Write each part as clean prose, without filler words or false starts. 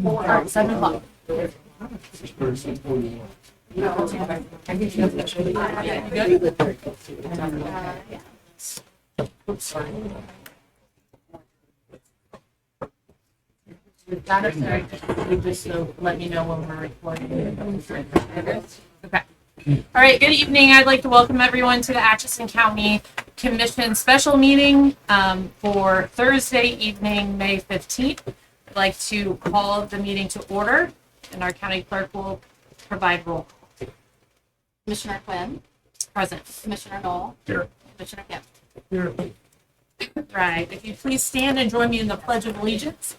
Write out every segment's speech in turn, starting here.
7 o'clock. Just let me know when we're recording. Okay. All right, good evening. I'd like to welcome everyone to the Atchison County Commission special meeting for Thursday evening, May 15th. I'd like to call the meeting to order, and our county clerk will provide roll call. Commissioner Quinn. Present. Commissioner Knoll. Here. Commissioner Kemp. Here. Right. If you please stand and join me in the Pledge of Allegiance.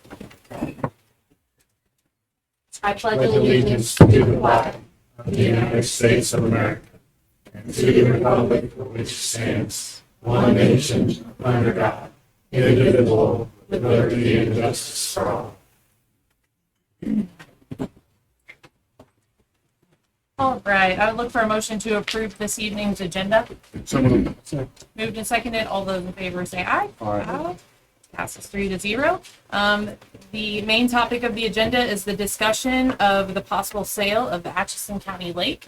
I pledge Allegiance to the flag of the United States of America and to the republic for which it stands, one nation, under God, indivisible, with liberty and justice for all. All right. I would look for a motion to approve this evening's agenda. So moved. Moved and seconded. All those in favor say aye. Aye. Passes 3-0. The main topic of the agenda is the discussion of the possible sale of the Atchison County Lake.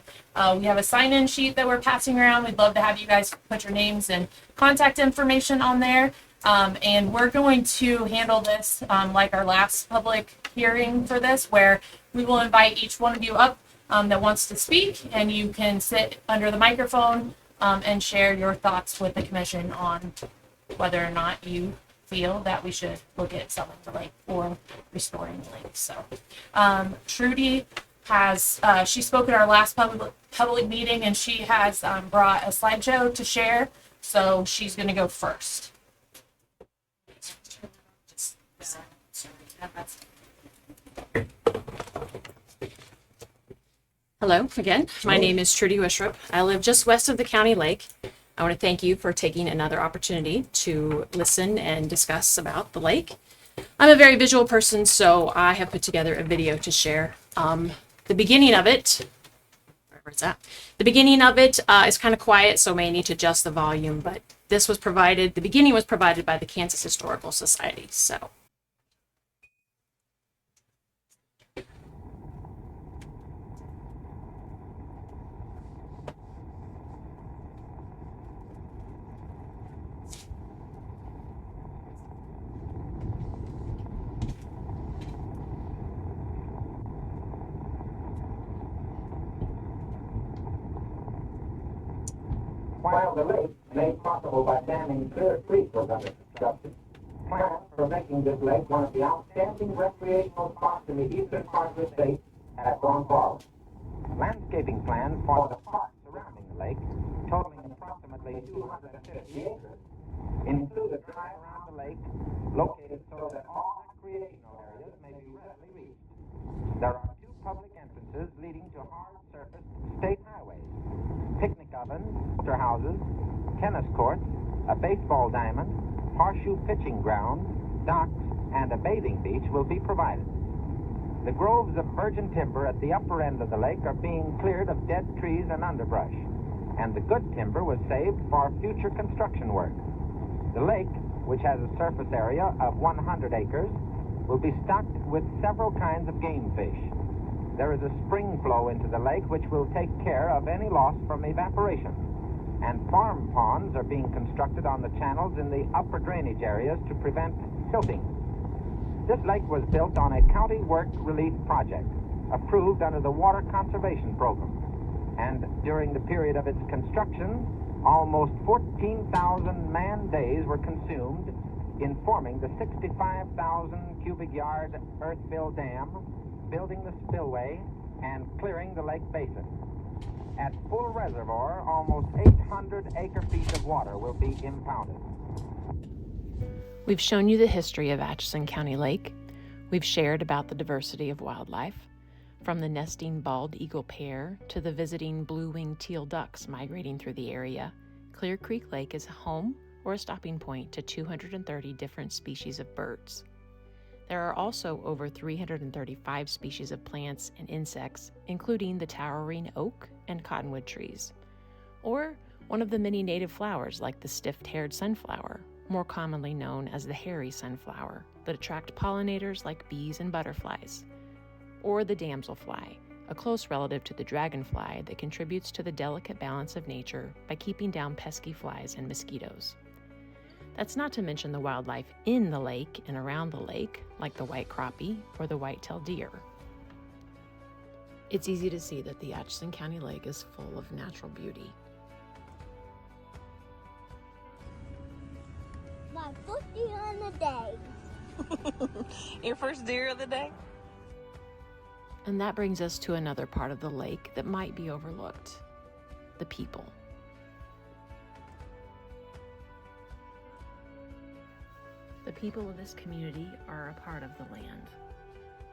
We have a sign-in sheet that we're passing around. We'd love to have you guys put your names and contact information on there. And we're going to handle this like our last public hearing for this, where we will invite each one of you up that wants to speak, and you can sit under the microphone and share your thoughts with the commission on whether or not you feel that we should look at selling the lake or restoring the lake. So Trudy has, she spoke at our last public meeting, and she has brought a slideshow to share. So she's going to go first. Hello again. My name is Trudy Wishrup. I live just west of the county lake. I want to thank you for taking another opportunity to listen and discuss about the lake. I'm a very visual person, so I have put together a video to share. The beginning of it, wherever it's at, the beginning of it is kind of quiet, so may need to adjust the volume, but this was provided, the beginning was provided by the Kansas Historical Society, so. While the lake, made possible by damming Clear Creek, was under construction, plans for making this lake one of the outstanding recreational spots in the eastern part of the state have gone forward. Landscaping plans for the park surrounding the lake, totaling approximately 250 acres, include a drive around the lake located so that all recreational areas may be readily reached. There are two public entrances leading to hard-surface state highways. Picnic ovens, houses, tennis courts, a baseball diamond, horseshoe pitching ground, docks, and a bathing beach will be provided. The groves of virgin timber at the upper end of the lake are being cleared of dead trees and underbrush, and the good timber was saved for future construction work. The lake, which has a surface area of 100 acres, will be stocked with several kinds of game fish. There is a spring flow into the lake which will take care of any loss from evaporation, and farm ponds are being constructed on the channels in the upper drainage areas to prevent silting. This lake was built on a county work relief project approved under the Water Conservation Program, and during the period of its construction, almost 14,000 man-days were consumed in forming the 65,000 cubic yard earth-filled dam, building the spillway, and clearing the lake basin. At full reservoir, almost 800 acre-feet of water will be impounded. We've shown you the history of Atchison County Lake. We've shared about the diversity of wildlife, from the nesting bald eagle pair to the visiting blue-winged teal ducks migrating through the area. Clear Creek Lake is a home or a stopping point to 230 different species of birds. There are also over 335 species of plants and insects, including the towering oak and cottonwood trees, or one of the many native flowers like the stiff-haired sunflower, more commonly known as the hairy sunflower, that attract pollinators like bees and butterflies. or the damselfly, a close relative to the dragonfly that contributes to the delicate balance of nature by keeping down pesky flies and mosquitoes. That's not to mention the wildlife in the lake and around the lake, like the white crappie or the white-tailed deer. It's easy to see that the Atchison County Lake is full of natural beauty. My first deer on the day. Your first deer of the day? And that brings us to another part of the lake that might be overlooked: the people. The people of this community are a part of the land.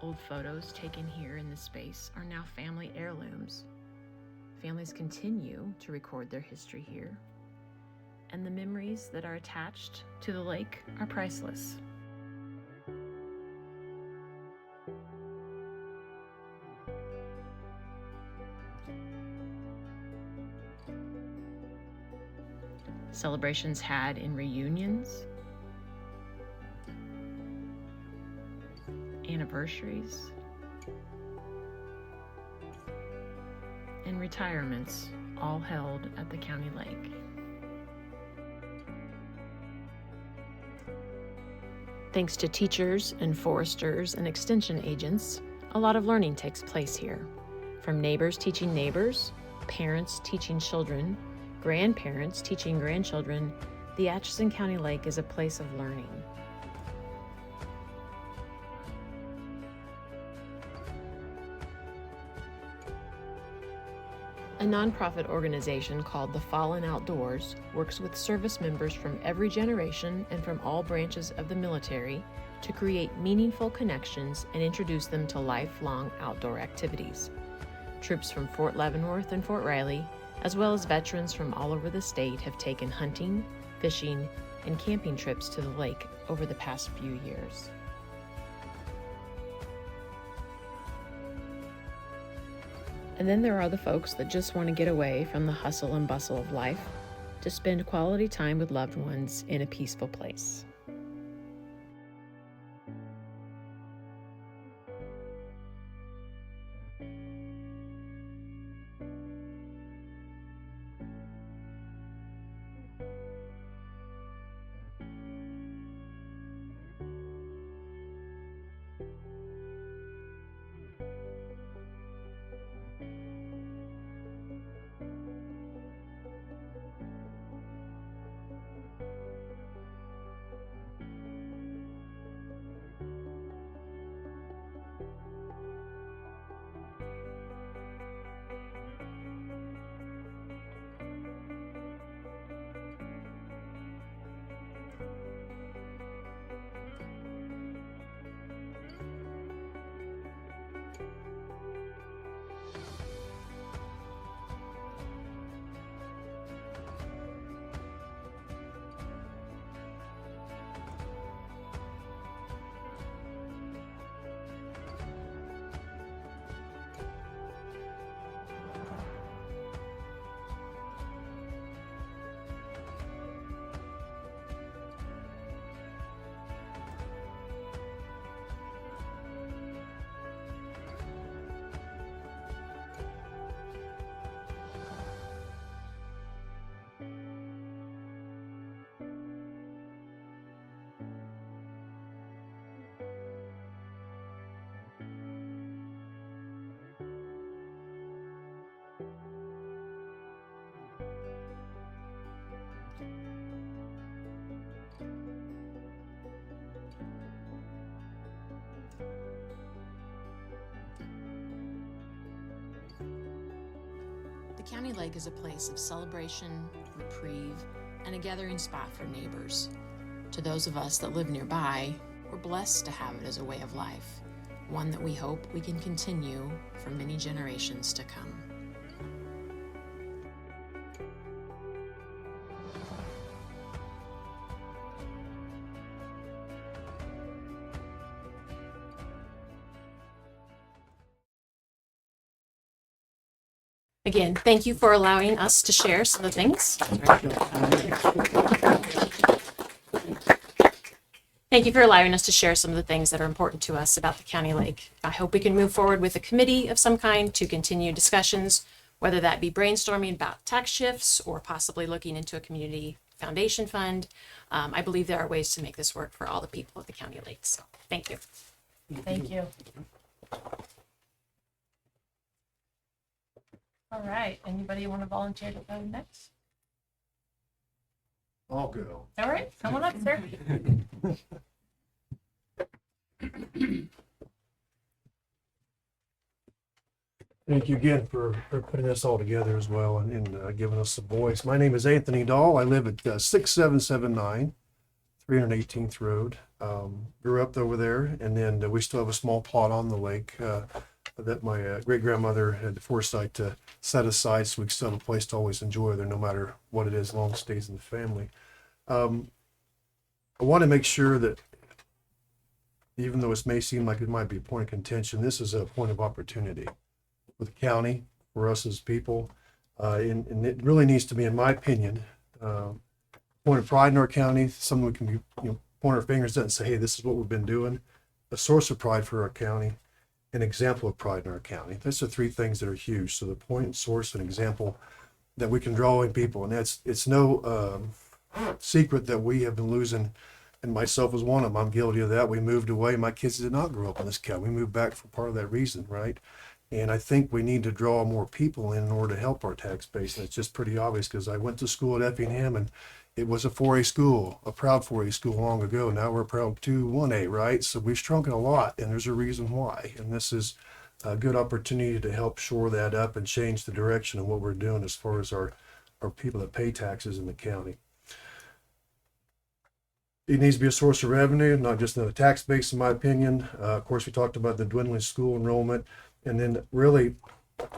Old photos taken here in this space are now family heirlooms. Families continue to record their history here, and the memories that are attached to the lake are priceless. Celebrations had in reunions, anniversaries, and retirements, all held at the county lake. Thanks to teachers and foresters and extension agents, a lot of learning takes place here. From neighbors teaching neighbors, parents teaching children, grandparents teaching grandchildren, the Atchison County Lake is a place of learning. A nonprofit organization called the Fallen Outdoors works with service members from every generation and from all branches of the military to create meaningful connections and introduce them to lifelong outdoor activities. Troops from Fort Leavenworth and Fort Riley, as well as veterans from all over the state, have taken hunting, fishing, and camping trips to the lake over the past few years. And then there are the folks that just want to get away from the hustle and bustle of life to spend quality time with loved ones in a peaceful place. The County Lake is a place of celebration, reprieve, and a gathering spot for neighbors. To those of us that live nearby, we're blessed to have it as a way of life, one that we hope we can continue for many generations to come. Again, thank you for allowing us to share some of the things. Thank you for allowing us to share some of the things that are important to us about the county lake. I hope we can move forward with a committee of some kind to continue discussions, whether that be brainstorming about tax shifts or possibly looking into a community foundation fund. I believe there are ways to make this work for all the people of the county lake. So thank you. Thank you. All right, anybody want to volunteer to go next? I'll go. All right, come on up, sir. Thank you again for putting this all together as well and giving us a voice. My name is Anthony Dahl. I live at 6779 318th Road. Grew up over there, and then we still have a small plot on the lake that my great-grandmother had the foresight to set aside so we could still have a place to always enjoy there no matter what it is, as long as it stays in the family. I want to make sure that even though it may seem like it might be a point of contention, this is a point of opportunity for the county, for us as people, and it really needs to be, in my opinion, point of pride in our county, something we can point our fingers at and say, hey, this is what we've been doing, a source of pride for our county, an example of pride in our county. Those are three things that are huge. So the point, source, and example that we can draw in people, and it's no secret that we have been losing, and myself was one of them. I'm guilty of that. We moved away. My kids did not grow up in this county. We moved back for part of that reason, right? And I think we need to draw more people in order to help our tax base. And it's just pretty obvious because I went to school at Effingham, and it was a 4A school, a proud 4A school long ago. Now we're proud 1A, right? So we've shrunken a lot, and there's a reason why. And this is a good opportunity to help shore that up and change the direction of what we're doing as far as our people that pay taxes in the county. It needs to be a source of revenue, not just another tax base, in my opinion. Of course, we talked about the dwindling school enrollment, and then really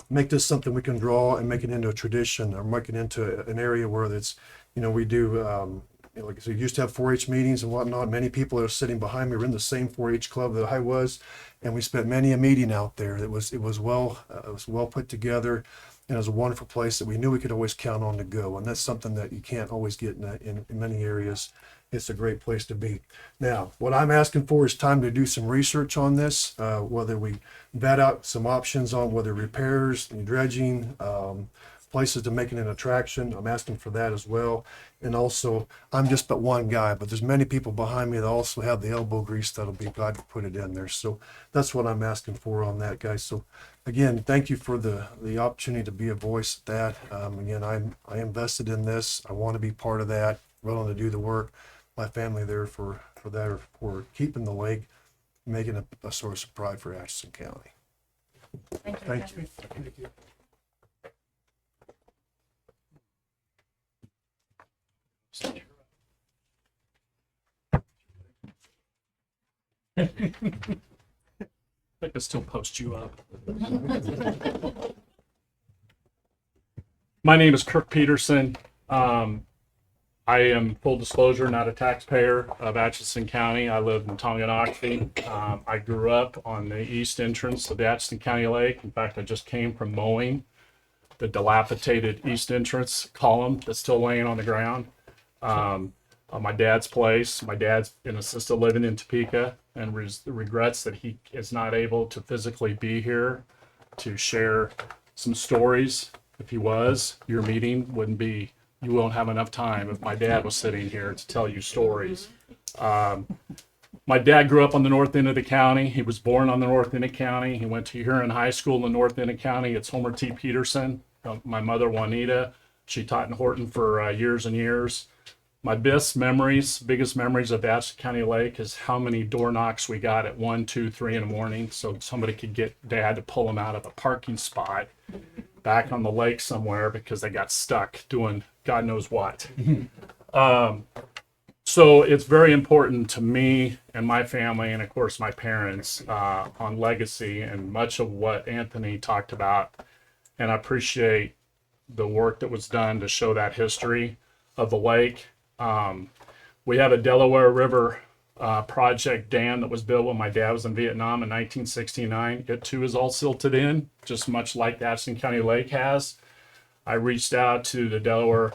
make this something we can draw and make it into a tradition, or make it into an area where it's, we do, like I said, we used to have 4-H meetings and whatnot. Many people that are sitting behind me were in the same 4-H club that I was, and we spent many a meeting out there. It was well put together, and it was a wonderful place that we knew we could always count on to go. And that's something that you can't always get in many areas. It's a great place to be. Now, what I'm asking for is time to do some research on this, whether we vet out some options on whether repairs, dredging, places to make it an attraction. I'm asking for that as well. And also, I'm just but one guy, but there's many people behind me that also have the elbow grease that'll be glad to put it in there. So that's what I'm asking for on that, guys. So again, thank you for the opportunity to be a voice at that. Again, I invested in this. I want to be part of that, willing to do the work. My family there for that, for keeping the lake, making it a source of pride for Atchison County. Thank you. Thank you. Thank you. I could still post you up. My name is Kirk Peterson. I am, full disclosure, not a taxpayer of Atchison County. I live in Tonganoxie. I grew up on the east entrance of the Atchison County Lake. In fact, I just came from mowing the dilapidated east entrance column that's still laying on the ground. My dad's place. My dad's in assisted living in Topeka and regrets that he is not able to physically be here to share some stories. If he was, your meeting wouldn't be, you won't have enough time if my dad was sitting here to tell you stories. My dad grew up on the north end of the county. He was born on the north end of the county. He went to Huron High School in the north end of the county. It's Homer T. Peterson. My mother, Juanita, she taught in Horton for years and years. My biggest memories of the Atchison County Lake is how many door knocks we got at 1, 2, 3 in the morning so somebody could get dad to pull them out of a parking spot back on the lake somewhere because they got stuck doing God knows what. So it's very important to me and my family, and of course my parents, on legacy and much of what Anthony talked about. And I appreciate the work that was done to show that history of the lake. We have a Delaware River project dam that was built when my dad was in Vietnam in 1969. It too is all silted in, just much like the Atchison County Lake has. I reached out to the Delaware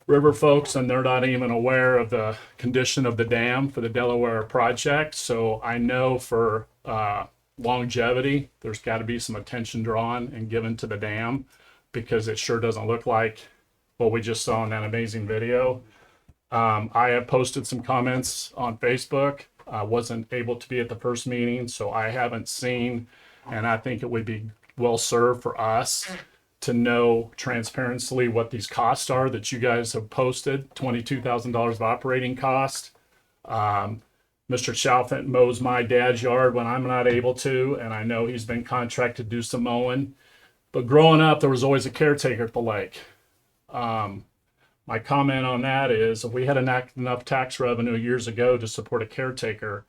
river folks, and they're not even aware of the condition of the dam for the Delaware project. So I know for longevity, there's got to be some attention drawn and given to the dam, because it sure doesn't look like what we just saw in that amazing video. I have posted some comments on Facebook. I wasn't able to be at the first meeting, so I haven't seen, and I think it would be well served for us to know transparently what these costs are that you guys have posted. $22,000 of operating cost. Mr. Chalfant mows my dad's yard when I'm not able to, and I know he's been contracted to do some mowing. But growing up, there was always a caretaker at the lake. My comment on that is, if we had enough tax revenue years ago to support a caretaker,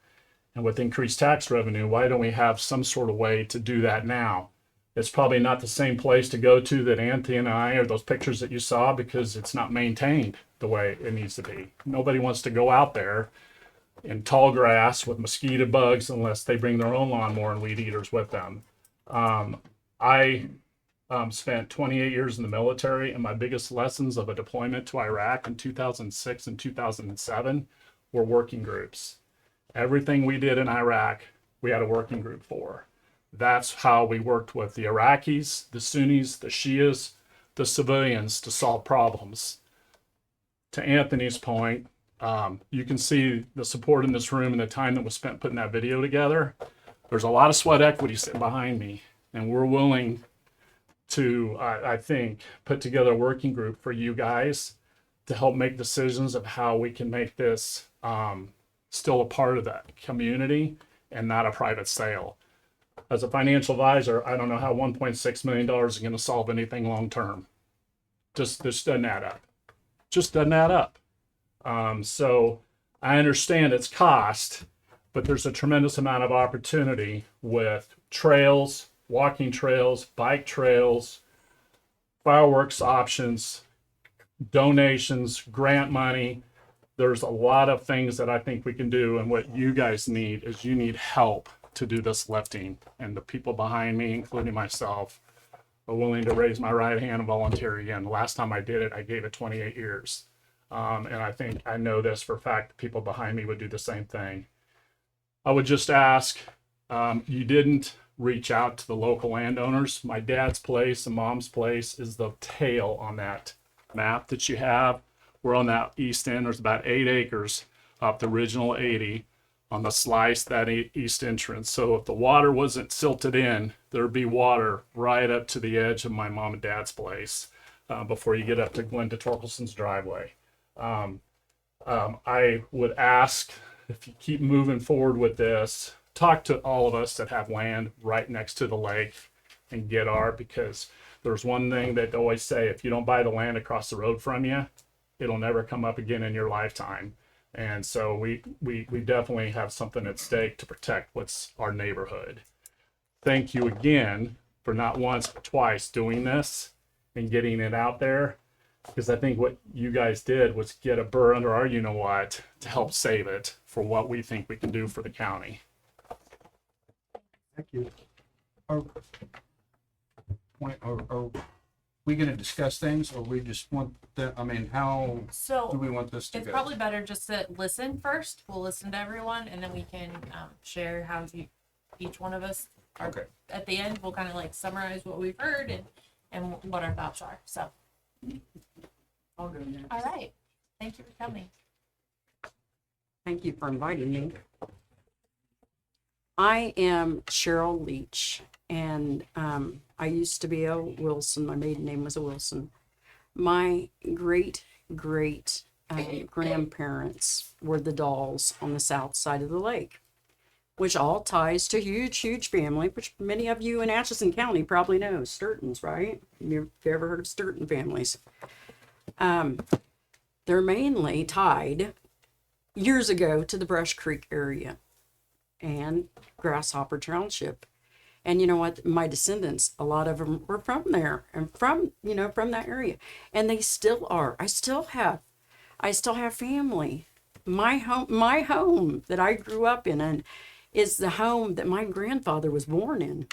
and with increased tax revenue, why don't we have some sort of way to do that now? It's probably not the same place to go to that Anthony and I, or those pictures that you saw, because it's not maintained the way it needs to be. Nobody wants to go out there in tall grass with mosquito bugs unless they bring their own lawnmower and weed eaters with them. I spent 28 years in the military, and my biggest lessons of a deployment to Iraq in 2006 and 2007 were working groups. Everything we did in Iraq, we had a working group for. That's how we worked with the Iraqis, the Sunnis, the Shias, the civilians to solve problems. To Anthony's point, you can see the support in this room and the time that was spent putting that video together. There's a lot of sweat equity sitting behind me, and we're willing to, I think, put together a working group for you guys to help make decisions of how we can make this still a part of that community and not a private sale. As a financial advisor, I don't know how $1.6 million is going to solve anything long term. Just doesn't add up. Just doesn't add up. So I understand its cost, but there's a tremendous amount of opportunity with trails, walking trails, bike trails, fireworks options, donations, grant money. There's a lot of things that I think we can do, and what you guys need is you need help to do this lifting, and the people behind me, including myself, are willing to raise my right hand and volunteer again. The last time I did it, I gave it 28 years. And I think I know this for a fact, the people behind me would do the same thing. I would just ask, you didn't reach out to the local landowners. My dad's place and mom's place is the tail on that map that you have. We're on that east end. There's about 8 acres up the original 80 on the slice, that east entrance. So if the water wasn't silted in, there'd be water right up to the edge of my mom and dad's place before you get up to Glenda Torkelson's driveway. I would ask, if you keep moving forward with this, talk to all of us that have land right next to the lake and get because there's one thing that they always say: if you don't buy the land across the road from you, it'll never come up again in your lifetime. And so we definitely have something at stake to protect what's our neighborhood. Thank you again for not once but twice doing this and getting it out there, because I think what you guys did was get a burr under our you-know-what to help save it for what we think we can do for the county. Thank you. Are we going to discuss things, or we just want the, I mean, how do we want this to It's go? probably better just to listen first. We'll listen to everyone, and then we can share how each one of us are. Okay. At the end, we'll kind of like summarize what we've heard and what our thoughts are. So, I'll go next. all right. Thank you for coming. Thank you for inviting me. I am Cheryl Leach, and I used to be a Wilson. My maiden name was a Wilson. My great grandparents were the Dolls on the south side of the lake, which all ties to huge family, which many of you in Atchison County probably know. Sturtons, right? You've ever heard of Sturton families? They're mainly tied years ago to the Brush Creek area and Grasshopper Township. And you know what? My descendants, a lot of them were from there and from that area. And they still are. I still have family. My home that I grew up in and is the home that my grandfather was born in.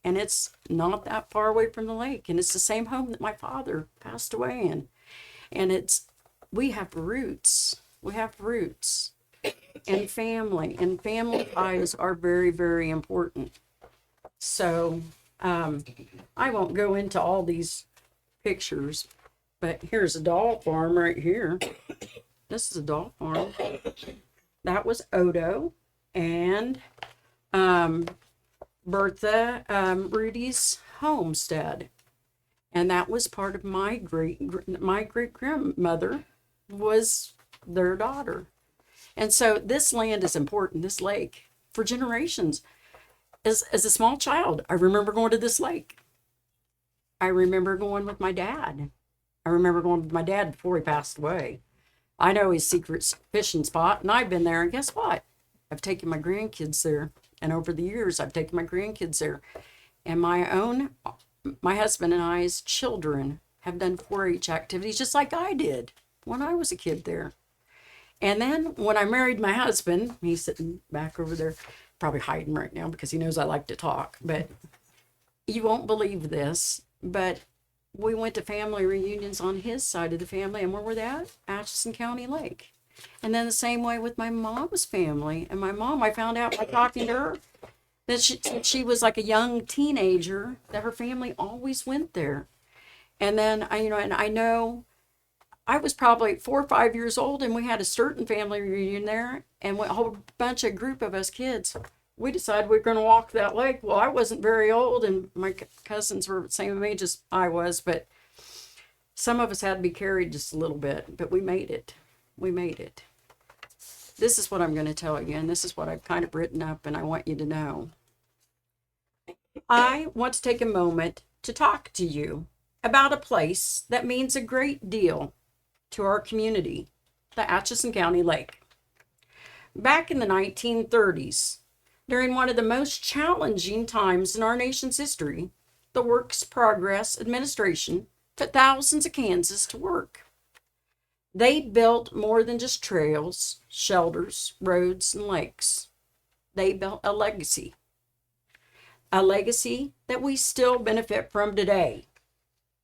And it's not that far away from the lake. And it's the same home that my father passed away in. And it's we have roots. We have roots. And family ties are very, very important. So, I won't go into all these pictures, but here's a doll farm right here. This is a doll farm. That was Odo and Bertha Rudy's homestead. And that was part of my great grandmother was their daughter. And so this land is important, this lake, for generations. As a small child, I remember going to this lake. I remember going with my dad. I remember going with my dad before he passed away. I know his secret fishing spot, and I've been there, and guess what? I've taken my grandkids there. And over the years, I've taken my grandkids there. And my husband and I's children have done 4-H activities just like I did when I was a kid there. And then when I married my husband, he's sitting back over there, probably hiding right now because he knows I like to talk, but you won't believe this, but we went to family reunions on his side of the family, and where were they at? Atchison County Lake. And then the same way with my mom's family. And my mom, I found out by talking to her that she was like a young teenager, that her family always went there. And then, I know I was probably 4 or 5 years old, and we had a certain family reunion there, and a whole group of us kids, we decided we were going to walk that lake. Well, I wasn't very old, and my cousins were the same age as I was, but some of us had to be carried just a little bit, but we made it. We made it. This is what I'm going to tell you, and this is what I've kind of written up, and I want you to know. I want to take a moment to talk to you about a place that means a great deal to our community, the Atchison County Lake. Back in the 1930s, during one of the most challenging times in our nation's history, the Works Progress Administration put thousands of Kansans to work. They built more than just trails, shelters, roads, and lakes. They built a legacy that we still benefit from today.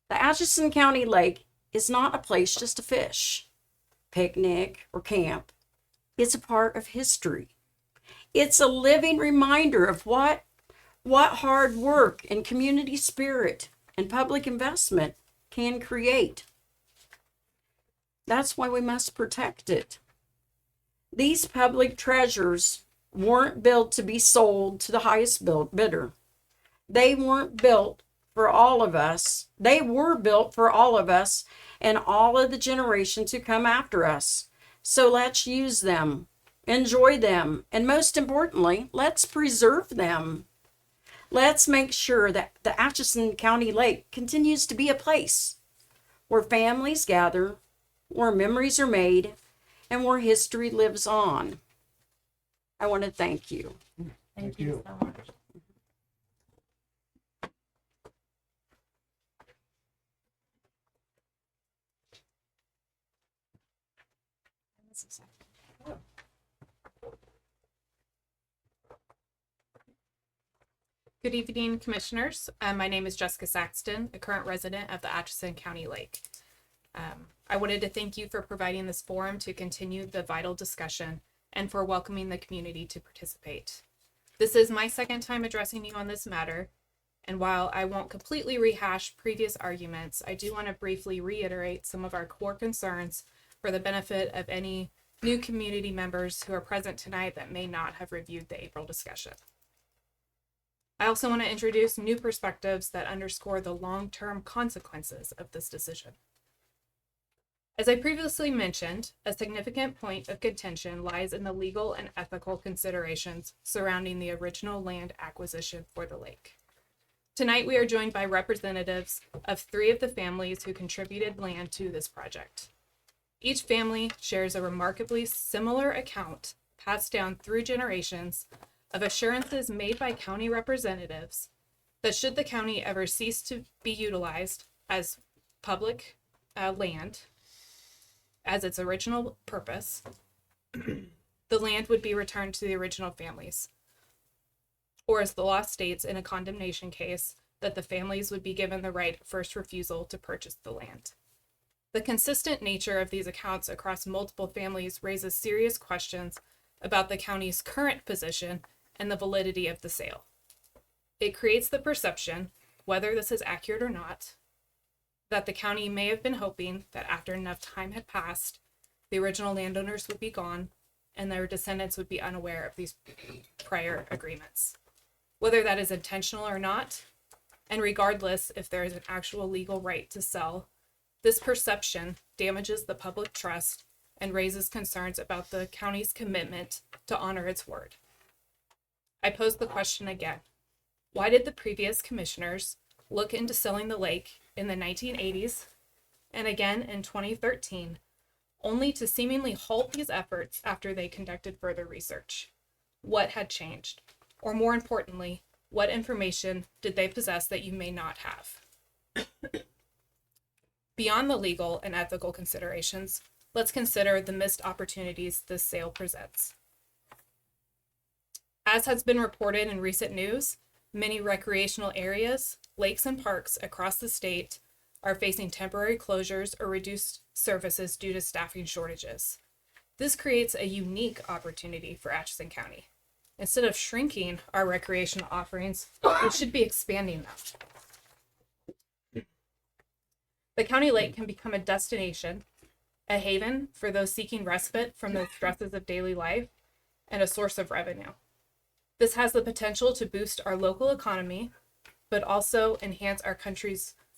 The Atchison County Lake is not a place just to fish, picnic, or camp. It's a part of history. It's a living reminder of what hard work and community spirit and public investment can create. That's why we must protect it. These public treasures weren't built to be sold to the highest bidder. They weren't built for all of us. They were built for all of us and all of the generations who come after us. So let's use them, enjoy them, and most importantly, let's preserve them. Let's make sure that the Atchison County Lake continues to be a place where families gather, where memories are made, and where history lives on. I want to thank you. Thank you so much. Good evening, Commissioners. My name is Jessica Saxton, a current resident of the Atchison County Lake. I wanted to thank you for providing this forum to continue the vital discussion and for welcoming the community to participate. This is my second time addressing you on this matter, and while I won't completely rehash previous arguments, I do want to briefly reiterate some of our core concerns for the benefit of any new community members who are present tonight that may not have reviewed the April discussion. I also want to introduce new perspectives that underscore the long-term consequences of this decision. As I previously mentioned, a significant point of contention lies in the legal and ethical considerations surrounding the original land acquisition for the lake. Tonight, we are joined by representatives of 3 of the families who contributed land to this project. Each family shares a remarkably similar account passed down through generations of assurances made by county representatives that should the county ever cease to be utilized as public land as its original purpose, the land would be returned to the original families. Or as the law states in a condemnation case, that the families would be given the right of first refusal to purchase the land. The consistent nature of these accounts across multiple families raises serious questions about the county's current position and the validity of the sale. It creates the perception, whether this is accurate or not, that the county may have been hoping that after enough time had passed, the original landowners would be gone and their descendants would be unaware of these prior agreements. Whether that is intentional or not, and regardless if there is an actual legal right to sell, this perception damages the public trust and raises concerns about the county's commitment to honor its word. I pose the question again. Why did the previous commissioners look into selling the lake in the 1980s and again in 2013, only to seemingly halt these efforts after they conducted further research? What had changed? Or more importantly, what information did they possess that you may not have? Beyond the legal and ethical considerations, let's consider the missed opportunities this sale presents. As has been reported in recent news, many recreational areas, lakes, and parks across the state are facing temporary closures or reduced services due to staffing shortages. This creates a unique opportunity for Atchison County. Instead of shrinking our recreational offerings, we should be expanding them. The county lake can become a destination, a haven for those seeking respite from the stresses of daily life, and a source of revenue. This has the potential to boost our local economy, but also enhance our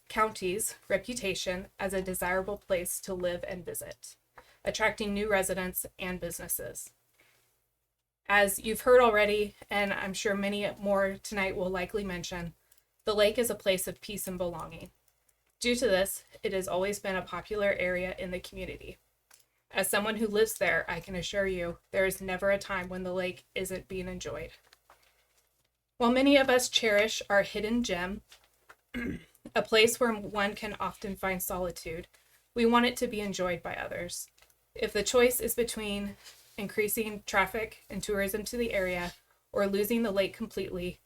county's reputation as a desirable place to live and visit, attracting new residents and businesses. As you've heard already, and I'm sure many more tonight will likely mention, the lake is a place of peace and belonging. Due to this, it has always been a popular area in the community. As someone who lives there, I can assure you there is never a time when the lake isn't being enjoyed. While many of us cherish our hidden gem, a place where one can often find solitude, we want it to be enjoyed by others. If the choice is between increasing traffic and tourism to the area or losing the lake completely,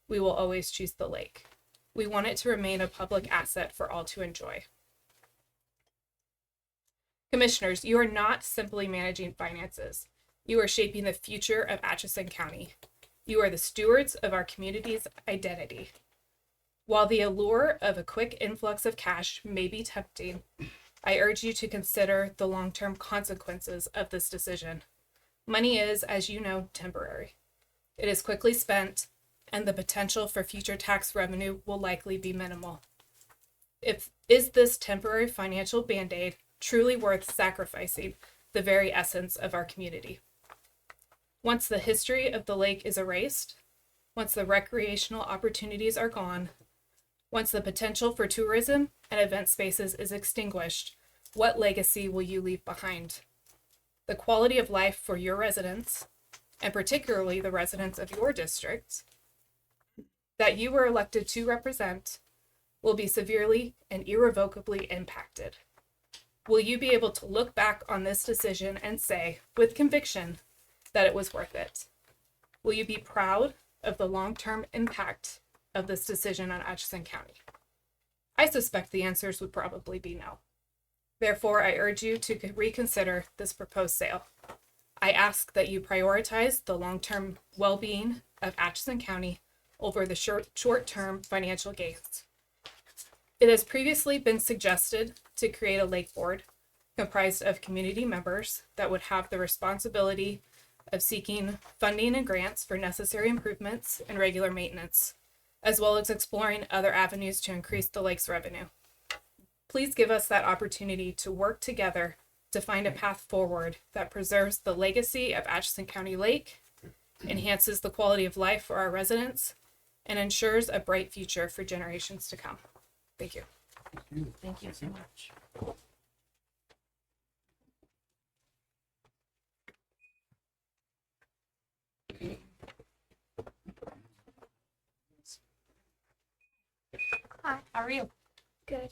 we will always choose the lake. We want it to remain a public asset for all to enjoy. Commissioners, you are not simply managing finances. You are shaping the future of Atchison County. You are the stewards of our community's identity. While the allure of a quick influx of cash may be tempting, I urge you to consider the long-term consequences of this decision. Money is, as you know, temporary. It is quickly spent, and the potential for future tax revenue will likely be minimal. Is this temporary financial band-aid truly worth sacrificing the very essence of our community? Once the history of the lake is erased, once the recreational opportunities are gone, once the potential for tourism and event spaces is extinguished, what legacy will you leave behind? The quality of life for your residents, and particularly the residents of your districts, that you were elected to represent, will be severely and irrevocably impacted. Will you be able to look back on this decision and say, with conviction, that it was worth it? Will you be proud of the long-term impact of this decision on Atchison County? I suspect the answers would probably be no. Therefore, I urge you to reconsider this proposed sale. I ask that you prioritize the long-term well-being of Atchison County over the short-term financial gains. It has previously been suggested to create a lake board comprised of community members that would have the responsibility of seeking funding and grants for necessary improvements and regular maintenance, as well as exploring other avenues to increase the lake's revenue. Please give us that opportunity to work together to find a path forward that preserves the legacy of Atchison County Lake, enhances the quality of life for our residents, and ensures a bright future for generations to come. Thank you. Thank you so much. Hi. How are you? Good.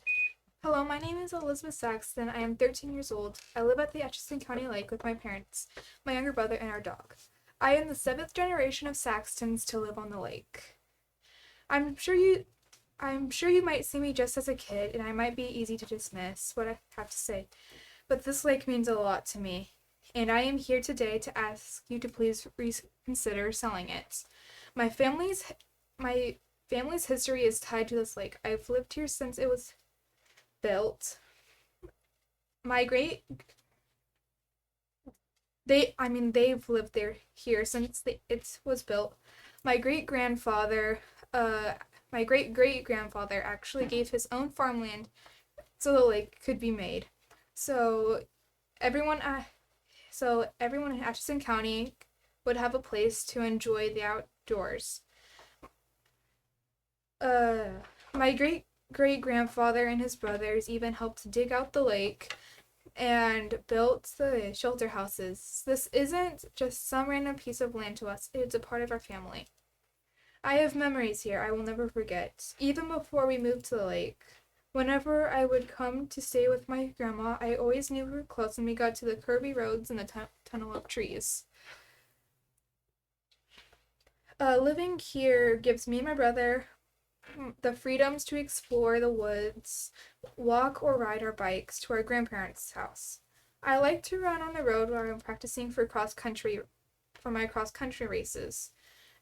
Hello, my name is Elizabeth Saxton. I am 13 years old. I live at the Atchison County Lake with my parents, my younger brother, and our dog. I am the 7th generation of Saxtons to live on the lake. I'm sure you I'm sure you might see me just as a kid, and I might be easy to dismiss what I have to say, but this lake means a lot to me, and I am here today to ask you to please reconsider selling it. My family's history is tied to this lake. I've lived here since it was built. They've lived here since it was built. My great grandfather, my great great grandfather actually gave his own farmland so the lake could be made. So everyone, everyone in Atchison County would have a place to enjoy the outdoors. My great great grandfather and his brothers even helped dig out the lake and built the shelter houses. This isn't just some random piece of land to us, it's a part of our family. I have memories here I will never forget. Even before we moved to the lake, whenever I would come to stay with my grandma, I always knew we were close when we got to the curvy roads and the tunnel of trees. Living here gives me and my brother the freedoms to explore the woods, walk or ride our bikes to our grandparents' house. I like to run on the road while I'm practicing for my cross-country races,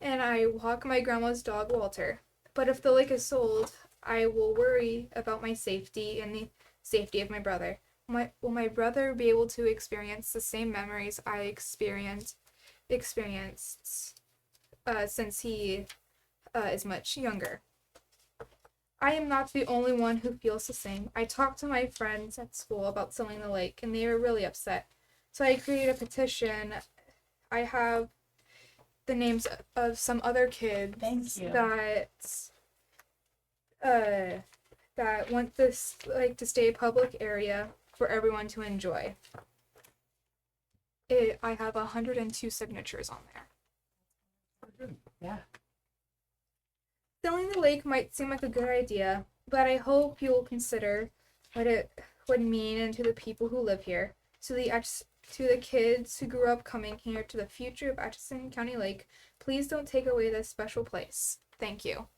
and I walk my grandma's dog Walter. But if the lake is sold, I will worry about my safety and the safety of my brother. Will my brother be able to experience the same memories I experienced since he is much younger? I am not the only one who feels the same. I talked to my friends at school about selling the lake, and they were really upset. So I created a petition. I have the names of some other kids that want this lake to stay a public area for everyone to enjoy. I have 102 signatures on there. Yeah. Selling the lake might seem like a good idea, but I hope you will consider what it would mean to the people who live here, to the kids who grew up coming here, to the future of Atchison County Lake. Please don't take away this special place. Thank you.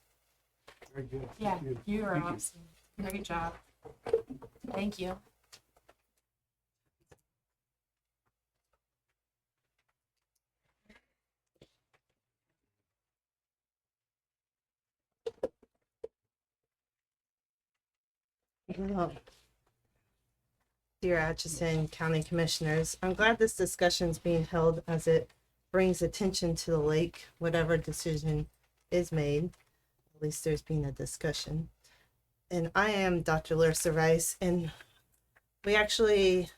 Very good. Yeah, Good. you are Thank you. awesome. Great job. Thank you. Dear Atchison County Commissioners, I'm glad this discussion is being held as it brings attention to the lake, whatever decision is made. At least there's been a discussion. And I am Dr. Larissa Rice, and we actually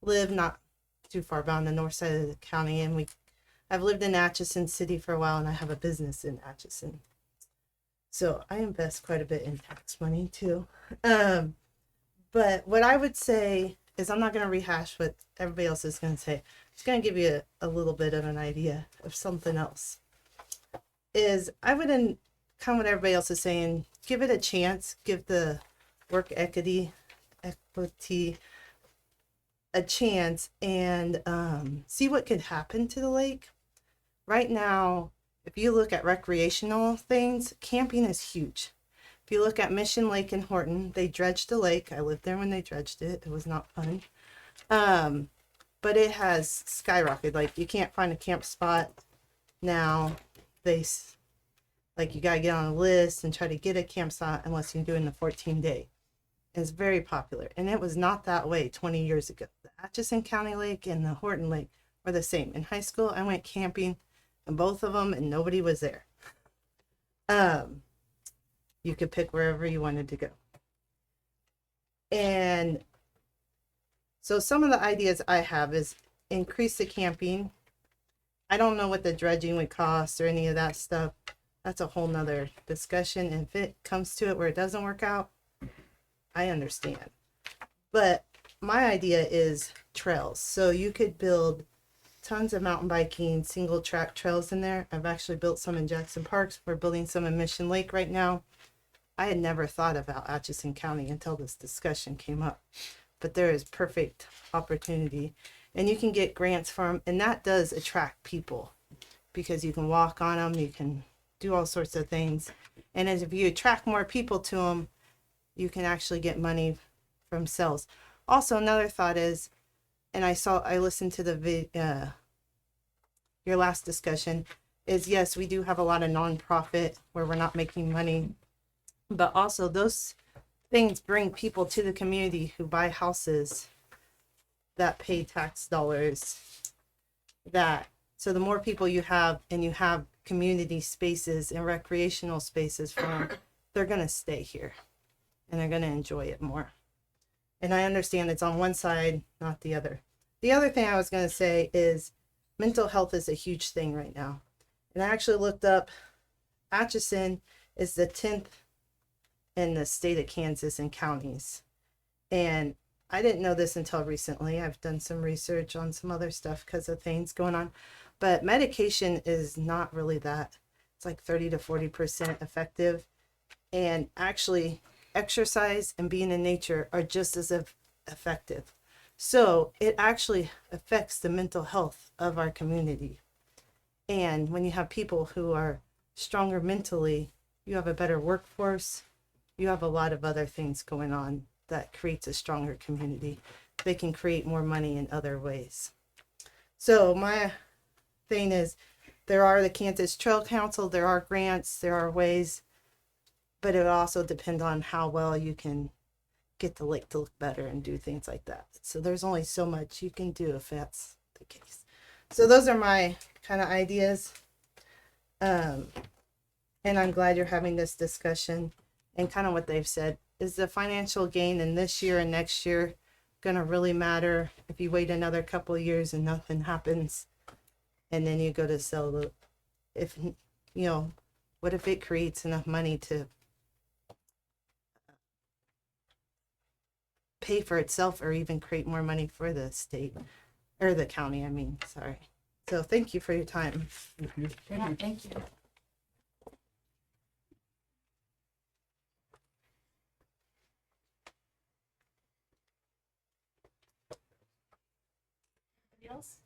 live not too far down the north side of the county, and I've lived in Atchison City for a while, and I have a business in Atchison. So I invest quite a bit in tax money too. But what I would say is, I'm not going to rehash what everybody else is going to say. I'm just going to give you a little bit of an idea of something else. I would kind of what everybody else is saying, give it a chance, give the work equity a chance, and see what could happen to the lake. Right now, if you look at recreational things, camping is huge. If you look at Mission Lake in Horton, they dredged the lake. I lived there when they dredged it. It was not fun. But it has skyrocketed. Like, you can't find a camp spot now. You gotta get on a list and try to get a campsite unless you're doing the 14-day. It's very popular. And it was not that way 20 years ago. The Atchison County Lake and the Horton Lake were the same. In high school, I went camping in both of them and nobody was there. You could pick wherever you wanted to go. And so some of the ideas I have is increase the camping. I don't know what the dredging would cost or any of that stuff. That's a whole nother discussion. And if it comes to it where it doesn't work out, I understand. But my idea is trails. So you could build tons of mountain biking, single track trails in there. I've actually built some in Jackson Parks. We're building some in Mission Lake right now. I had never thought about Atchison County until this discussion came up. But there is perfect opportunity. And you can get grants for them. And that does attract people because you can walk on them. You can do all sorts of things. And as if you attract more people to them, you can actually get money from sales. Also, another thought is, and I listened to your last discussion, is yes, we do have a lot of nonprofit where we're not making money, but also those things bring people to the community who buy houses that pay tax dollars. So the more people you have, and you have community spaces and recreational spaces for them, they're going to stay here and they're going to enjoy it more. And I understand it's on one side, not the other. The other thing I was going to say is mental health is a huge thing right now. And I actually looked up, Atchison is the 10th in the state of Kansas in counties. And I didn't know this until recently. I've done some research on some other stuff because of things going on. But medication is not really that. It's like 30 to 40% effective. And actually, exercise and being in nature are just as effective. So it actually affects the mental health of our community. And when you have people who are stronger mentally, you have a better workforce. You have a lot of other things going on that creates a stronger community. They can create more money in other ways. So my thing is, there are the Kansas Trail Council, there are grants, there are ways, but it also depends on how well you can get the lake to look better and do things like that. So there's only so much you can do if that's the case. So those are my kind of ideas. And I'm glad you're having this discussion. And kind of what they've said is the financial gain in this year and next year going to really matter if you wait another couple of years and nothing happens, and then you go to sell the, if, what if it creates enough money to pay for itself or even create more money for the state or the county, sorry. So thank you for your time. Thank you. Yeah, thank you. Anybody else?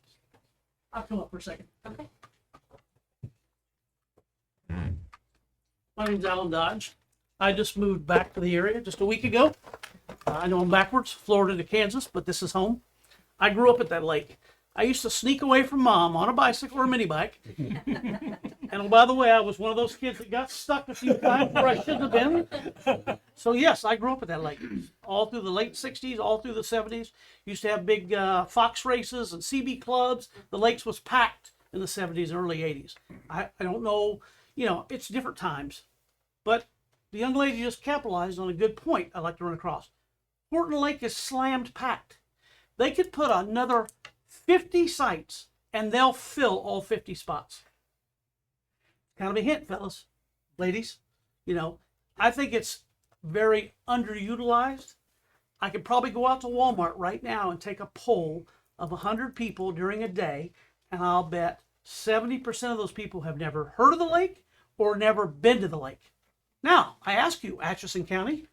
I'll come up for a second. Okay. My name's Alan Dodge. I just moved back to the area just a week ago. I know I'm backwards, Florida to Kansas, but this is home. I grew up at that lake. I used to sneak away from mom on a bicycle or a mini bike. And oh, by the way, I was one of those kids that got stuck a few times where I shouldn't have been. So yes, I grew up at that lake all through the late 60s, all through the 70s. Used to have big fox races and CB clubs. The lakes was packed in the 70s and early 80s. I don't know, it's different times. But the young lady just capitalized on a good point I'd like to run across. Horton Lake is slammed packed. They could put another 50 sites and they'll fill all 50 spots. Kind of a hint, fellas, ladies. I think it's very underutilized. I could probably go out to Walmart right now and take a poll of 100 people during a day, and I'll bet 70% of those people have never heard of the lake or never been to the lake. Now, I ask you, Atchison County,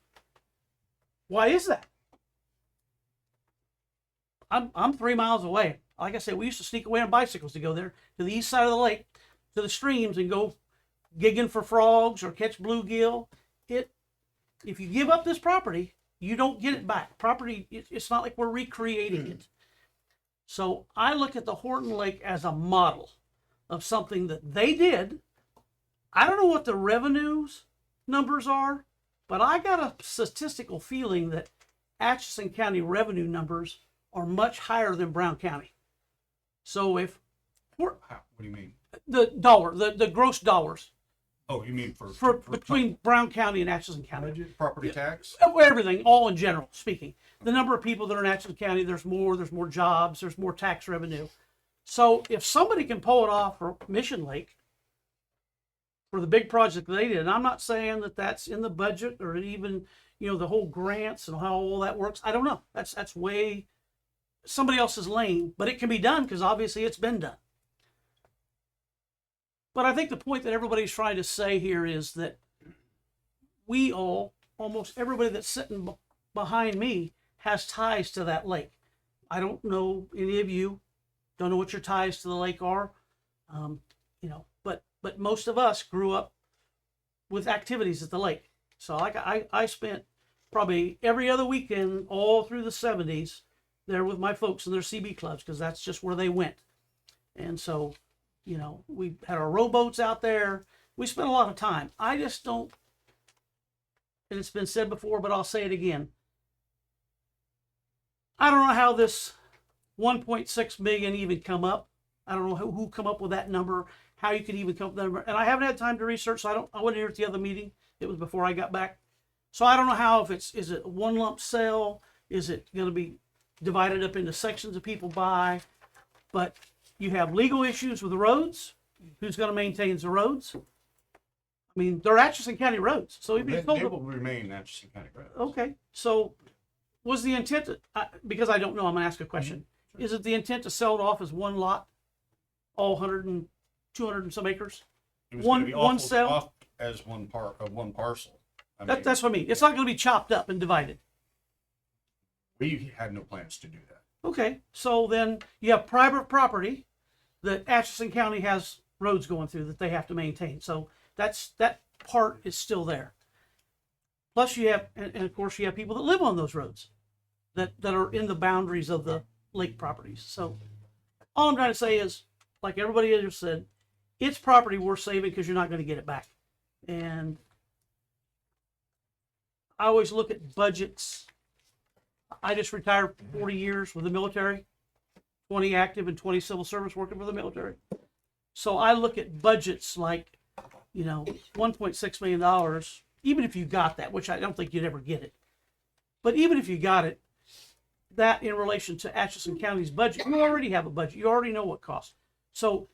why is that? I'm 3 miles away. Like I said, we used to sneak away on bicycles to go there to the east side of the lake, to the streams, and go gigging for frogs or catch bluegill. If you give up this property, you don't get it back. Property, it's not like we're recreating it. So I look at the Horton Lake as a model of something that they did. I don't know what the revenues numbers are, but I got a statistical feeling that Atchison County revenue numbers are much higher than Brown County. So if What do you mean? the gross dollars Oh, you mean for between Brown County and Atchison County, property tax? everything, all in general speaking, the number of people that are in Atchison County, there's more jobs, there's more tax revenue. So if somebody can pull it off for Mission Lake for the big project they did, and I'm not saying that that's in the budget or even the whole grants and how all that works. I don't know. That's way somebody else's lane, but it can be done because obviously it's been done. But I think the point that everybody's trying to say here is that we almost everybody that's sitting behind me has ties to that lake. I don't know any of you, don't know what your ties to the lake are, but but most of us grew up with activities at the lake. So like I spent probably every other weekend all through the 70s there with my folks in their CB clubs, because that's just where they went. And so, you know, we had our rowboats out there. We spent a lot of time. I just don't, and it's been said before, but I'll say it again. I don't know how this 1.6 million even come up. I don't know who come up with that number, how you could even come up with that number. And I haven't had time to research, so I wasn't here at the other meeting. It was before I got back. So I don't know how, is it one lump sale? Is it going to be divided up into sections of people buy? But you have legal issues with the roads. Who's going to maintain the roads? I mean, they're Atchison County roads, so They will remain Atchison County roads. Okay, so was the intent, because I don't know, I'm going to ask a question. Mm-hmm. Is it the intent to sell it off as one lot, all 200 and some acres? It was gonna be One sale? off as one parcel. I mean, That's what I mean. It's not going to be chopped up and divided. we had no plans to do that. Okay, so then you have private property that Atchison County has roads going through that they have to maintain. So that part is still there. Plus you have, and of course you have people that live on those roads that are in the boundaries of the lake properties. So all I'm trying to say is, like everybody else said, it's property worth saving because you're not going to get it back. And I always look at budgets. I just retired 40 years with the military, 20 active and 20 civil service working for the military. So I look at budgets like, you know, $1.6 million, even if you got that, which I don't think you'd ever get it. But even if you got it, that in relation to Atchison County's budget, you already have a budget. You already know what costs. So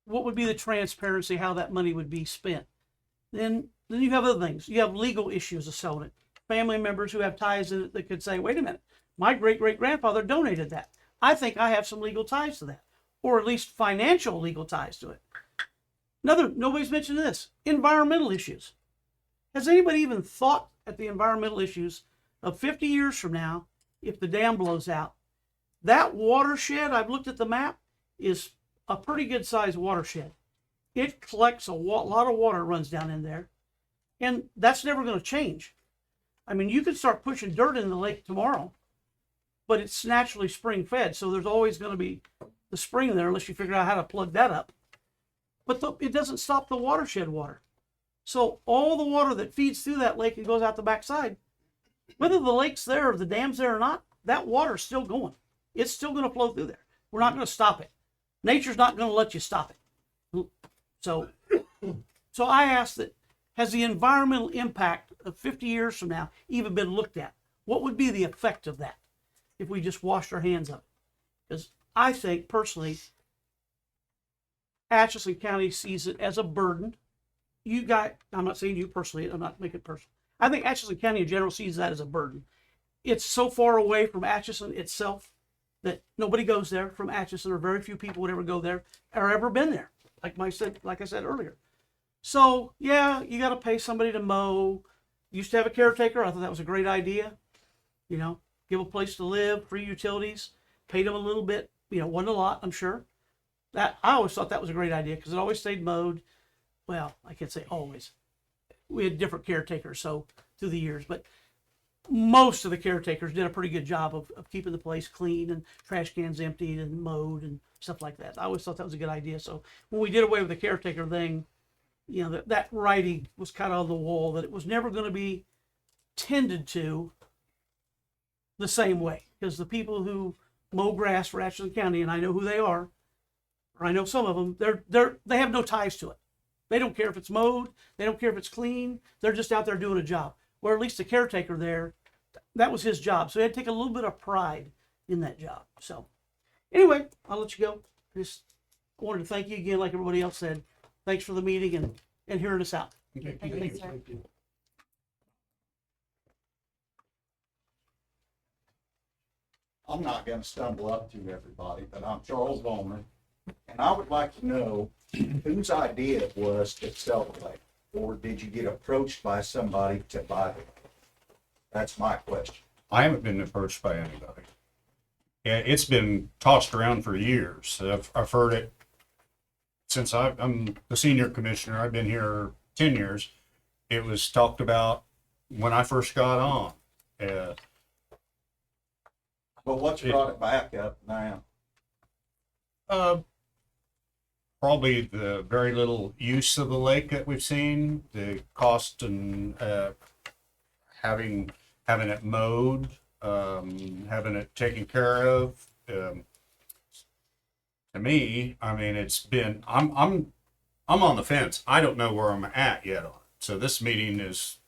what would be the transparency, how that money would be spent? Then you have other things. You have legal issues of selling it. Family members who have ties in it that could say, wait a minute, my great-great-grandfather donated that. I think I have some legal ties to that, or at least financial legal ties to it. Nobody's mentioned this, environmental issues. Has anybody even thought at the environmental issues of 50 years from now, if the dam blows out? That watershed, I've looked at the map, is a pretty good sized watershed. It collects a lot of water, runs down in there, and that's never going to change. I mean, you could start pushing dirt in the lake tomorrow, but it's naturally spring fed, so there's always going to be the spring there unless you figure out how to plug that up. But it doesn't stop the watershed water. So all the water that feeds through that lake and goes out the backside, whether the lake's there or the dam's there or not, that water's still going. It's still going to flow through there. We're not going to stop it. Nature's not going to let you stop it. So I ask that, has the environmental impact of 50 years from now even been looked at? What would be the effect of that if we just washed our hands of it? Because I think personally, Atchison County sees it as a burden. I'm not saying you personally, I'm not making it personal. I think Atchison County in general sees that as a burden. It's so far away from Atchison itself that nobody goes there from Atchison, or very few people would ever go there or ever been there, like I said earlier. So yeah, you got to pay somebody to mow. Used to have a caretaker. I thought that was a great idea. You know, give a place to live, free utilities, paid them a little bit. You know, wasn't a lot, I'm sure. That I always thought that was a great idea because it always stayed mowed. Well, I can't say always. We had different caretakers through the years, but most of the caretakers did a pretty good job of keeping the place clean and trash cans emptied and mowed and stuff like that. I always thought that was a good idea. So when we did away with the caretaker thing, you know, that writing was kind of on the wall that it was never going to be tended to the same way, because the people who mow grass for Atchison County, and I know who they are, or I know some of them, they have no ties to it. They don't care if it's mowed. They don't care if it's clean. They're just out there doing a job. Where at least the caretaker there, that was his job. So he had to take a little bit of pride in that job. So anyway, I'll let you go. Just wanted to thank you again, like everybody else said. Thanks for the meeting and hearing us out. Okay. Thank you, sir. I'm not going to stumble up to everybody, but I'm Charles Bowman, and I would like to know whose idea it was to sell the lake, or did you get approached by somebody to buy the lake? That's my question. I haven't been approached by anybody. Yeah, it's been tossed around for years. I've heard it since I'm the senior commissioner, I've been here 10 years. It was talked about when I first got on. Well, what's brought it back up now? Probably the very little use of the lake that we've seen, the cost and having it mowed, having it taken care of. To me, I mean, it's been I'm on the fence. I don't know where I'm at yet on it. So this meeting is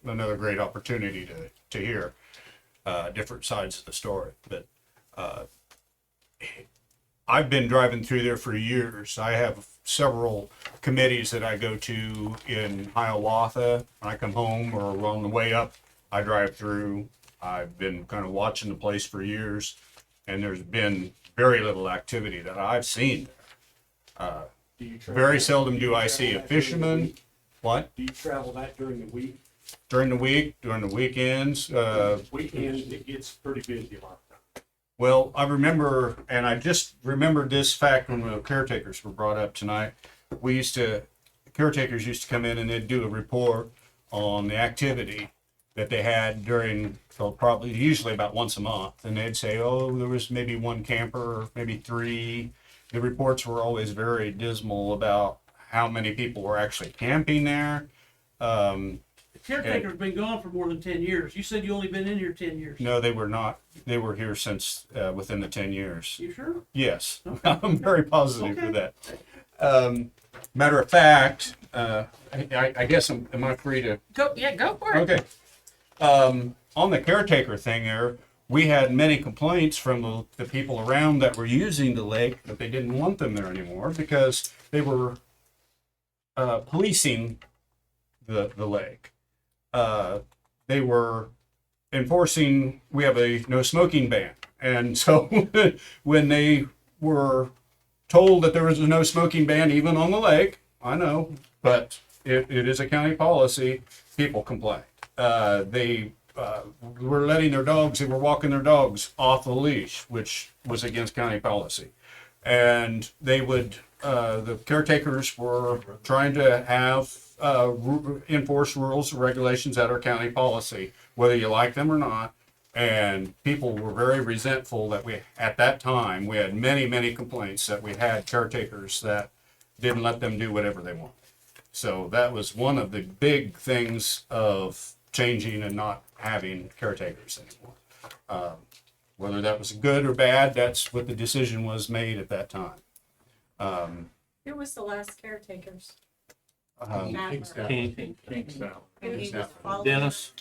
another great opportunity to hear different sides of the story. But I've been driving through there for years. I have several committees that I go to in Hiawatha. When I come home or on the way up, I drive through. I've been kind of watching the place for years, and there's been very little activity that I've seen there. Very seldom do I see a fisherman. What? Do you travel that during the week? During the week, during the weekends. Weekends, it gets pretty busy a lot of times. Well, I remember, and I just remembered this fact when the caretakers were brought up tonight. Caretakers used to come in and they'd do a report on the activity that they had during, so probably usually about once a month. And they'd say, oh, there was maybe one camper or maybe three. The reports were always very dismal about how many people were actually camping there. The caretaker's been gone for more than 10 years. You said you only been in here 10 years. No, they were not. They were here since within the 10 years. You sure? Yes, Okay. I'm very positive Okay. for that. Matter of fact, I guess am I free to? Go for it. Okay. On the caretaker thing there, we had many complaints from the people around that were using the lake that they didn't want them there anymore because they were policing the lake. They were enforcing, we have a no smoking ban. And so when they were told that there was a no smoking ban even on the lake, I know, but it is a county policy, people complained. They were letting their dogs, they were walking their dogs off the leash, which was against county policy. And they would, the caretakers were trying to have enforce rules and regulations that are county policy, whether you like them or not. And people were very resentful that at that time, we had many complaints that we had caretakers that didn't let them do whatever they wanted. So that was one of the big things of changing and not having caretakers anymore. Whether that was good or bad, that's what the decision was made at that time. Who was the last caretakers? Dennis.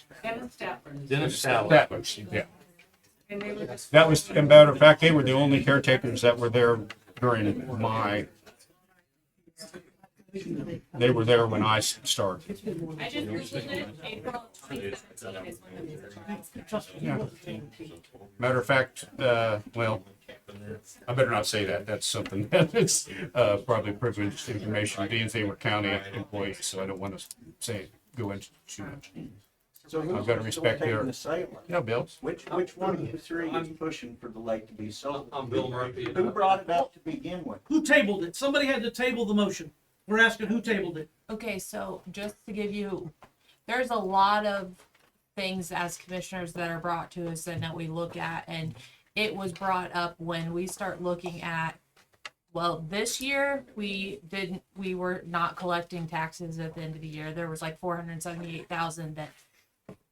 Yeah. That was, in matter of fact, they were the only caretakers that were there during they were there when I started. I just Googled it. April 2017 is when the Matter of fact, well, I better not say that. That's something that's probably privileged information being they were county employees, so I don't want to go into too much. So I've got to respect taking their. the sale? Yeah, Bill. Which one of you three is pushing for the lake to be sold? I'm Bill Murphy. Who brought it up to begin with? Who tabled it? Somebody had to table the motion. We're asking who tabled it. Okay, so just to give you, there's a lot of things as commissioners that are brought to us and that we look at, and it was brought up when we start looking at, well, this year we were not collecting taxes at the end of the year. There was like 478,000 that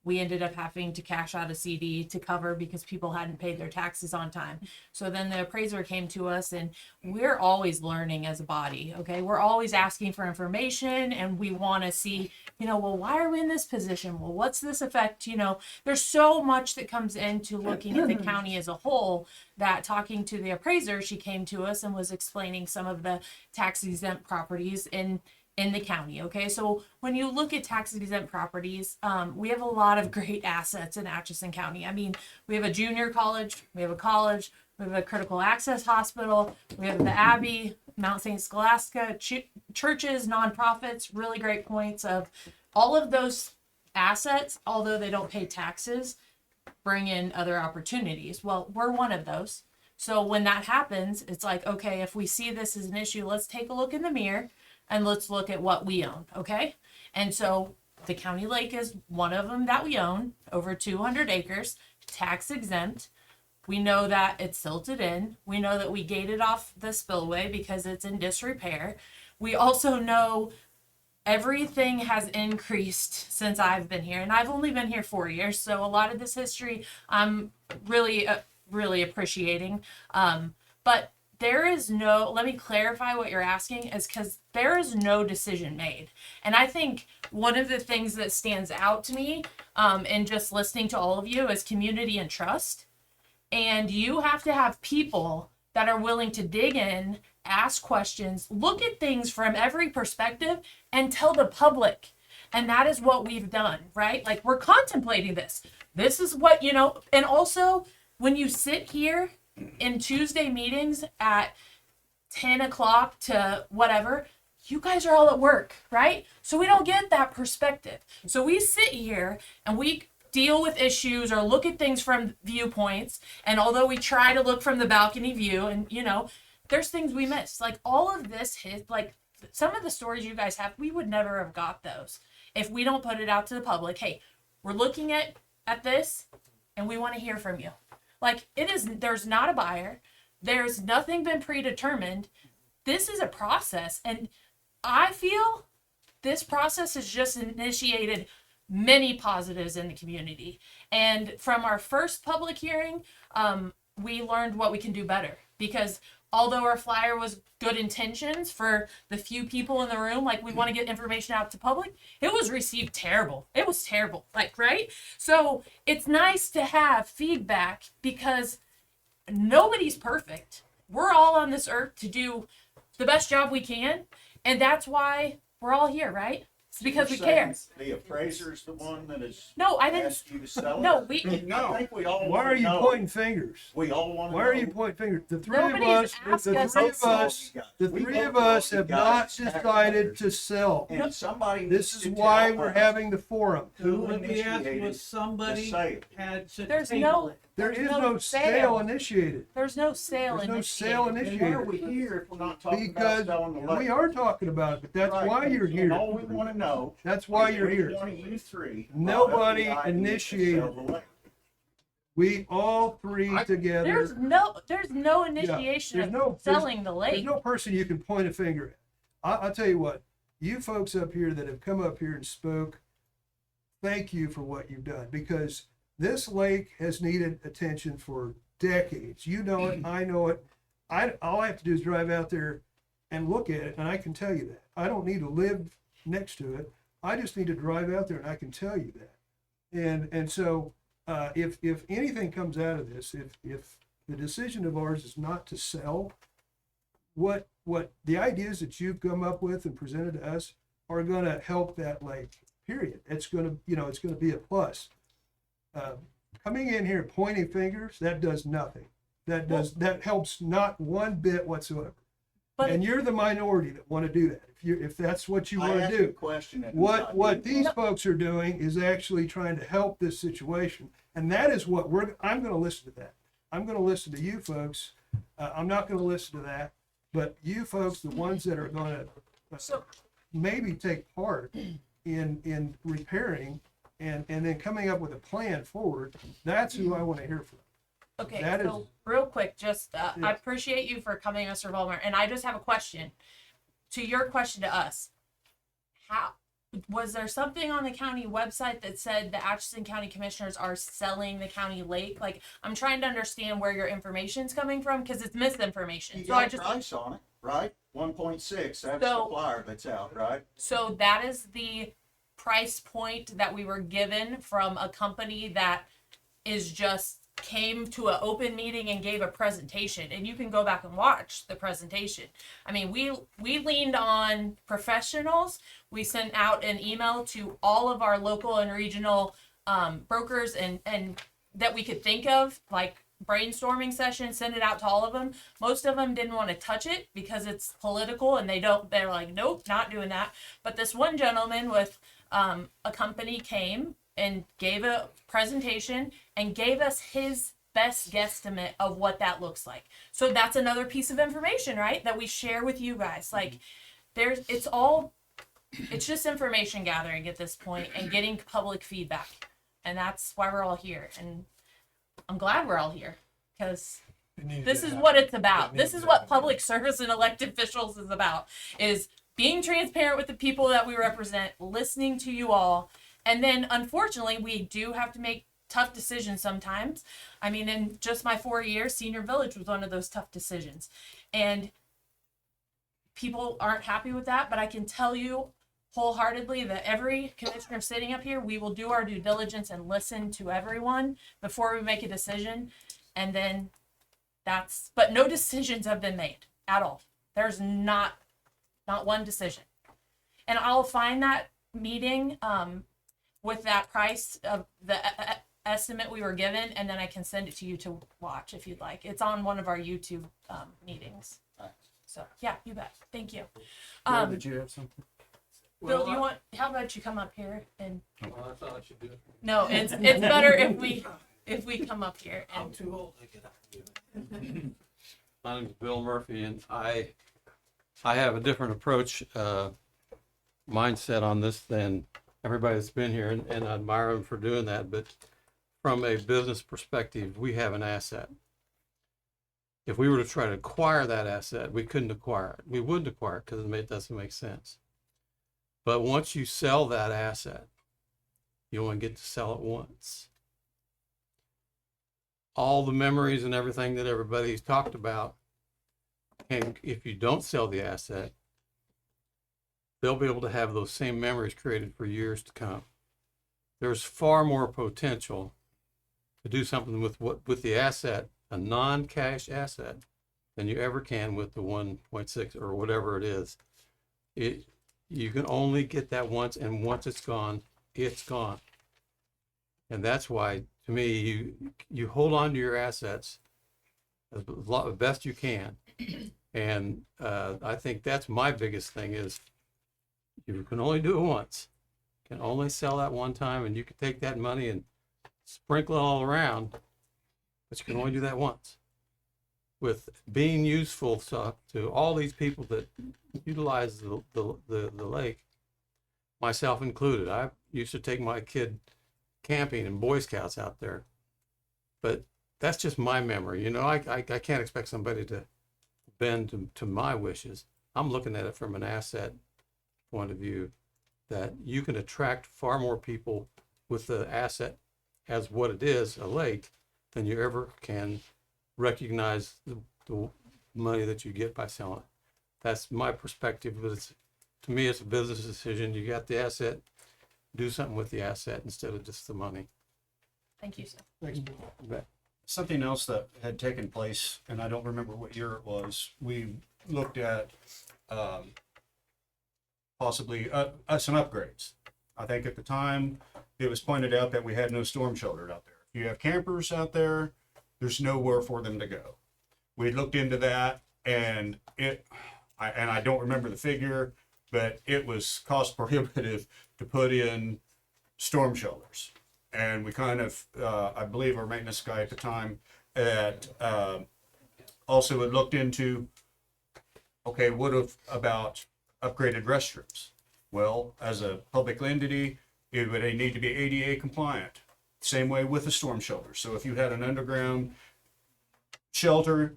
we ended up having to cash out a CD to cover because people hadn't paid their taxes on time. So then the appraiser came to us, and we're always learning as a body, okay? We're always asking for information, and we want to see, well, why are we in this position? Well, what's this effect? There's so much that comes into looking at the county as a whole that talking to the appraiser, she came to us and was explaining some of the tax exempt properties in the county. Okay, so when you look at tax exempt properties, we have a lot of great assets in Atchison County. I mean, we have a junior college, we have a college, we have a critical access hospital, we have the Abbey, Mount St. Scholastica, churches, nonprofits, really great points of all of those assets, although they don't pay taxes, bring in other opportunities. Well, we're one of those. So when that happens, it's like, okay, if we see this as an issue, let's take a look in the mirror and let's look at what we own, okay? And so the county lake is one of them that we own, over 200 acres, tax exempt. We know that it's silted in. We know that we gated off the spillway because it's in disrepair. We also know everything has increased since I've been here, and I've only been here 4 years, so a lot of this history I'm really appreciating. But there is no, let me clarify what you're asking, is because there is no decision made. And I think one of the things that stands out to me in just listening to all of you is community and trust. And you have to have people that are willing to dig in, ask questions, look at things from every perspective, and tell the public. And that is what we've done, right? Like, we're contemplating this. This is what, and also when you sit here in Tuesday meetings at 10 o'clock to whatever, you guys are all at work, right? So we don't get that perspective. So we sit here and we deal with issues or look at things from viewpoints. And although we try to look from the balcony view and, there's things we miss. Like, all of this like some of the stories you guys have, we would never have got those if we don't put it out to the public. Hey, we're looking at this and we want to hear from you. Like, there's not a buyer. There's nothing been predetermined. This is a process. And I feel this process has just initiated many positives in the community. And from our first public hearing, we learned what we can do better, because although our flyer was good intentions for the few people in the room, like, we want to get information out to public, it was received terrible. It was terrible, like, right? So it's nice to have feedback, because nobody's perfect. We're all on this earth to do the best job we can. And that's why we're all here, right? It's because we care. The appraiser's the one that is. No, I didn't. Asked you to sell it? No, I think we all. Why are you pointing fingers? We all want to. Why are you pointing fingers? The three of Nobody's us, the asked three us. of us, the three of us have not decided to sell. And somebody. This needs is to why tell we're us having the forum. Who Let me ask, initiated was somebody the sale? had to There's table no. it? There There's is no no sale initiated. There's no sale There's no initiated. sale Then why are initiated. we here if we're not talking Because about selling the lake? we are talking about it, but that's Right. why you're And here. all we want to know. That's why is you're which here. One of you three. Nobody brought up the idea to initiated sell the lake. We all three together. There's no initiation there's of no- selling the lake. There's no person you can point a finger at. I'll tell you what, you folks up here that have come up here and spoke, thank you for what you've done, because this lake has needed attention for decades. You know it, I know it. All I have to do is drive out there and look at it, and I can tell you that. I don't need to live next to it. I just need to drive out there, and I can tell you that. And so if anything comes out of this, if the decision of ours is not to sell, what the ideas that you've come up with and presented to us are going to help that lake. Period. It's going to it's going to be a plus. Coming in here pointing fingers, that does nothing. That helps not one bit whatsoever. And you're the minority that want to do that. If that's what you want to do. What these folks are doing is actually trying to help this situation, and that is what I'm going to listen to that. I'm going to listen to you folks. I'm not going to listen to that, but you folks, the ones that are going to maybe take part in repairing and then coming up with a plan forward, that's who I want to hear from. Okay, That so real quick, just I appreciate you for coming, Mr. Vollmer, and I just have a question to your question to us. How was there something on the county website that said the Atchison County Commissioners are selling the county lake? Like, I'm trying to understand where your information's coming from, because it's misinformation. You So I got a just price on it, right? 1.6, that's the flyer that's out, right? So that is the price point that we were given from a company that is just came to an open meeting and gave a presentation, and you can go back and watch the presentation. I mean, we leaned on professionals. We sent out an email to all of our local and regional brokers and that we could think of, like brainstorming sessions, send it out to all of them. Most of them didn't want to touch it because it's political, and they're like, nope, not doing that. But this one gentleman with a company came and gave a presentation and gave us his best guesstimate of what that looks like. So that's another piece of information, right? That we share with you guys. Like it's just information gathering at this point and getting public feedback. And that's why we're all here. And I'm glad we're all here because this is what it's about. This is what public service and elected officials is about, is being transparent with the people that we represent, listening to you all. And then unfortunately, we do have to make tough decisions sometimes. I mean, in just my 4 years, Senior Village was one of those tough decisions. And people aren't happy with that, but I can tell you wholeheartedly that every commissioner sitting up here, we will do our due diligence and listen to everyone before we make a decision. And then but no decisions have been made at all. There's not one decision. And I'll find that meeting with that price of the estimate we were given, and then I can send it to you to watch if you'd like. It's on one of our YouTube meetings. So yeah, you bet. Thank you. Bill, did you have something? Bill, how about you come up here and? Well, I thought I should do it. No, it's better if we come up here. And... I'm too old to get up and do it. My name's Bill Murphy, and I have a different approach, mindset on this than everybody that's been here, and I admire them for doing that. But from a business perspective, we have an asset. If we were to try to acquire that asset, we couldn't acquire it. We wouldn't acquire it because it doesn't make sense. But once you sell that asset, you only get to sell it once. All the memories and everything that everybody's talked about, and if you don't sell the asset, they'll be able to have those same memories created for years to come. There's far more potential to do something with the asset, a non-cash asset, than you ever can with the 1.6 or whatever it is. You can only get that once, and once it's gone, it's gone. And that's why, to me, you hold on to your assets as best you can. And I think that's my biggest thing is you can only do it once. You can only sell that one time, and you can take that money and sprinkle it all around, but you can only do that once. With being useful to all these people that utilize the lake, myself included. I used to take my kid camping and Boy Scouts out there, but that's just my memory. I can't expect somebody to bend to my wishes. I'm looking at it from an asset point of view, that you can attract far more people with the asset as what it is, a lake, than you ever can recognize the money that you get by selling it. That's my perspective. But to me, it's a business decision. You got the asset, do something with the asset instead of just the money. Thank you, sir. Thanks, Bill. Something else that had taken place, and I don't remember what year it was, we looked at possibly some upgrades. I think at the time it was pointed out that we had no storm shelter out there. If you have campers out there, there's nowhere for them to go. We looked into that, and I don't remember the figure, but it was cost prohibitive to put in storm shelters. And we kind of, I believe our maintenance guy at the time also had looked into, okay, what about upgraded restrooms? Well, as a public entity, it would need to be ADA compliant. Same way with the storm shelter. So if you had an underground shelter,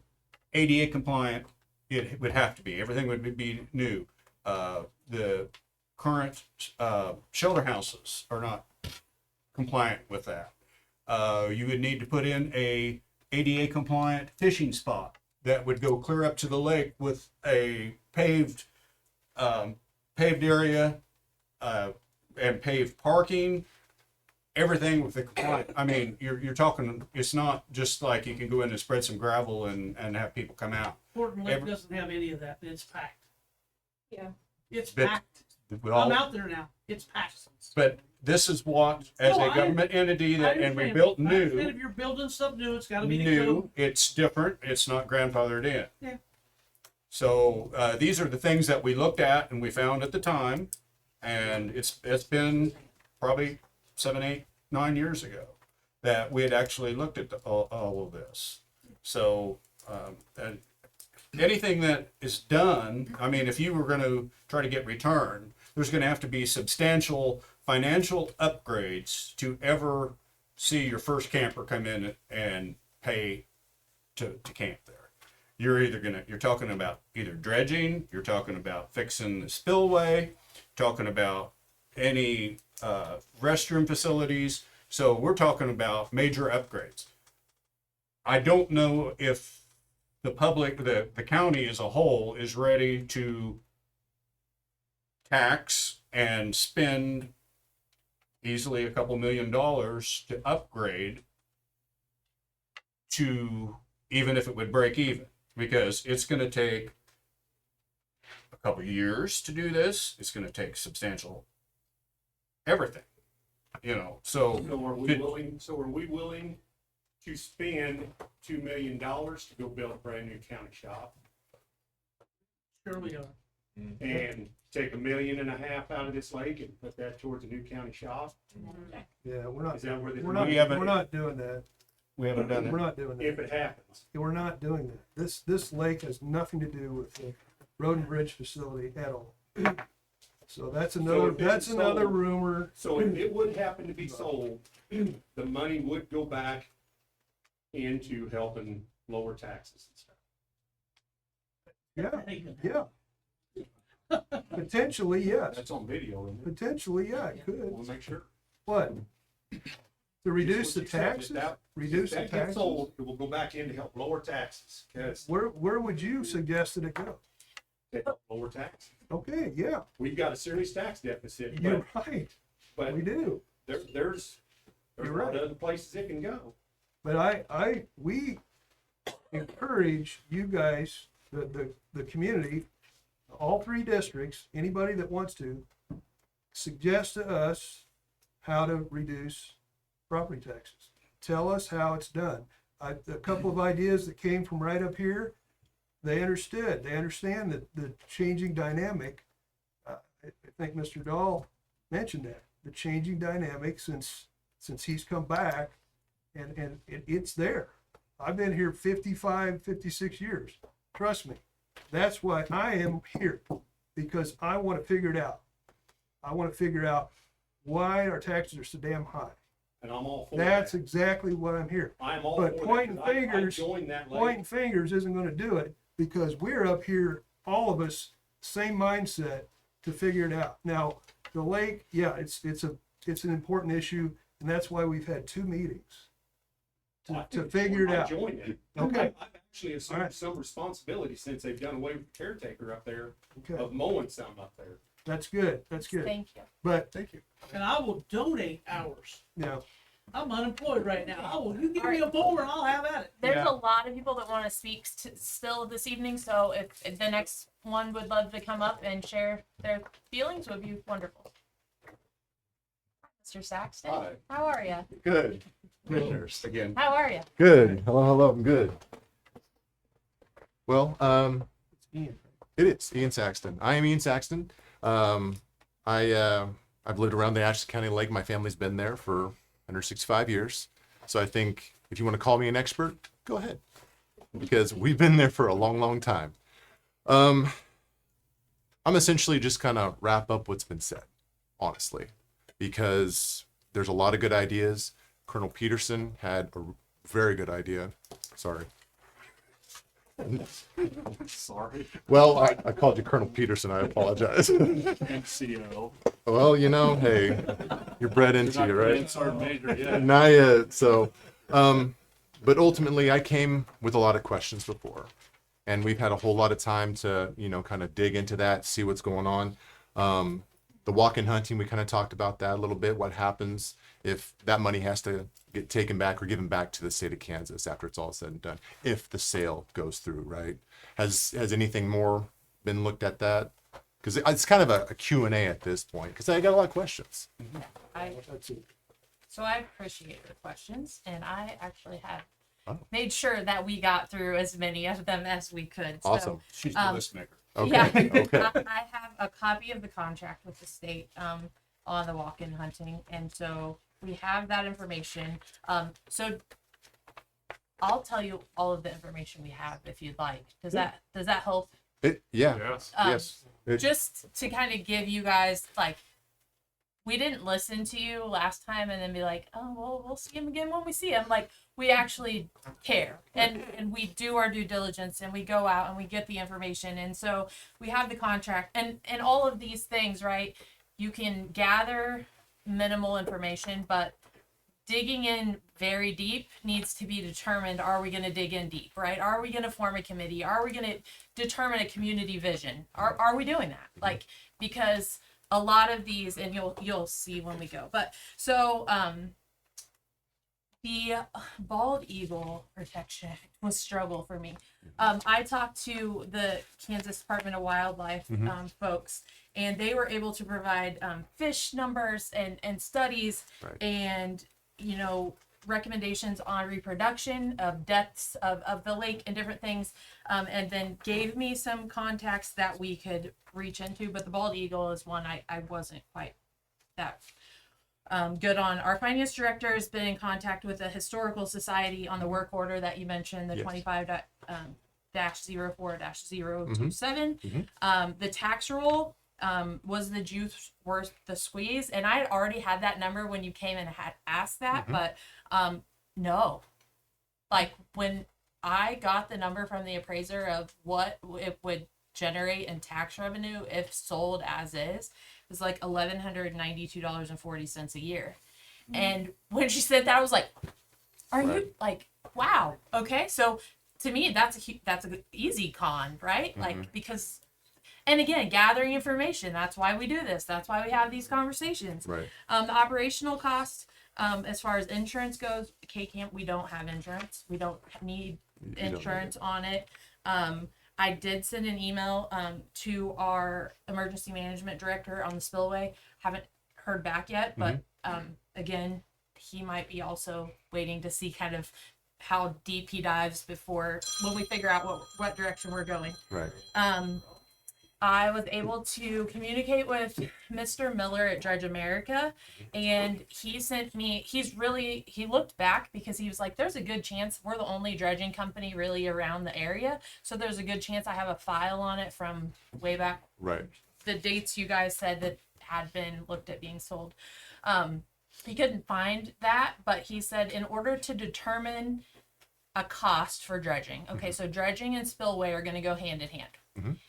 ADA compliant, it would have to be. Everything would be new. The current shelter houses are not compliant with that. You would need to put in a ADA compliant fishing spot that would go clear up to the lake with a paved area and paved parking. Everything with the compliant. I mean, you're talking. It's not just like you can go in and spread some gravel and have people come out. Horton Lake doesn't have any of that. It's packed. Yeah. It's packed. I'm out there now. It's packed. But this is what, as a government entity, and we built new. If you're building stuff new, it's got to be new. It's different. It's not grandfathered in. Yeah. So these are the things that we looked at and we found at the time, and it's been probably 7, 8, 9 years ago that we had actually looked at all of this. So, and anything that is done, I mean, if you were going to try to get return, there's going to have to be substantial financial upgrades to ever see your first camper come in and pay to camp there. You're talking about either dredging, you're talking about fixing the spillway, talking about any restroom facilities. So we're talking about major upgrades. I don't know if the public, the county as a whole is ready to tax and spend easily a couple $1 million to upgrade to, even if it would break even, because it's going to take a couple years to do this. It's going to take substantial everything, so. So are we willing to spend $2 million to go build a brand new county shop Sure we are. and take $1.5 million out of this lake and put that towards a new county shop? Yeah, we're not, Is that where the- we're not, We haven't- we're not doing that. We haven't done We're that. not doing that. If it happens. We're not doing that. This lake has nothing to do with the road and bridge facility at all. So that's another, if it's that's another sold- rumor. So if it would happen to be sold, the money would go back into helping lower taxes and stuff. Yeah, yeah. Potentially, yes. That's on video, isn't it? Potentially, yeah, it could. We'll make sure. What? To reduce Just the what you said, taxes? that- Reduce if the that gets taxes? sold, it will go back in to help lower taxes, because Where would you suggest that it go? they help lower taxes. Okay, yeah, We've got a serious tax deficit, you're right. but We do. there's a You're lot right. of other places it can go. But we encourage you guys, the community, all three districts, anybody that wants to, suggest to us how to reduce property taxes. Tell us how it's done. A couple of ideas that came from right up here, they understood. They understand that the changing dynamic. I think Mr. Dahl mentioned that, the changing dynamic since he's come back, and it's there. I've been here 55, 56 years. Trust me. That's why I am here, because I want to figure it out. I want to figure out why our taxes are so damn high. And I'm all for That's that. exactly what I'm here. I'm all But for pointing that, 'cause I fingers, joined that lake. pointing fingers isn't going to do it, because we're up here, all of us, same mindset to figure it out. Now, the lake, yeah, it's an important issue, and that's why we've had 2 meetings to figure it out. I joined it. Okay. I've actually assumed All right. some responsibility since they've done away with the caretaker up there Okay, of mowing some up there. that's good. That's good. Thank you. But thank you. And I will donate hours. Yeah. I'm unemployed right now. You give me a mower and I'll have at it. There's Yeah. a lot of people that want to speak still this evening, so if the next one would love to come up and share their feelings, would be wonderful. Mr. Saxton, Hi. how are you? Good. Commissioners. Again, How are you? Good. Hello, I'm good. Well, Ian. it is Ian Saxton. I am Ian Saxton. I've lived around the Atchison County Lake. My family's been there for 165 years. So I think if you want to call me an expert, go ahead, because we've been there for a long, long time. I'm essentially just kind of wrap up what's been said, honestly, because there's a lot of good ideas. Colonel Peterson had a very good idea. Sorry. Sorry. Well, I called you Colonel Peterson. I apologize. MCO. Well, hey, you're bred into you, right? Sergeant Major, yeah. Not yet. So, but ultimately, I came with a lot of questions before, and we've had a whole lot of time to, kind of dig into that, see what's going on. The walk-in hunting, we kind of talked about that a little bit. What happens if that money has to get taken back or given back to the state of Kansas after it's all said and done, if the sale goes through, right? Has anything more been looked at that? Because it's kind of a Q&A at this point, because I got a lot of questions. So I appreciate your questions, and I actually have Oh. made sure that we got through as many of them as we could. Awesome. she's the list maker. Okay. Yeah, Okay. I have a copy of the contract with the state on the walk-in hunting, and so We have that information. So I'll tell you all of the information we have if you'd like. Does that help? Yeah. Yes. Yes. Just to kind of give you guys, like, we didn't listen to you last time and then be like, oh, well, we'll see him again when we see him. Like, we actually care, and we do our due diligence, and we go out and we get the information. And so we have the contract and all of these things, right? You can gather minimal information, but digging in very deep needs to be determined. Are we going to dig in deep, right? Are we going to form a committee? Are we going to determine a community vision? Are we doing that? Like, because a lot of these, and you'll see when we go. But so the bald eagle protection was a struggle for me. I talked to the Kansas Department of Wildlife folks, and they were able to provide fish numbers and studies and recommendations on reproduction of depths of the lake and different things, and then gave me some contacts that we could reach into. But the bald eagle is one I wasn't quite that good on. Our finance director has been in contact with the Historical Society on the work order that you mentioned, the 25-04-027. The tax roll was the juice worth the squeeze, and I had already had that number when you came and had asked that, but no, like when I got the number from the appraiser of what it would generate in tax revenue if sold as is, it was like $1,192.40 a year. And when she said that, I was like, are you like, wow, okay. So to me, that's a easy con, right? Like, because, and again, gathering information, that's why we do this, that's why we have these conversations. The operational cost, as far as insurance goes, K-Camp, we don't have insurance. We don't need insurance on it. I did send an email to our emergency management director on the spillway. Haven't heard back yet, but again, he might be also waiting to see kind of how deep he dives before when we figure out what direction we're going. I was able to communicate with Mr. Miller at Dredge America, and he sent me, he looked back because he was like, there's a good chance we're the only dredging company really around the area. So there's a good chance I have a file on it from way back. The dates you guys said that had been looked at being sold. He couldn't find that, but he said in order to determine a cost for dredging. Okay, so dredging and spillway are going to go hand in hand.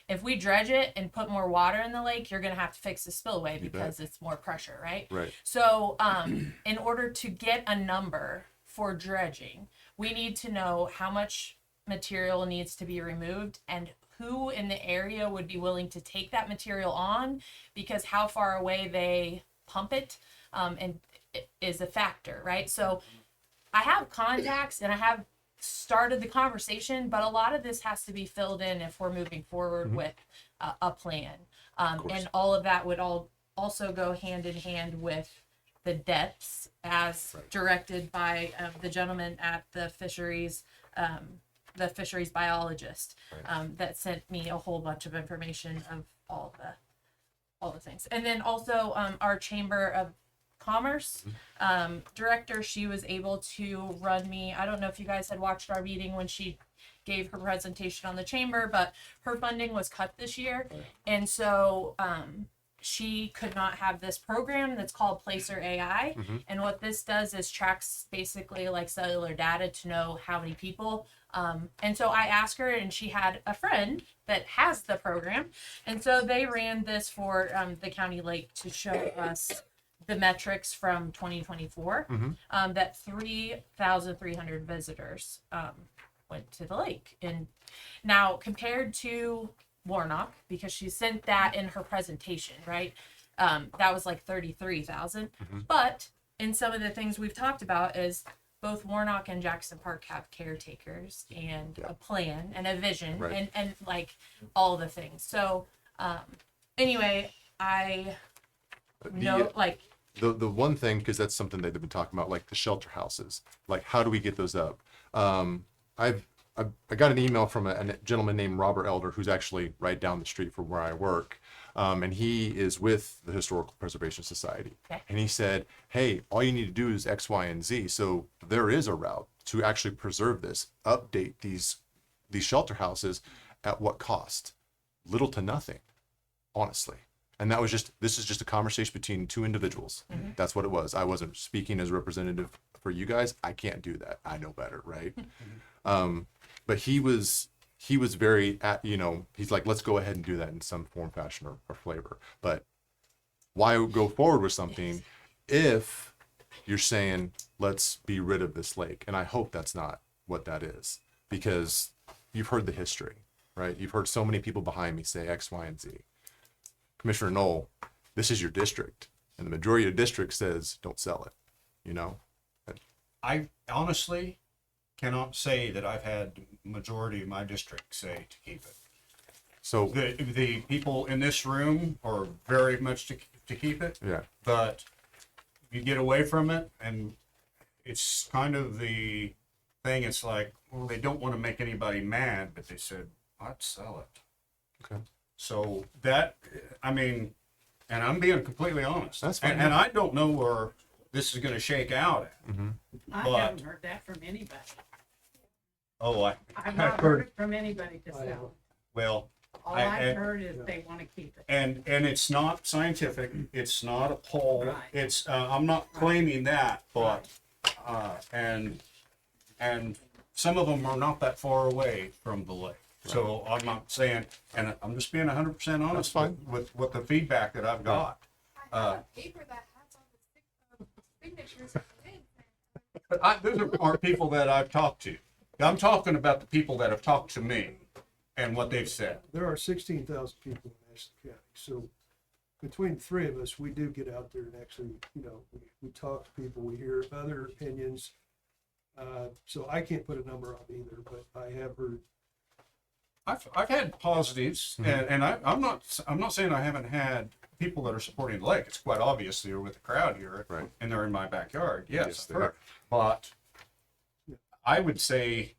If we dredge it and put more water in the lake, you're going to have to fix the spillway because it's more pressure, right? So in order to get a number for dredging, we need to know how much material needs to be removed and who in the area would be willing to take that material on, because how far away they pump it and it is a factor, right? So I have contacts and I have started the conversation, but a lot of this has to be filled in if we're moving forward with a plan. And all of that would also go hand in hand with the depths as directed by the gentleman at the fisheries biologist that sent me a whole bunch of information of all the things. And then also our Chamber of Commerce director, she was able to run me, I don't know if you guys had watched our meeting when she gave her presentation on the chamber, but her funding was cut this year, and so she could not have this program that's called Placer AI. And what this does is tracks basically like cellular data to know how many people, and so I asked her, and she had a friend that has the program, and so they ran this for the county lake to show us the metrics from 2024, that 3,300 visitors went to the lake. And now compared to Warnock, because she sent that in her presentation, right? That was like 33,000. But in some of the things we've talked about is both Warnock and Jackson Park have caretakers and a plan and a vision and like all the things. So anyway, The one thing, because that's something that they've been talking about, like the shelter houses, like how do we get those up? I've I got an email from a gentleman named Robert Elder, who's actually right down the street from where I work. And he is with the Historical Preservation Society. Okay. And he said, hey, all you need to do is X, Y, and Z. So there is a route to actually preserve this, update these shelter houses at what cost? Little to nothing, honestly. And that was this is just a conversation between two individuals. Mm-hmm. That's what it was. I wasn't speaking as a representative for you guys. I can't do that. I know better, right? But he was very, he's like, let's go ahead and do that in some form, fashion, or flavor. But why go forward with something if you're saying, let's be rid of this lake? And I hope that's not what that is, because you've heard the history, right? You've heard so many people behind me say X, Y, and Z. Commissioner Knoll, this is your district, and the majority of the district says don't sell it, I honestly cannot say that I've had majority of my district say to keep it. So the people in this room are very much to keep it. Yeah. But you get away from it, and it's kind of the thing. It's like, well, they don't want to make anybody mad, but they said, I'd sell it. Okay. So that, I mean, and I'm being completely honest. That's fine. And I don't know where this is going to shake out at. Mm-hmm. I But- haven't heard that from anybody. Oh, I've not heard it from anybody to sell. well, All I- I've and- heard is they want to keep it. and it's not scientific. It's not a poll. Right. It's I'm not claiming that, but and some of them are not that far away from the lake. So I'm not saying, and I'm just being 100% honest with what the feedback that I've got. Paper that has all the signatures. But those aren't people that I've talked to. I'm talking about the people that have talked to me and what they've said. There are 16,000 people in Atchison County, so between the three of us, we do get out there and actually, we talk to people, we hear other opinions. So I can't put a number on either, but I have heard. I've had positives, and I'm not saying I haven't had people that are supporting the lake. It's quite obvious they're with the crowd here, right? And they're in my backyard. Yes, Yes, I've they heard. But I would say,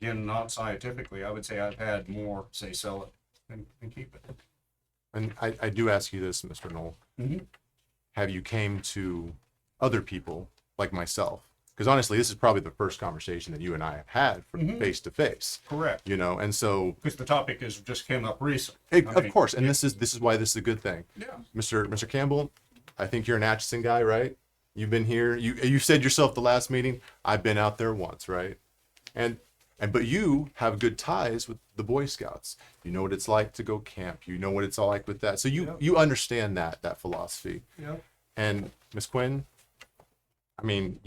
again, not scientifically, I would say I've had more say sell it than keep it. And I do ask you this, Mr. Knoll. Mhm. Have you came to other people like myself? Because honestly, this is probably the first conversation that you and I have had face to face. Correct. And so Because the topic has just came up recently. of course, and this is why this is a good thing. Yeah. Mr. Campbell, I think you're an Atchison guy, right? You've been here. You said yourself the last meeting. I've been out there once, right? But you have good ties with the Boy Scouts. You know what it's like to go camp. You know what it's all like with that. So you understand that philosophy. Yeah. And Miss Quinn, I mean,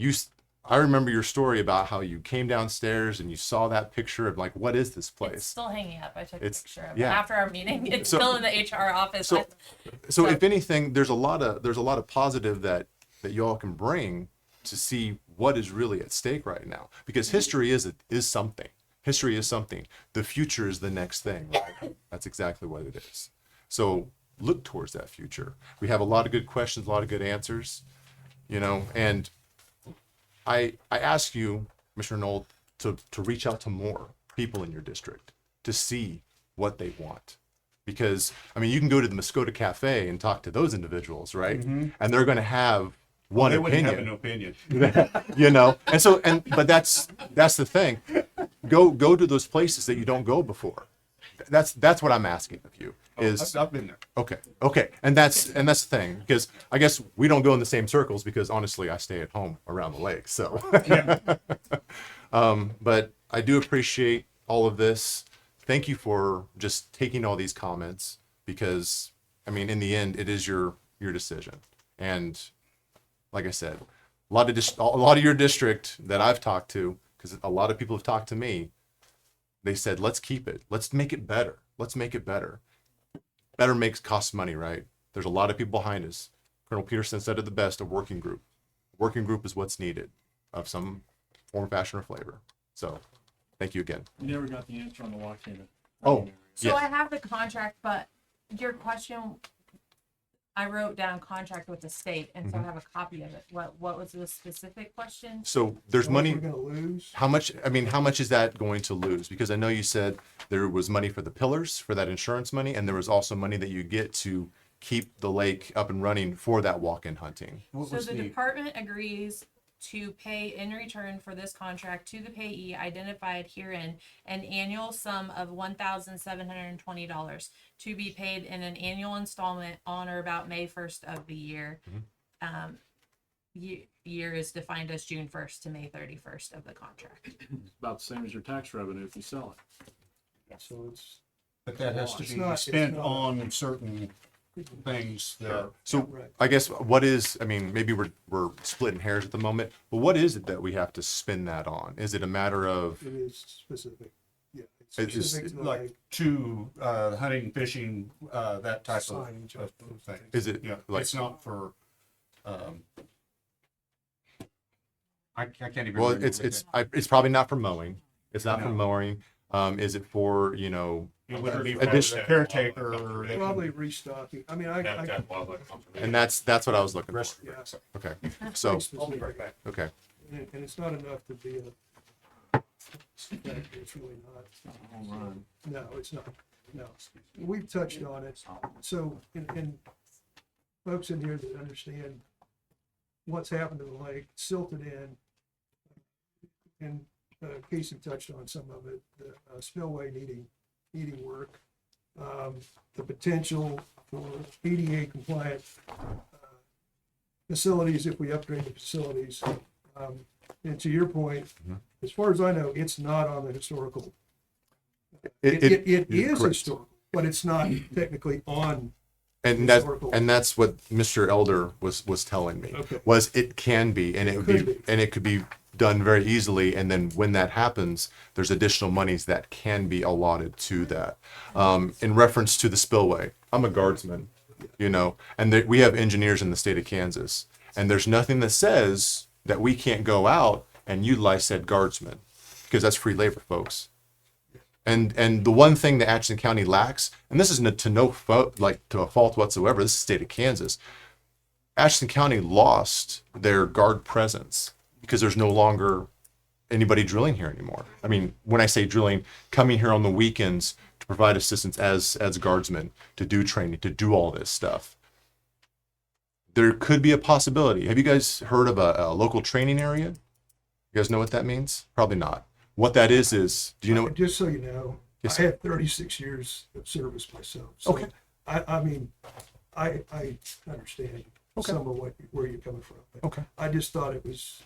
I remember your story about how you came downstairs and you saw that picture of like, what is this place? It's still hanging up. I took a picture of it yeah. after our meeting. It's So- still in the HR office. So if anything, there's a lot of positive that you all can bring to see what is really at stake right now, because history is something. History is something. The future is the next thing, right? That's exactly what it is. So look towards that future. We have a lot of good questions, a lot of good answers, and I ask you, Mr. Knoll, to reach out to more people in your district to see what they want. Because, I mean, you can go to the Muskota Cafe and talk to those individuals, right? Mhm. And they're going to have one They wouldn't opinion. have an opinion. But that's the thing. Go to those places that you don't go before. That's what I'm asking of you. I've been there. Okay. And that's the thing, because I guess we don't go in the same circles, because honestly, I stay at home around the lake. So, but I do appreciate all of this. Thank you for just taking all these comments, because I mean, in the end, it is your decision. And like I said, a lot of your district that I've talked to, because a lot of people have talked to me, they said, let's keep it. Let's make it better. Let's make it better. Better costs money, right? There's a lot of people behind us. Colonel Peterson said it the best, a working group. Working group is what's needed of some form, fashion, or flavor. So thank you again. You never got the answer on the walk-in. Oh, So yes. I have the contract, but your question, I wrote down contract with the state, and so I have a copy of it. What was the specific question? So there's money. We're gonna lose. How much, I mean, how much is that going to lose? Because I know you said there was money for the pillars, for that insurance money, and there was also money that you get to keep the lake up and running for that walk-in hunting. So the department agrees to pay in return for this contract to the payee identified herein an annual sum of $1,720 to be paid in an annual installment on or about May 1st of the year. Year is defined as June 1st to May 31st of the contract. It's about the same as your tax revenue if you sell it. So it's. But that has to It's be not- it's spent not- on certain things that. So Right. I guess what is, I mean, maybe we're splitting hairs at the moment, but what is it that we have to spend that on? Is it a matter of, It is specific. Yeah. It's It's just- specific to the Like lake. to hunting, fishing, that type Signage, of thing. is it Yeah, like, it's not for, I can't even well, remember. it's probably not for mowing. It's not for No. mowing. Is it for, you know, It would be for addition- the caretaker. Probably restocking. I mean, I and that's what I was looking for. yeah. Okay, so, I'll be right back. okay. And it's not enough to be a. It's really not. No, it's not. No. We've touched on it. So, and folks in here that understand what's happened to the lake, silted in. And K.S.A. touched on some of it, the spillway needing work. The potential for ADA compliant facilities if we upgrade the facilities. And to your point, as far as I know, it's not on the historical. It is correct. historical, but it's not technically on. And that's what Mr. Elder was telling me, Okay. was it can be, and it could be done very easily. And then when that happens, there's additional monies that can be allotted to that. In reference to the spillway, I'm a guardsman, you know, and we have engineers in the state of Kansas, and there's nothing that says that we can't go out and utilize said guardsmen, because that's free labor, folks. And the one thing that Atchison County lacks, and this is to no fault, like to a fault whatsoever, this is the state of Kansas. Atchison County lost their guard presence because there's no longer anybody drilling here anymore. I mean, when I say drilling, coming here on the weekends to provide assistance as guardsmen, to do training, to do all this stuff. There could be a possibility. Have you guys heard of a local training area? You guys know what that means? Probably not. What that is, do you know? Just so you know, Yes, I sir. have 36 years of service myself. So Okay. I mean, I understand Okay. some of where you're coming from. But Okay. I just thought it was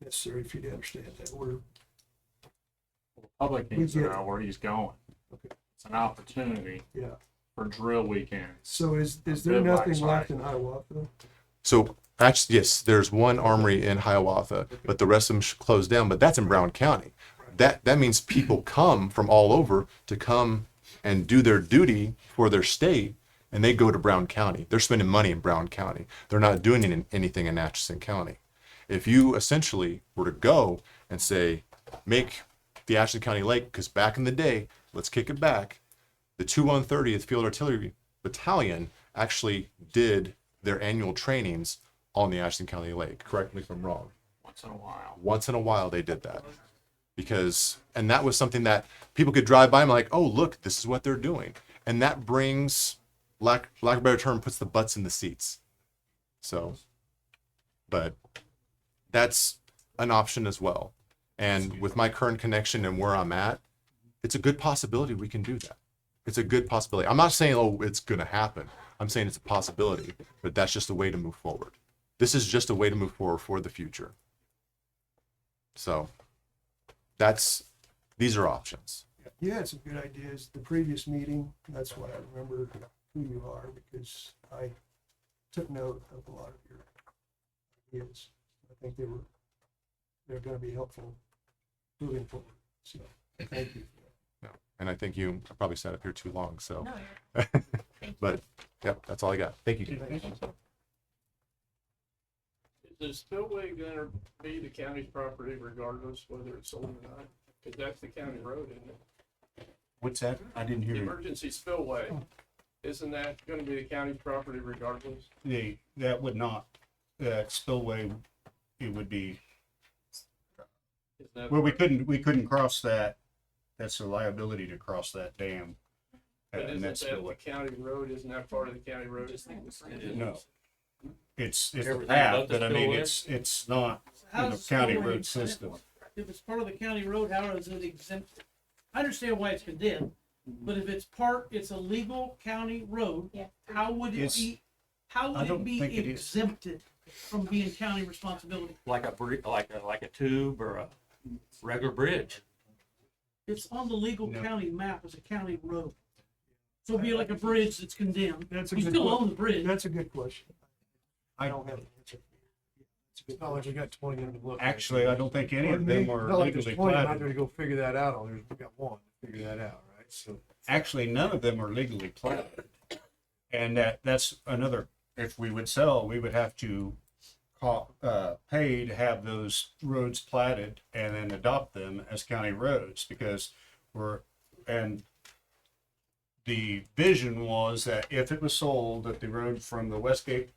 necessary for you to understand that Public needs to get- know where he's going. Okay. It's an opportunity yeah. for drill weekends. So is there Bivouac nothing site. left in Hiawatha? So actually, yes, there's one armory in Hiawatha, but the rest of them closed down. But that's in Brown County. That means people come from all over to come and do their duty for their state, and they go to Brown County. They're spending money in Brown County. They're not doing anything in Atchison County. If you essentially were to go and say, make the Atchison County Lake, because back in the day, let's kick it back, the 230th Field Artillery Battalion actually did their annual trainings on the Atchison County Lake. Correct me if I'm wrong. Once in a while. Once in a while they did that. And that was something that people could drive by and be like, oh, look, this is what they're doing. And that brings, lack of a better term, puts the butts in the seats. So, but that's an option as well. And with my current connection and where I'm at, it's a good possibility we can do that. It's a good possibility. I'm not saying, oh, it's going to happen. I'm saying it's a possibility, but that's just a way to move forward. This is just a way to move forward for the future. So these are options. You had some good ideas. The previous meeting, that's why I remember who you are, because I took note of a lot of your ideas. I think they're going to be helpful moving forward. So thank you. No. And I think I probably sat up here too long. So, No, you're- thank you. but yep, that's all I got. Thank you. Is the spillway gonna be the county's property regardless whether it's sold or not? Because that's the county road, isn't it? What's that? I didn't hear The you. emergency spillway, Isn't that gonna be the county's property regardless? That would not, that spillway, it would be, Isn't that? well, we couldn't cross that. That's a liability to cross that dam. But And isn't that's that spillway. the county road? Isn't that part of the county road? No. It's the Everything path, about the but I mean, spillway? it's not How in the does county spillway road exempt? system. If it's part of the county road, how is it exempted? I understand why it's condemned, but if it's a legal county road, how would it It's- be, how I would don't it be think it is. exempted from being county responsibility? Like a tube or a regular bridge. It's on the legal county map as a county road. So it'd be like a bridge that's condemned. That's a You good still que- own the bridge. That's a good question. I don't have an answer. It's a good knowledge. We got 20 of them to look at. Actually, I don't think any of them are Not like there's legally 20, I'm not platted. gonna go figure that out. We got one to figure that out, right? So. Actually, none of them are legally platted. And that's another, if we would sell, we would have to pay to have those roads platted and then adopt them as county roads because and the vision was that if it was sold, that the road from the west gate,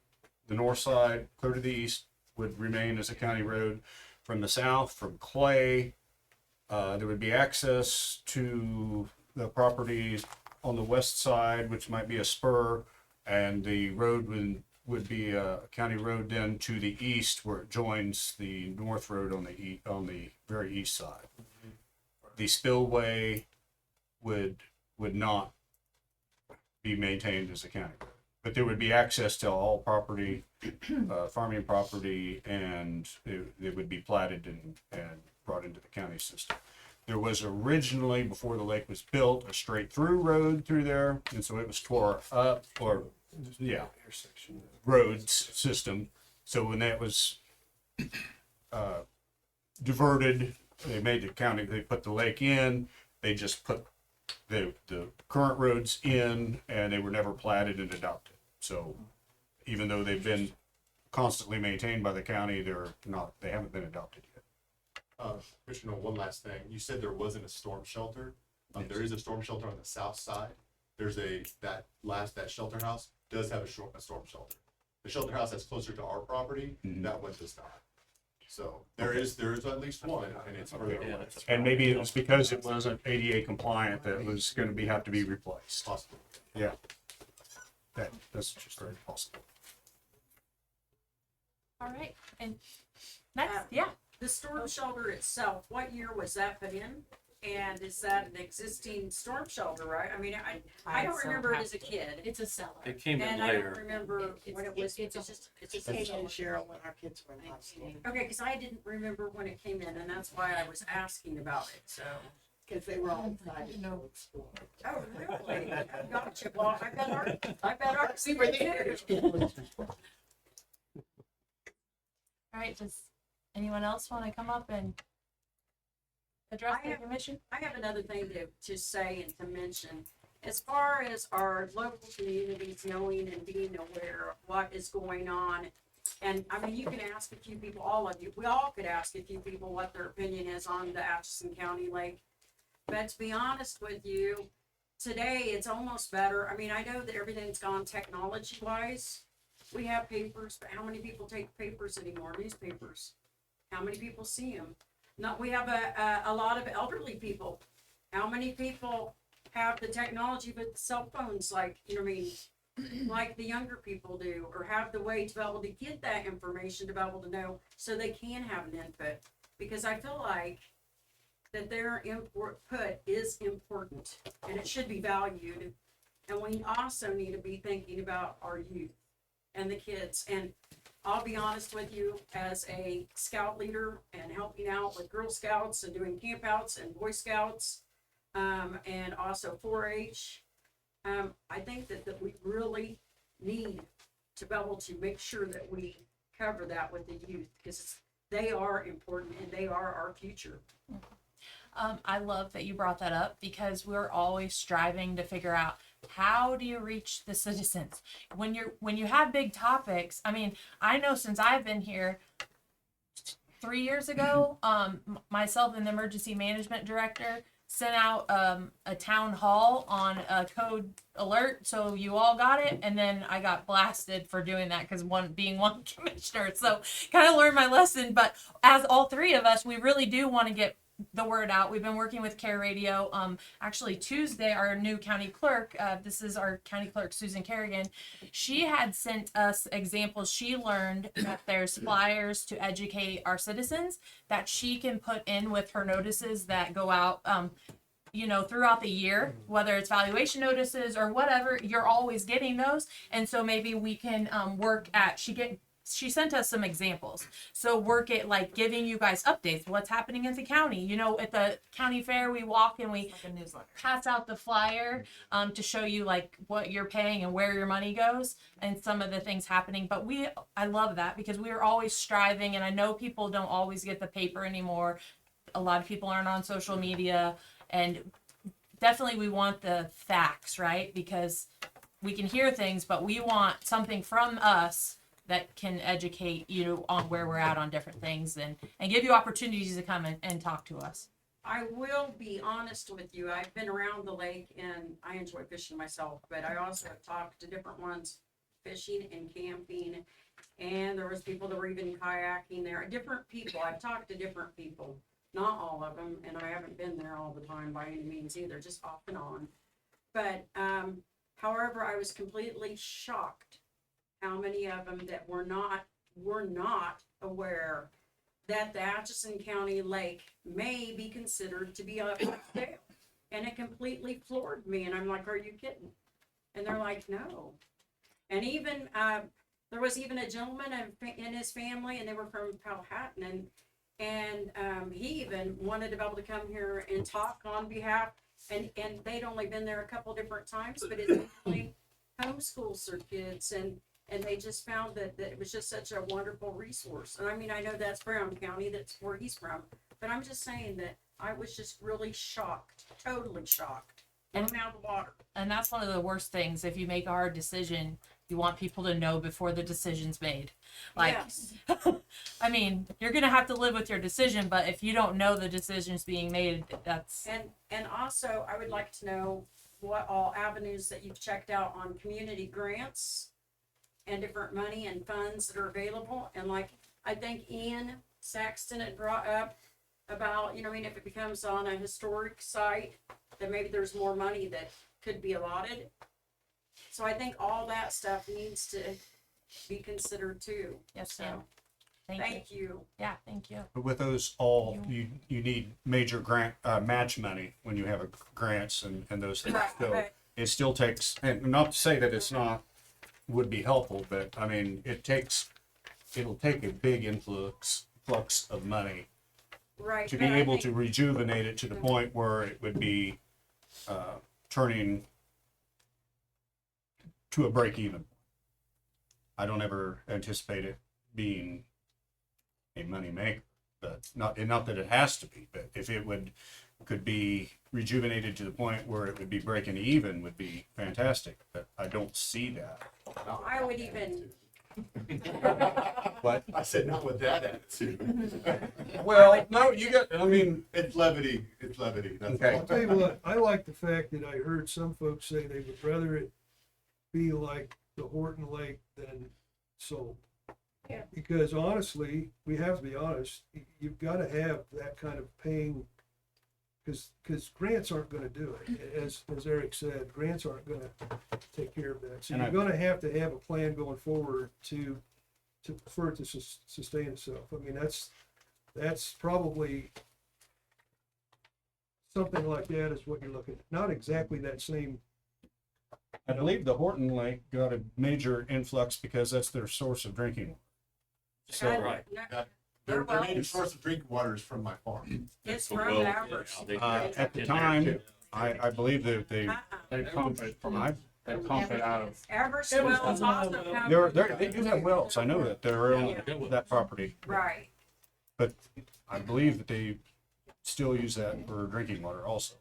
the north side, clear to the east, would remain as a county road. From the south, from Clay, there would be access to the properties on the west side, which might be a spur, and the road would be a county road then to the east where it joins the north road on the very east side. The spillway would not be maintained as a county road, but there would be access to all property, farming property, and it would be platted and brought into the county system. There was originally, before the lake was built, a straight through road through there, and so it was tore up, roads system. So when that was diverted, they made the county, they put the lake in, they just put the current roads in, and they were never platted and adopted. So even though they've been constantly maintained by the county, they haven't been adopted yet. Commissioner, one last thing. You said there wasn't a storm shelter. There is a storm shelter on the south side. There's that shelter house does have a storm shelter. The shelter house that's closer to our property, that one does not. So there is at least one, and it's further away. And maybe it was because it wasn't ADA compliant that it was going to have to be replaced. Possible. Yeah. That's just very possible. All right, and next, The storm shelter itself, what year was that put in? And is that an existing storm shelter, right? I mean, I don't remember it as a kid. It's a cellar. It came in And I later. don't remember when it was. It just came in, Cheryl, when our kids were in high school. Okay, because I didn't remember when it came in, and that's why I was asking about it, so. Because they were all excited to go to school. Oh, really? Gotcha. Well, I bet our we were there. All right, does anyone else want to come up and address the commission? I have another thing to say and to mention. As far as our local communities knowing and being aware of what is going on, and I mean, you can ask a few people, all of you, we all could ask a few people what their opinion is on the Atchison County Lake. But to be honest with you, today it's almost better. I mean, I know that everything's gone technology-wise. We have papers, but how many people take papers anymore, newspapers? How many people see them? No, we have a lot of elderly people. How many people have the technology with cell phones, like, you know what I mean, like the younger people do, or have the way to be able to get that information to be able to know so they can have an input? Because I feel like that their input is important and it should be valued. And we also need to be thinking about our youth and the kids. And I'll be honest with you, as a scout leader and helping out with Girl Scouts and doing campouts and Boy Scouts, and also 4-H, I think that we really need to be able to make sure that we cover that with the youth, because they are important and they are our future. I love that you brought that up, because we're always striving to figure out, how do you reach the citizens when you have big topics? I mean, I know since I've been here 3 years ago, myself and the emergency management director sent out a town hall on a code alert, so you all got it, and then I got blasted for doing that because being one commissioner. So kind of learned my lesson. But as all three of us, we really do want to get the word out. We've been working with Care Radio. Actually Tuesday, our new county clerk, this is our county clerk, Susan Carrigan. She had sent us examples. She learned that there's flyers to educate our citizens that she can put in with her notices that go out, throughout the year, whether it's valuation notices or whatever, you're always getting those. And so maybe we can she sent us some examples. So work it like giving you guys updates, what's happening at the county. At the county fair, we walk and we pass out the flyer to show you like what you're paying and where your money goes and some of the things happening. But I love that because we are always striving, and I know people don't always get the paper anymore. A lot of people aren't on social media, and definitely we want the facts, right? Because we can hear things, but we want something from us that can educate you on where we're at on different things and give you opportunities to come and talk to us. I will be honest with you. I've been around the lake and I enjoy fishing myself, but I also have talked to different ones fishing and camping, and there was people that were even kayaking there. Different people. I've talked to different people, not all of them, and I haven't been there all the time by any means either, just off and on. But however, I was completely shocked how many of them that were not aware that the Atchison County Lake may be considered to be a sale. And it completely floored me. And I'm like, are you kidding? And they're like, no. And even, there was even a gentleman in his family, and they were from Powhatan, and he even wanted to be able to come here and talk on behalf, and they'd only been there a couple different times, but his family homeschools their kids, and they just found that it was just such a wonderful resource. And I mean, I know that's Brown County, that's where he's from, but I'm just saying that I was just really shocked, totally shocked, blown out of the water. And that's one of the worst things. If you make a hard decision, you want people to know before the decision's made. Like, yes. I mean, you're going to have to live with your decision, but if you don't know the decision's being made, that's... And also, I would like to know what all avenues that you've checked out on community grants and different money and funds that are available. And like, I think Ian Saxton had brought up about, if it becomes on a historic site, that maybe there's more money that could be allotted. So I think all that stuff needs to be considered too. Yes, so, ma'am. Thank you. Yeah, thank you. But with those all, you need major grant, match money when you have grants and those things. So it still takes, and not to say that it's not, would be helpful, but I mean, it'll take a big flux of money to be able to rejuvenate it to the point where it would be turning to a break even. I don't ever anticipate it being a money maker, but not that it has to be, but if it could be rejuvenated to the point where it would be breaking even would be fantastic, but I don't see that. Well, I would even. What? I said not with that attitude. Well, no, it's levity. It's levity. That's okay. I'll tell you what, I like the fact that I heard some folks say they would rather it be like the Horton Lake than sold. Yeah. Because honestly, we have to be honest, you've got to have that kind of paying, because grants aren't going to do it. As Eric said, grants aren't going to take care of that. So you're going to have a plan going forward for it to sustain itself. I mean, that's probably something like that is what you're looking at. Not exactly that same. I believe the Horton Lake got a major influx because that's their source of drinking water. So right. Their main source of drinking water is from my farm. It's from ours. At the time, I believe that they pump it out of. Everest wells also come. They do have wells. I know that they're on that property. Right. But I believe that they still use that for drinking water also.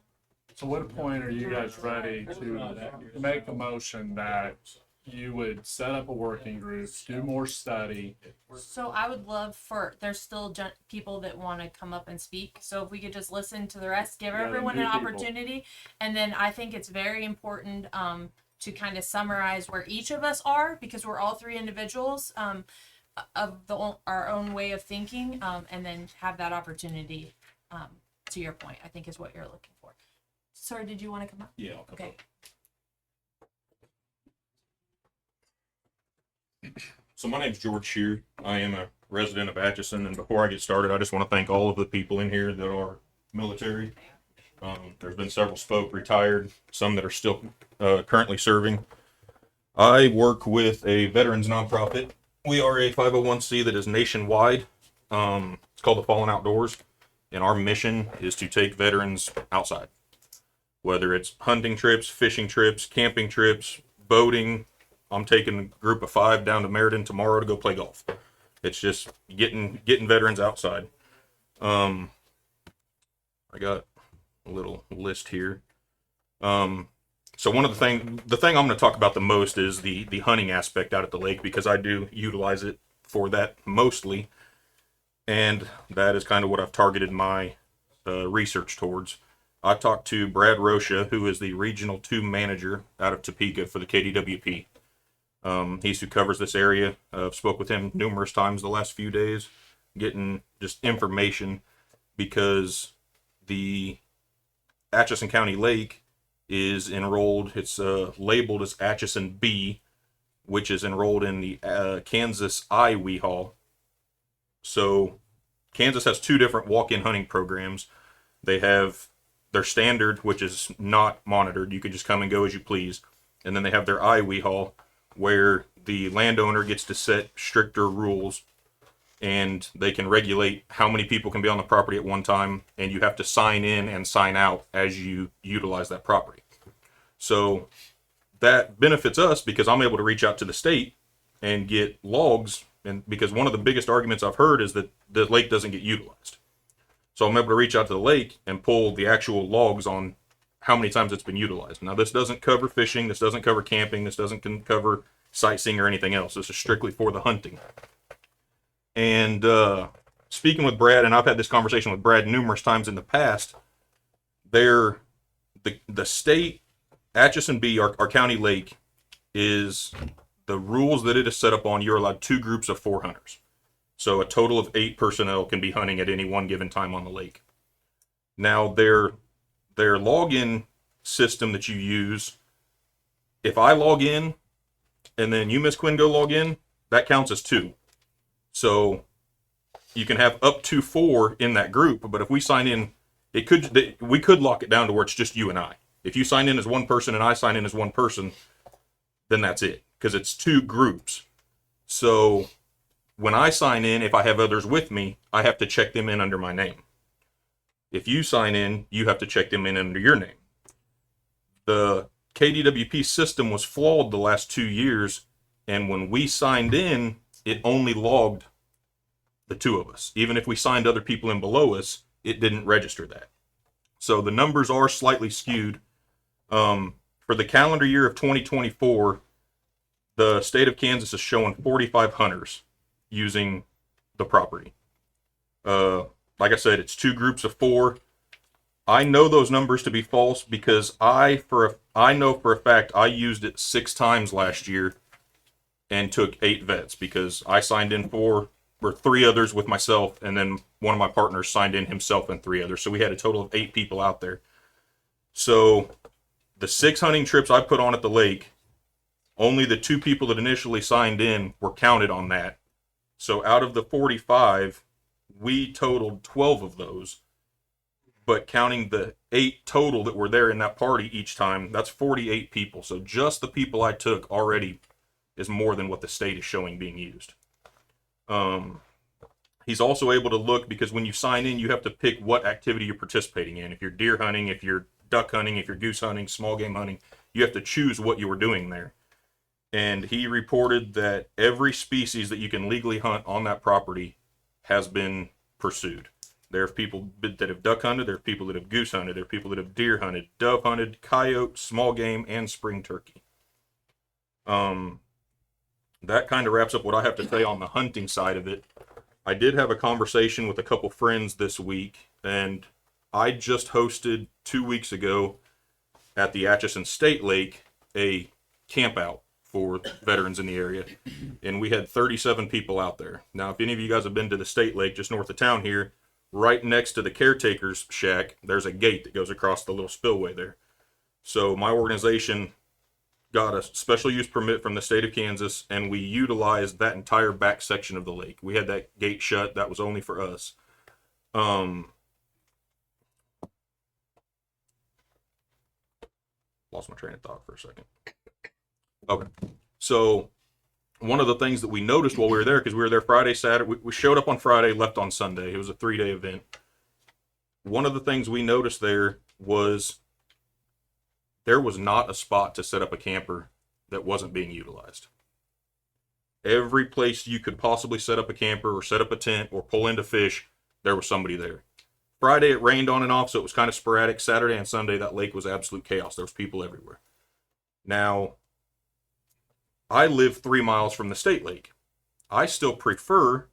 So what point are you guys ready to make a motion that you would set up a working group, do more study. So I would love for, there's still people that want to come up and speak. So if we could just listen to the rest, give Yeah, then everyone new an people. opportunity. And then I think it's very important to kind of summarize where each of us are, because we're all three individuals of our own way of thinking, and then have that opportunity, to your point, I think is what you're looking for. Sir, did you want to come up? Yeah. Okay. So my name's George Shear. I am a resident of Atchison, and before I get started, I just want to thank all of the people in here that are military. There's been several spoke retired, some that are still currently serving. I work with a veterans nonprofit. We are a 501c that is nationwide. It's called the Fallen Outdoors, and our mission is to take veterans outside. Whether it's hunting trips, fishing trips, camping trips, boating. I'm taking a group of 5 down to Meriden tomorrow to go play golf. It's just getting veterans outside. I got a little list here. So one of the thing I'm going to talk about the most is the hunting aspect out at the lake, because I do utilize it for that mostly, and that is kind of what I've targeted my research towards. I talked to Brad Rocha, who is the Regional 2 manager out of Topeka for the KDWP. He's who covers this area. I've spoke with him numerous times the last few days, getting just information, because the Atchison County Lake is enrolled. It's labeled as Atchison B, which is enrolled in the Kansas I Weehall. So Kansas has 2 different walk-in hunting programs. They have their standard, which is not monitored. You can just come and go as you please. And then they have their I Weehall, where the landowner gets to set stricter rules, and they can regulate how many people can be on the property at one time, and you have to sign in and sign out as you utilize that property. So that benefits us, because I'm able to reach out to the state and get logs, and because one of the biggest arguments I've heard is that the lake doesn't get utilized. So I'm able to reach out to the lake and pull the actual logs on how many times it's been utilized. Now, this doesn't cover fishing, this doesn't cover camping, this doesn't cover sightseeing or anything else. This is strictly for the hunting. And speaking with Brad, and I've had this conversation with Brad numerous times in the past, the state, Atchison B, our county lake, is the rules that it is set up on. You're allowed 2 groups of 4 hunters. So a total of 8 personnel can be hunting at any one given time on the lake. Now, their login system that you use, if I log in and then you, Miss Quinn, go log in, that counts as 2. So you can have up to 4 in that group, but if we sign in, we could lock it down to where it's just you and I. If you sign in as one person and I sign in as one person, then that's it, because it's 2 groups. So when I sign in, if I have others with me, I have to check them in under my name. If you sign in, you have to check them in under your name. The KDWP system was flawed the last 2 years, and when we signed in, it only logged the 2 of us. Even if we signed other people in below us, it didn't register that. So the numbers are slightly skewed. For the calendar year of 2024, the state of Kansas is showing 45 hunters using the property. Like I said, it's 2 groups of 4. I know those numbers to be false, because I know for a fact I used it 6 times last year and took 8 vets, because I signed in 3 others with myself, and then one of my partners signed in himself and 3 others. So we had a total of 8 people out there. So the 6 hunting trips I put on at the lake, only the 2 people that initially signed in were counted on that. So out of the 45, we totaled 12 of those. But counting the 8 total that were there in that party each time, that's 48 people. So just the people I took already is more than what the state is showing being used. He's also able to look, because when you sign in, you have to pick what activity you're participating in. If you're deer hunting, if you're duck hunting, if you're goose hunting, small game hunting, you have to choose what you were doing there. And he reported that every species that you can legally hunt on that property has been pursued. There are people that have duck hunted, there are people that have goose hunted, there are people that have deer hunted, dove hunted, coyote, small game, and spring turkey. That kind of wraps up what I have to say on the hunting side of it. I did have a conversation with a couple friends this week, and I just hosted 2 weeks ago at the Atchison State Lake a camp out for veterans in the area, and we had 37 people out there. Now, if any of you guys have been to the State Lake just north of town here, right next to the caretaker's shack, there's a gate that goes across the little spillway there. So my organization got a special use permit from the state of Kansas, and we utilized that entire back section of the lake. We had that gate shut. That was only for us. Lost my train of thought for a second. Okay. So one of the things that we noticed while we were there, because we were there Friday, Saturday, we showed up on Friday, left on Sunday. It was a 3-day event. One of the things we noticed there was not a spot to set up a camper that wasn't being utilized. Every place you could possibly set up a camper or set up a tent or pull in to fish, there was somebody there. Friday it rained on and off, so it was kind of sporadic. Saturday and Sunday, that lake was absolute chaos. There was people everywhere. Now, I live 3 miles from the state lake. I still prefer,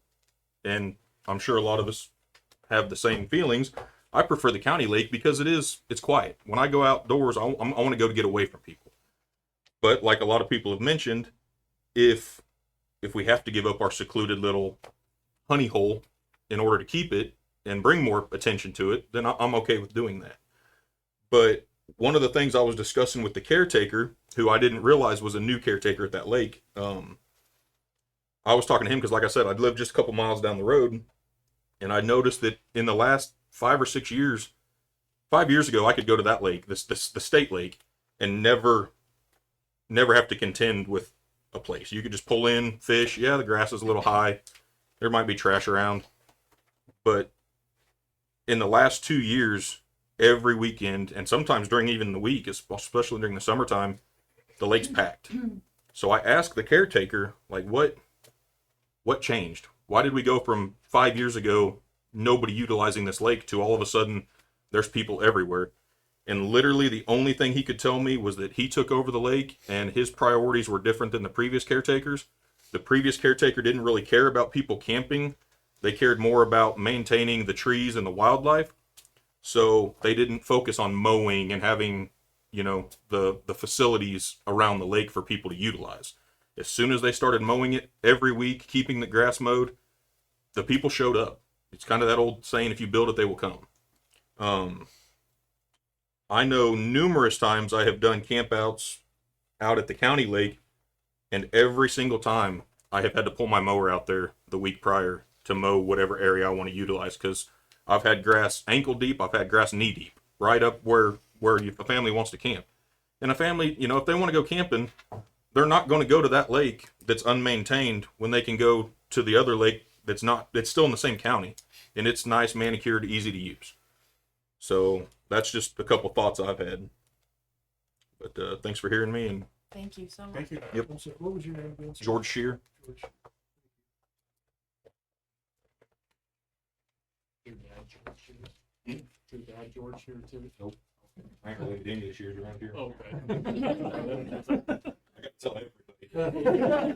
and I'm sure a lot of us have the same feelings, I prefer the county lake because it's quiet. When I go outdoors, I want to go to get away from people. But like a lot of people have mentioned, if we have to give up our secluded little honey hole in order to keep it and bring more attention to it, then I'm okay with doing that. But one of the things I was discussing with the caretaker, who I didn't realize was a new caretaker at that lake, I was talking to him because, like I said, I'd lived just a couple miles down the road, and I noticed that in the last 5 or 6 years, 5 years ago, I could go to that lake, the state lake, and never have to contend with a place. You could just pull in, fish. Yeah, the grass is a little high. There might be trash around. But in the last 2 years, every weekend, and sometimes during even the week, especially during the summertime, the lake's packed. So I asked the caretaker, like, what changed? Why did we go from 5 years ago, nobody utilizing this lake, to all of a sudden there's people everywhere? And literally the only thing he could tell me was that he took over the lake and his priorities were different than the previous caretakers. The previous caretaker didn't really care about people camping. They cared more about maintaining the trees and the wildlife. So they didn't focus on mowing and having, the facilities around the lake for people to utilize. As soon as they started mowing it every week, keeping the grass mowed, the people showed up. It's kind of that old saying, if you build it, they will come. I know numerous times I have done campouts out at the county lake, and every single time I have had to pull my mower out there the week prior to mow whatever area I want to utilize, because I've had grass ankle deep, I've had grass knee deep, right up where a family wants to camp. And a family, if they want to go camping, they're not going to go to that lake that's unmaintained when they can go to the other lake that's still in the same county, and it's nice, manicured, easy to use. So that's just a couple thoughts I've had. But thanks for hearing me. And Thank you so much. Thank you. Yep. What was your name again? George Shear. George. Your dad, George, here too? Nope. I ain't related to any of the Shears around here. Okay. I got to tell everybody.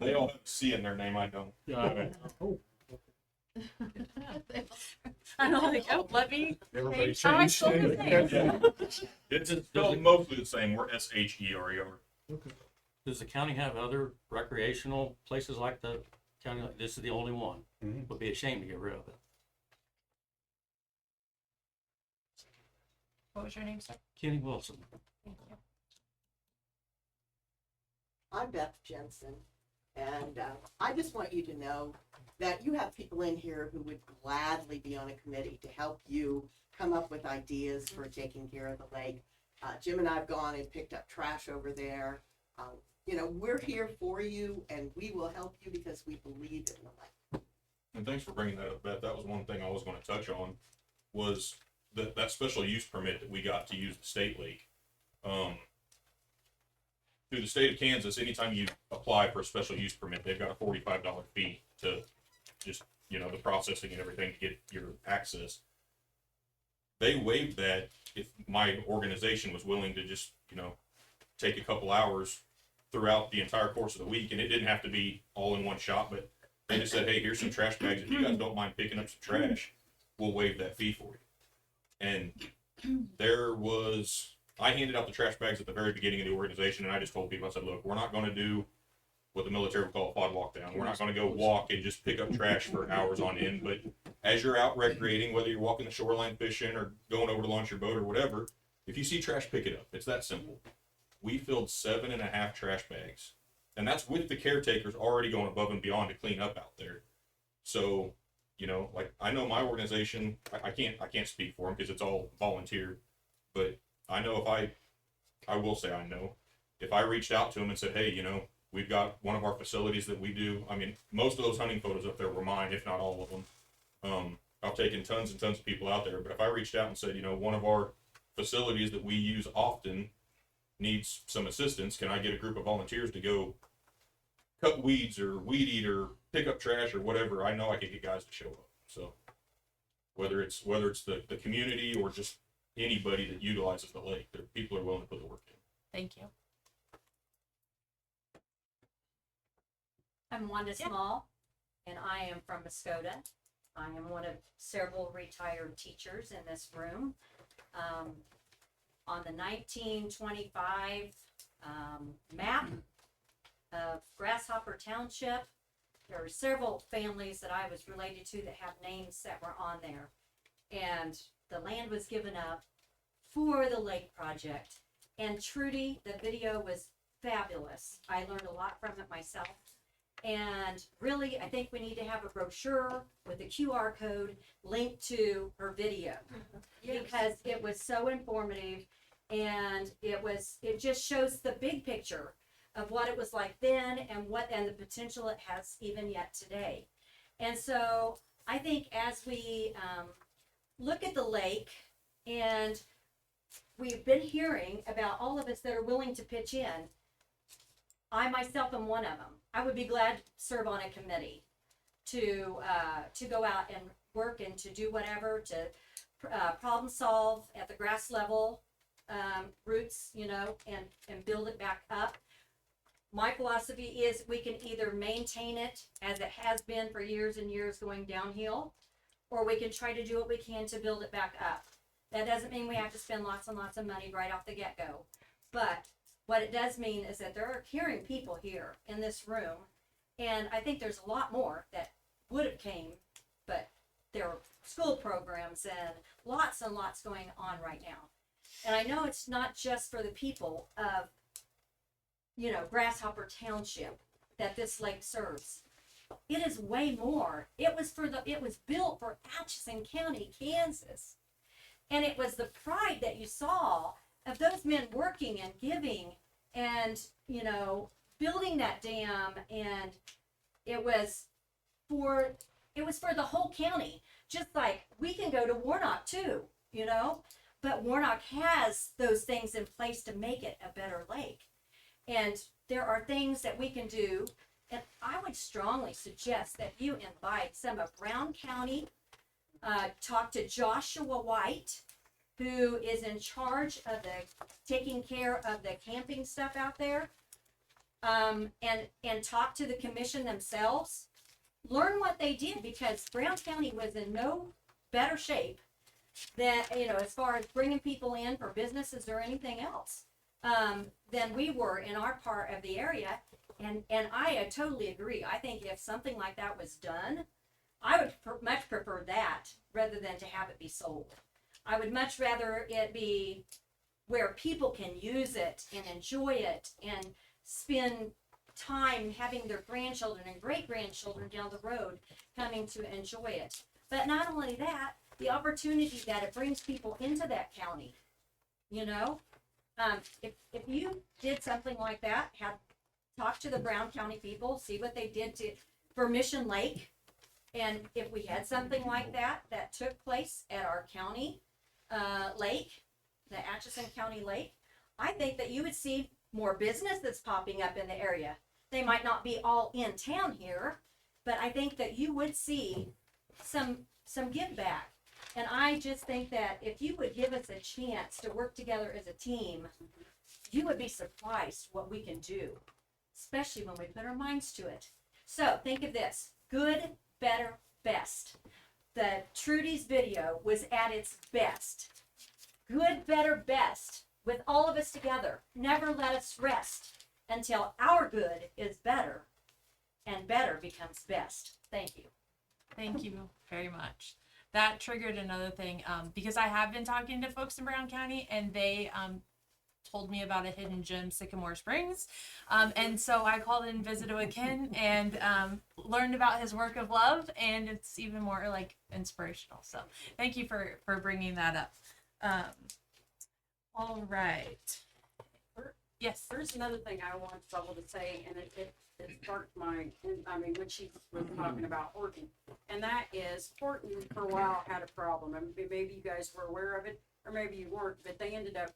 They all have a C in their name. I don't. Oh. I'm like, let me. Everybody How am I supposed to say it? It's spelled mostly the same. We're SHERER. Okay. Does the county have other recreational places like the county? This is the only one. Would be a shame to get rid of it. What was your name, sir? Kenny Wilson. Thank you. I'm Beth Jensen, and I just want you to know that you have people in here who would gladly be on a committee to help you come up with ideas for taking care of the lake. Jim and I have gone and picked up trash over there. We're here for you, and we will help you because we believe in the lake. And thanks for bringing that up, Beth. That was one thing I was going to touch on, was that special use permit that we got to use the state lake. Through the state of Kansas, anytime you apply for a special use permit, they've got a $45 fee to just, the processing and everything to get your access. They waived that if my organization was willing to just, take a couple hours throughout the entire course of the week, and it didn't have to be all in one shot, but they just said, hey, here's some trash bags. If you guys don't mind picking up some trash, we'll waive that fee for you. And I handed out the trash bags at the very beginning of the organization, and I just told people, I said, look, we're not going to do what the military would call a pod walk down. We're not going to go walk and just pick up trash for hours on end. But as you're out recreating, whether you're walking the shoreline fishing or going over to launch your boat or whatever, if you see trash, pick it up. It's that simple. We filled 7.5 trash bags, and that's with the caretakers already going above and beyond to clean up out there. So, like, I know my organization, I can't speak for them because it's all volunteer, but I know I will say I know, if I reached out to them and said, hey, we've got one of our facilities that we do. I mean, most of those hunting photos up there were mine, if not all of them. I've taken tons and tons of people out there, but if I reached out and said, one of our facilities that we use often needs some assistance, can I get a group of volunteers to go cut weeds or weed eat or pick up trash or whatever? I know I can get guys to show up. So whether it's the community or just anybody that utilizes the lake, people are willing to put the work in. Thank you. I'm Wanda Small, and I am from Muskota. I am one of several retired teachers in this room. On the 1925 map of Grasshopper Township, there were several families that I was related to that have names that were on there. And the land was given up for the lake project. And Trudy, the video was fabulous. I learned a lot from it myself. And really, I think we need to have a brochure with a QR code linked to her video. Yes. Because it was so informative, and it just shows the big picture of what it was like then and the potential it has even yet today. And so I think as we look at the lake, and we've been hearing about all of us that are willing to pitch in, I myself am one of them. I would be glad to serve on a committee to go out and work and to do whatever to problem solve at the grass level, roots, and build it back up. My philosophy is we can either maintain it as it has been for years and years going downhill, or we can try to do what we can to build it back up. That doesn't mean we have to spend lots and lots of money right off the get-go. But what it does mean is that there are caring people here in this room, and I think there's a lot more that would have came, but there are school programs and lots going on right now. And I know it's not just for the people of, Grasshopper Township that this lake serves. It is way more. It was built for Atchison County, Kansas. And it was the pride that you saw of those men working and giving and, building that dam. And it was for the whole county. Just like we can go to Warnock too, but Warnock has those things in place to make it a better lake. And there are things that we can do. And I would strongly suggest that you invite some of Brown County, talk to Joshua White, who is in charge of taking care of the camping stuff out there, and talk to the commission themselves. Learn what they did, because Brown County was in no better shape than, as far as bringing people in for businesses or anything else, than we were in our part of the area. And I totally agree. I think if something like that was done, I would much prefer that rather than to have it be sold. I would much rather it be where people can use it and enjoy it and spend time having their grandchildren and great-grandchildren down the road coming to enjoy it. But not only that, the opportunity that it brings people into that county. If you did something like that, talk to the Brown County people, see what they did for Mission Lake. And if we had something like that took place at our county lake, the Atchison County Lake, I think that you would see more business that's popping up in the area. They might not be all in town here, but I think that you would see some give back. And I just think that if you would give us a chance to work together as a team, you would be surprised what we can do. especially when we put our minds to it. So think of this: good, better, best. The Trudy's video was at its best. Good, better, best. With all of us together, never let us rest until our good is better and better becomes best. Thank you. Thank you very much. That triggered another thing, because I have been talking to folks in Brown County, and they told me about a hidden gem, Sycamore Springs. And so I called and visited with Ken and learned about his work of love, and it's even more like inspirational. So thank you for bringing that up. All right. Yes. There's another thing I want Trouble to say, and it sparked when she was talking about Horton, and that is Horton for a while had a problem, and maybe you guys were aware of it, or maybe you weren't, but they ended up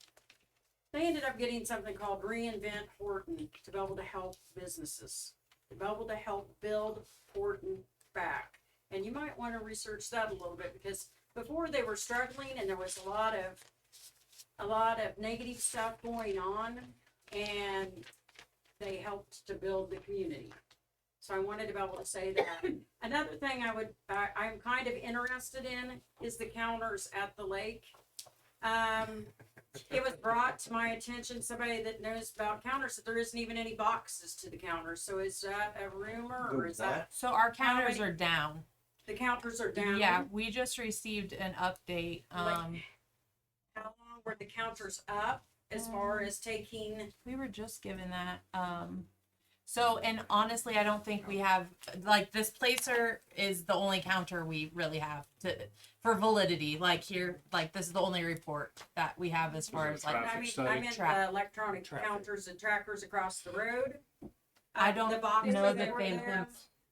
getting something called Reinvent Horton to be able to help businesses, to be able to help build Horton back. And you might want to research that a little bit, because before they were struggling and there was a lot of negative stuff going on, and they helped to build the community. So I wanted to be able to say that. Another thing I'm kind of interested in is the counters at the lake. It was brought to my attention, somebody that knows about counters, that there isn't even any boxes to the counters. So is that a rumor, or is that? So our counters are down. The counters are down? Yeah, we just received an update. How long were the counters up as far as taking? We were just given that. So, and honestly, I don't think we have, like, this placer is the only counter we really have for validity. Like here, like this is the only report that we have as far as like. I meant the electronic counters and trackers across the road. I don't know that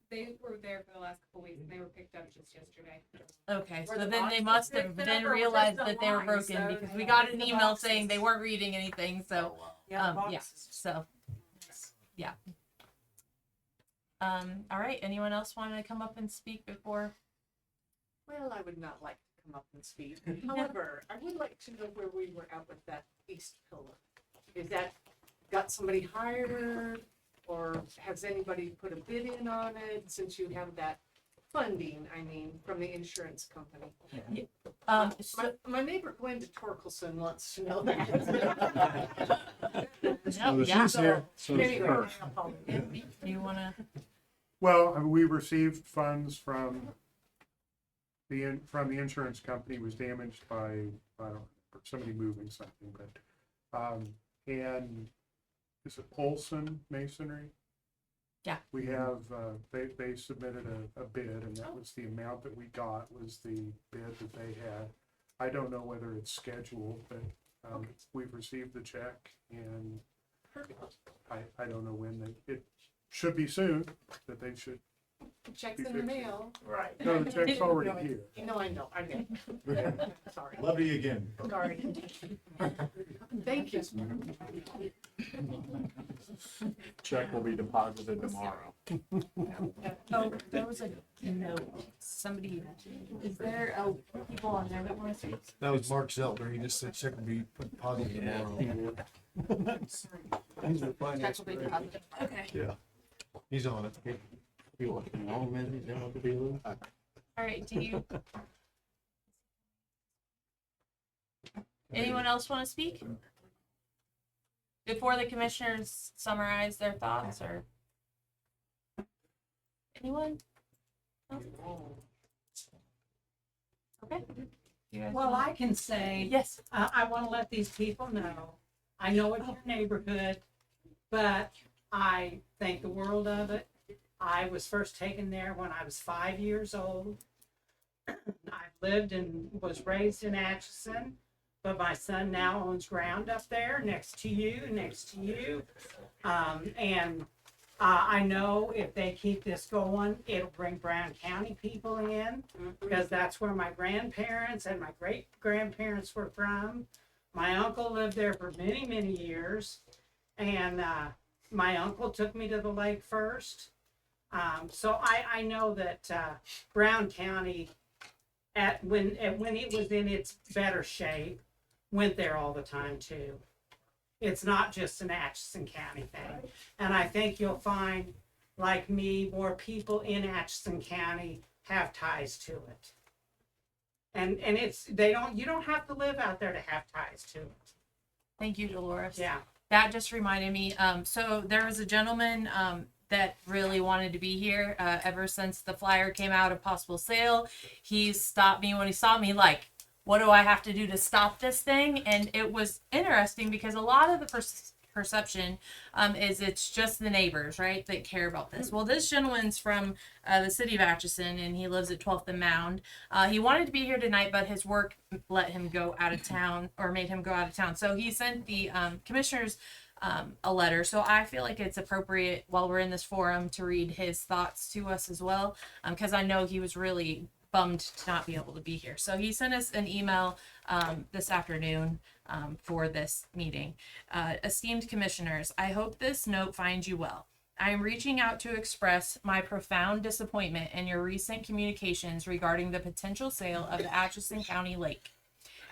They were there for the last couple weeks, and they were picked up just yesterday. Okay, so then they must have then realized that they were broken, because we got an email saying they weren't reading anything. So, yeah. So, yeah. All right. Anyone else want to come up and speak before? Well, I would not like to come up and speak. However, I would like to know where we were at with that east pillar. Is that got somebody hired, or has anybody put a bid in on it, since you have that funding, I mean, from the insurance company? My neighbor Glenda Torkelson wants to know that. She's here. So Anyway, do you want to? Well, we received funds from the insurance company. Was damaged by, I don't know, somebody moving something, but and is it Olson Masonry? Yeah. We have they submitted a bid, and that was the amount that we got, was the bid that they had. I don't know whether it's scheduled, but we've received the check, and I don't know when it should be soon, that they should. The check's in the mail. Right. No, the check's already here. No, I know. Sorry. Love you again. Sorry. Thank you. Check will be deposited tomorrow. Oh, there was a note. Somebody, is there people on there that want to speak? That was Mark Zeltner. He just said check will be put positive tomorrow. He's the finance Check will be director. deposited. Okay. Yeah, he's on it. All right. Do you? Anyone else want to speak before the commissioners summarize their thoughts, or anyone? No? Okay. Well, I can say, yes, I want to let these people know, I know it's your neighborhood, but I think the world of it. I was first taken there when I was 5 years old. I lived and was raised in Atchison, but my son now owns ground up there next to you. And I know if they keep this going, it'll bring Brown County people in, because that's where my grandparents and my great-grandparents were from. My uncle lived there for many, many years, and my uncle took me to the lake first. So I know that Brown County, when it was in its better shape, went there all the time too. It's not just an Atchison County thing. And I think you'll find, like me, more people in Atchison County have ties to it. And you don't have to live out there to have ties to it. Thank you, Dolores. Yeah. That just reminded me. So there was a gentleman that really wanted to be here ever since the flyer came out of possible sale. He stopped me when he saw me, like, what do I have to do to stop this thing? And it was interesting because a lot of the perception is it's just the neighbors, right, that care about this. Well, this gentleman's from the city of Atchison, and he lives at 12th and Mound. He wanted to be here tonight, but his work let him go out of town, or made him go out of town. So he sent the commissioners a letter. So I feel like it's appropriate while we're in this forum to read his thoughts to us as well, because I know he was really bummed to not be able to be here. So he sent us an email this afternoon for this meeting. Esteemed commissioners, I hope this note finds you well. I am reaching out to express my profound disappointment in your recent communications regarding the potential sale of the Atchison County Lake.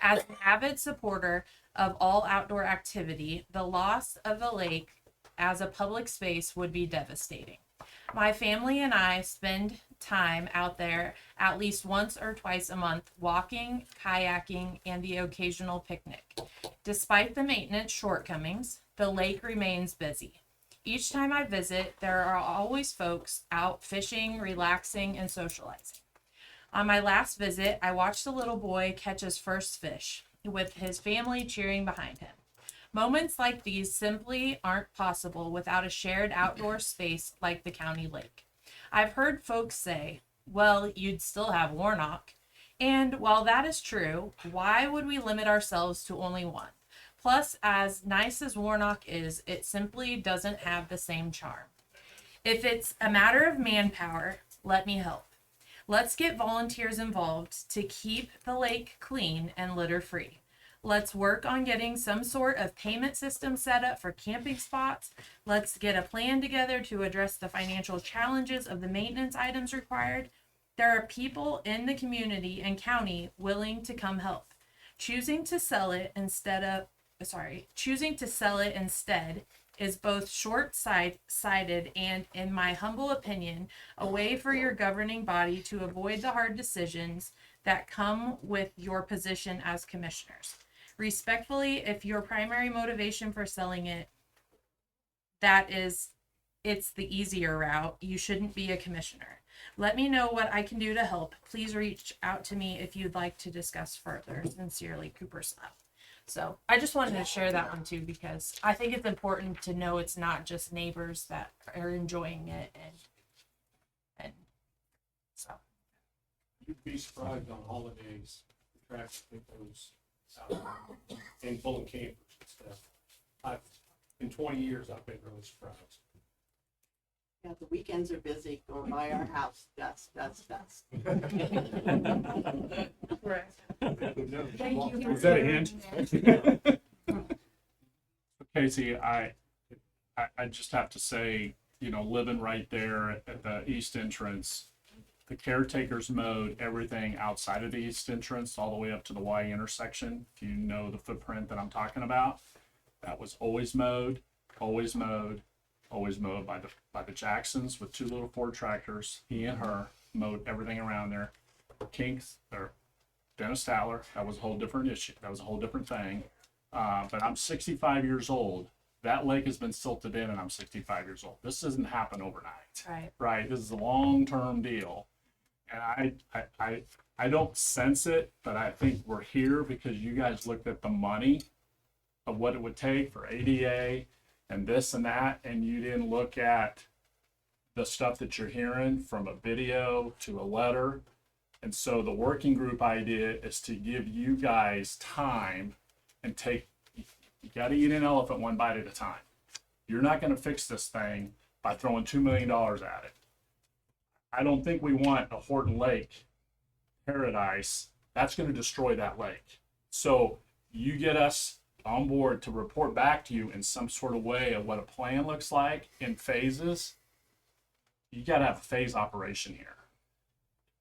As an avid supporter of all outdoor activity, the loss of the lake as a public space would be devastating. My family and I spend time out there at least once or twice a month, walking, kayaking, and the occasional picnic. Despite the maintenance shortcomings, the lake remains busy. Each time I visit, there are always folks out fishing, relaxing, and socializing. On my last visit, I watched a little boy catch his first fish, with his family cheering behind him. Moments like these simply aren't possible without a shared outdoor space like the county lake. I've heard folks say, well, you'd still have Warnock. And while that is true, why would we limit ourselves to only one? Plus, as nice as Warnock is, it simply doesn't have the same charm. If it's a matter of manpower, let me help. Let's get volunteers involved to keep the lake clean and litter free. Let's work on getting some sort of payment system set up for camping spots. Let's get a plan together to address the financial challenges of the maintenance items required. There are people in the community and county willing to come help. Choosing to sell it instead is both short-sighted and, in my humble opinion, a way for your governing body to avoid the hard decisions that come with your position as commissioners. Respectfully, if your primary motivation for selling it, it's the easier route, you shouldn't be a commissioner. Let me know what I can do to help. Please reach out to me if you'd like to discuss further. Sincerely, Cooper Slap. So I just wanted to share that one too, because I think it's important to know it's not just neighbors that are enjoying it, and so. You'd be surprised on holidays, the traffic that goes out and full of campers and stuff. In 20 years, I've been really surprised. Yeah, the weekends are busy going by our house, dust. Thank you. Is that a hint? Casey, I just have to say, living right there at the east entrance, the caretakers mowed everything outside of the east entrance all the way up to the Y intersection. If you know the footprint that I'm talking about, that was always mowed by the Jacksons with two little Ford tractors. He and her mowed everything around there. Dennis Towler, that was a whole different issue. That was a whole different thing. But I'm 65 years old. That lake has been silted in, and I'm 65 years old. This doesn't happen overnight. Right. This is a long-term deal. And I don't sense it, but I think we're here because you guys looked at the money of what it would take for ADA and this and that, and you didn't look at the stuff that you're hearing from a video to a letter. And so the working group idea is to give you guys time and you got to eat an elephant one bite at a time. You're not going to fix this thing by throwing $2 million at it. I don't think we want a Horton Lake paradise. That's going to destroy that lake. So you get us on board to report back to you in some sort of way of what a plan looks like in phases. You got to have a phase operation here.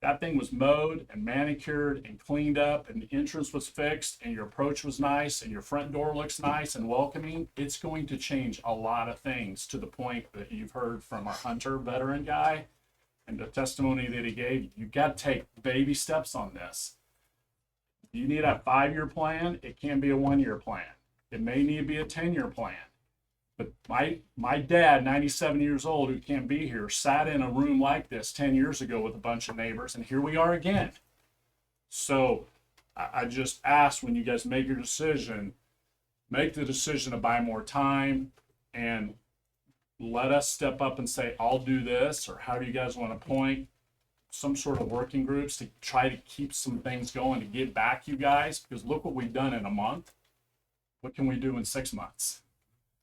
that thing was mowed and manicured and cleaned up and the entrance was fixed and your approach was nice and your front door looks nice and welcoming, it's going to change a lot of things to the point that you've heard from our Hunter veteran guy and the testimony that he gave. You got to take baby steps on this. You need a 5-year plan. It can be a 1-year plan. It may need to be a 10-year plan. But my dad, 97 years old, who can't be here, sat in a room like this 10 years ago with a bunch of neighbors, and here we are again. So I just ask, when you guys make your decision, make the decision to buy more time and let us step up and say, I'll do this, or how do you guys want to appoint some sort of working groups to try to keep some things going to get back you guys, because look what we've done in a month. What can we do in 6 months?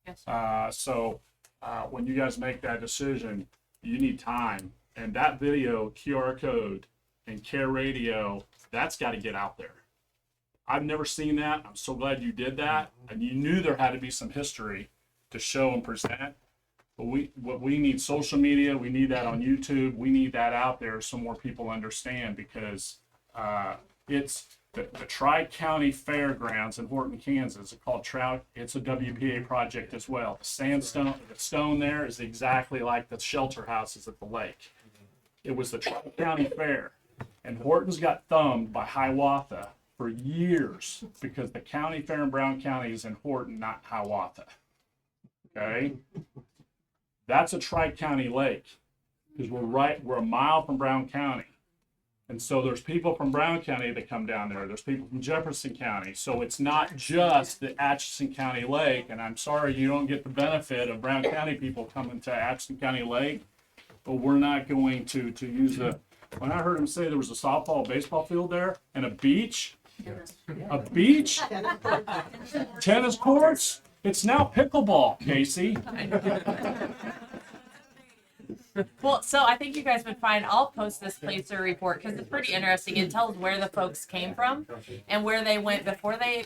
Yes. So when you guys make that decision, you need time. And that video, QR code, and Care Radio, that's got to get out there. I've never seen that. I'm so glad you did that. And you knew there had to be some history to show and present. But we need social media. We need that on YouTube. We need that out there so more people understand, because it's the Tri-County Fairgrounds in Horton, Kansas. It's called it's a WPA project as well. The stone there is exactly like the shelter houses at the lake. It was the Tri-County Fair. And Horton's got thumbed by Hiawatha for years because the county fair in Brown County is in Horton, not Hiawatha. Okay? That's a Tri-County lake, because we're a mile from Brown County. And so there's people from Brown County that come down there. There's people from Jefferson County. So it's not just the Atchison County Lake. And I'm sorry you don't get the benefit of Brown County people coming to Atchison County Lake, but we're not going to use when I heard him say there was a softball, baseball field there and a beach, tennis courts, it's now pickleball, Casey. Well, so I think you guys would find, I'll post this placer report because it's pretty interesting. It tells where the folks came from and where they went before they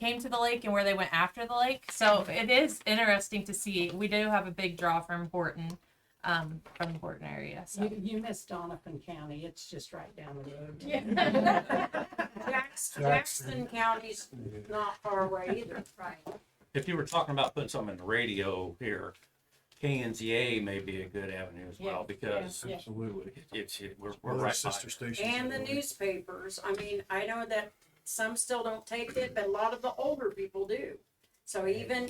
came to the lake and where they went after the lake. So it is interesting to see. We do have a big draw from Horton, from the Horton area. So You missed Donovan County. It's just right down the road. Jackson County's not far away either. Right. If you were talking about putting something in the radio here, K.S.A. may be a good avenue as well, because Absolutely. we're right by sister it. stations. And the newspapers. I mean, I know that some still don't take it, but a lot of the older people do. So even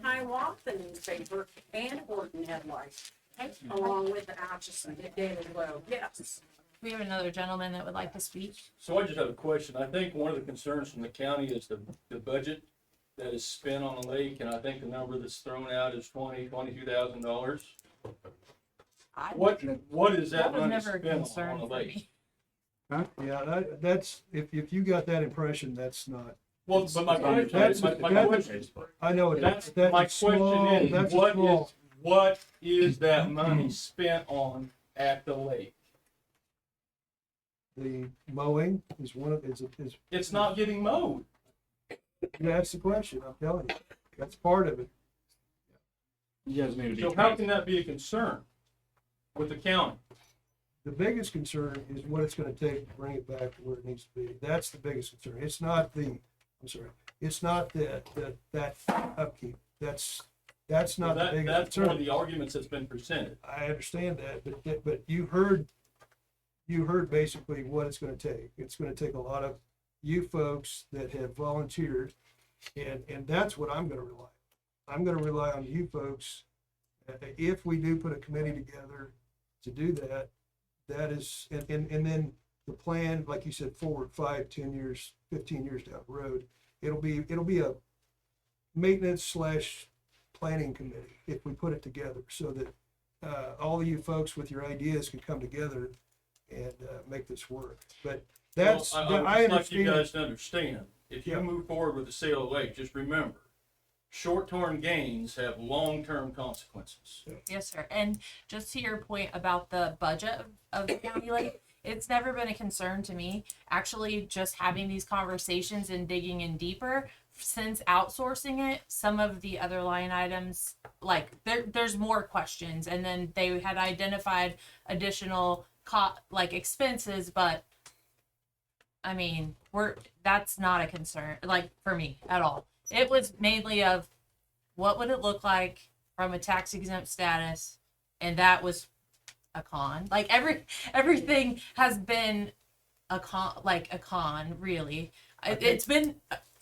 Hiawatha newspaper and Horton Headlights, along with the Atchison, the Daily Globe. Yes. we have another gentleman that would like to speak. So I just have a question. I think one of the concerns from the county is the budget that is spent on the lake, and I think the number that's thrown out is $22,000. What is that was money never a spent concern on the for lake? me. Yeah, that's, if you got that impression, that's not. Well, but my question That's- is, my that's- question, I know it. that's, That's my small, question is, that's what small. is that money spent on at the lake? The mowing is one of, is. It's not getting mowed. That's the question, I'm telling you. That's part of it. You guys need to be. So how can that be a concern with the county? The biggest concern is what it's gonna take to bring it back to where it needs to be. That's the biggest concern. It's not it's not that upkeep. That's not the biggest That's concern. one of the arguments that's been presented. I understand that, but you heard basically what it's gonna take. It's gonna take a lot of you folks that have volunteered, and that's what I'm gonna rely on. I'm gonna rely on you folks. If we do put a committee together to do that, that is, and then the plan, like you said, forward 5, 10 years, 15 years down the road, it'll be a maintenance / planning committee if we put it together, so that all of you folks with your ideas can come together and make this work. But that's, Well, I would just like you understand. guys to understand, if you move forward with the sale of the lake, just remember, short-term gains have long-term consequences. Yes, sir. And just to your point about the budget of the county lake, it's never been a concern to me. Actually, just having these conversations and digging in deeper, since outsourcing it, some of the other line items, like there's more questions. And then they had identified additional like expenses, but I mean, that's not a concern, like for me at all. It was mainly of what would it look like from a tax exempt status, and that was a con. Like everything has been a con, really. It's been.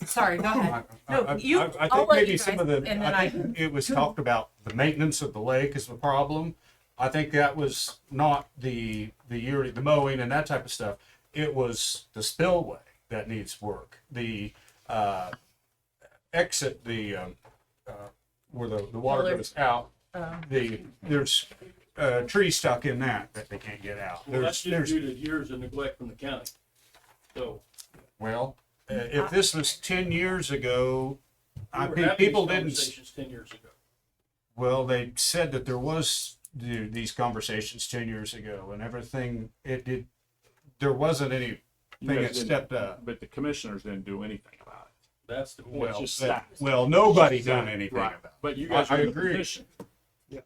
Sorry, go ahead. No, you. I I'll think let maybe you some guys, of the, and then I think it was talked about the maintenance of the lake is the problem. I think that was not the yearly, the mowing and that type of stuff. It was the spillway that needs work. The exit, where the water Pillar. goes out, there's trees stuck in that they can't get out. Well, that's just due to years of neglect from the county. So. Well, if this was 10 years ago, I we were think having people these didn't. conversations 10 years ago. Well, they said that there was these conversations 10 years ago, and everything. There wasn't anything that stepped up. But the commissioners didn't do anything about it. That's the point. Well, just nobody done anything Right. about it. But you guys I are in a agree. position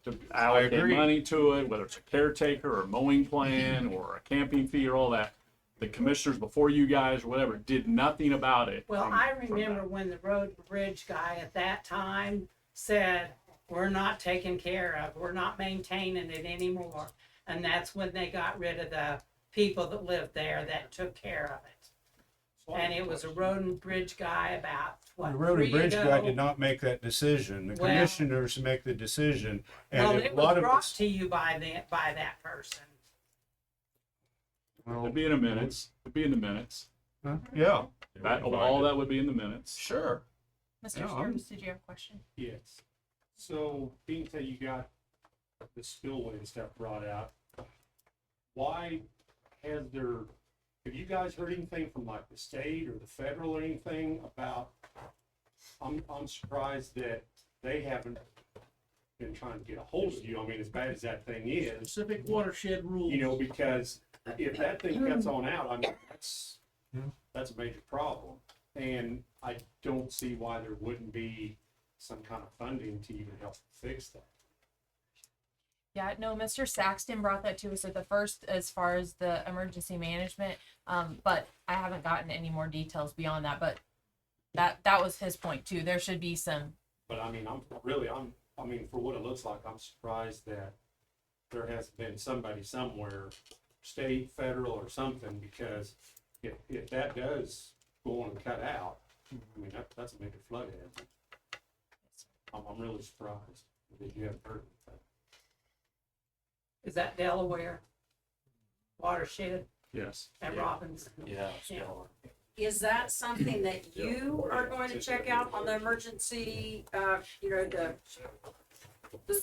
to allocate agree. money to it, whether it's a caretaker or a mowing plan or a camping fee or all that. The commissioners before you guys or whatever did nothing about it. Well, I remember when the road and bridge guy at that time said, we're not taking care of, we're not maintaining it anymore. And that's when they got rid of the people that lived there that took care of it. And it was a road and bridge guy about, what, The road and 3 bridge ago? guy did not make that decision. The Well- commissioners make the decision, and Well, a it lot was of brought it's, to you by that person. It'd be in the minutes. It'd be in the minutes. yeah. All that would be in the minutes. Sure. Mr. Yeah, Stearns, did you have a question? Yes. So being that you got the spillway and stuff brought out, why have you guys heard anything from like the state or the federal or anything about, I'm surprised that they haven't been trying to get a hold of you. I mean, as bad as that thing is, Specific watershed rules. you know, because if that thing cuts on out, I mean, that's a major problem. And I don't see why there wouldn't be some kind of funding to even help fix that. Yeah, no, Mr. Saxton brought that to us at the first as far as the emergency management. But I haven't gotten any more details beyond that, but that was his point too. There should be some. But I mean, I mean, for what it looks like, I'm surprised that there hasn't been somebody somewhere, state, federal, or something, because if that does go on and cut out, I mean, that's a major flood hazard. I'm really surprised that you haven't heard anything. Is that Delaware watershed Yes. at Robbins? Yeah. Is that something that you are going to check out on the emergency, is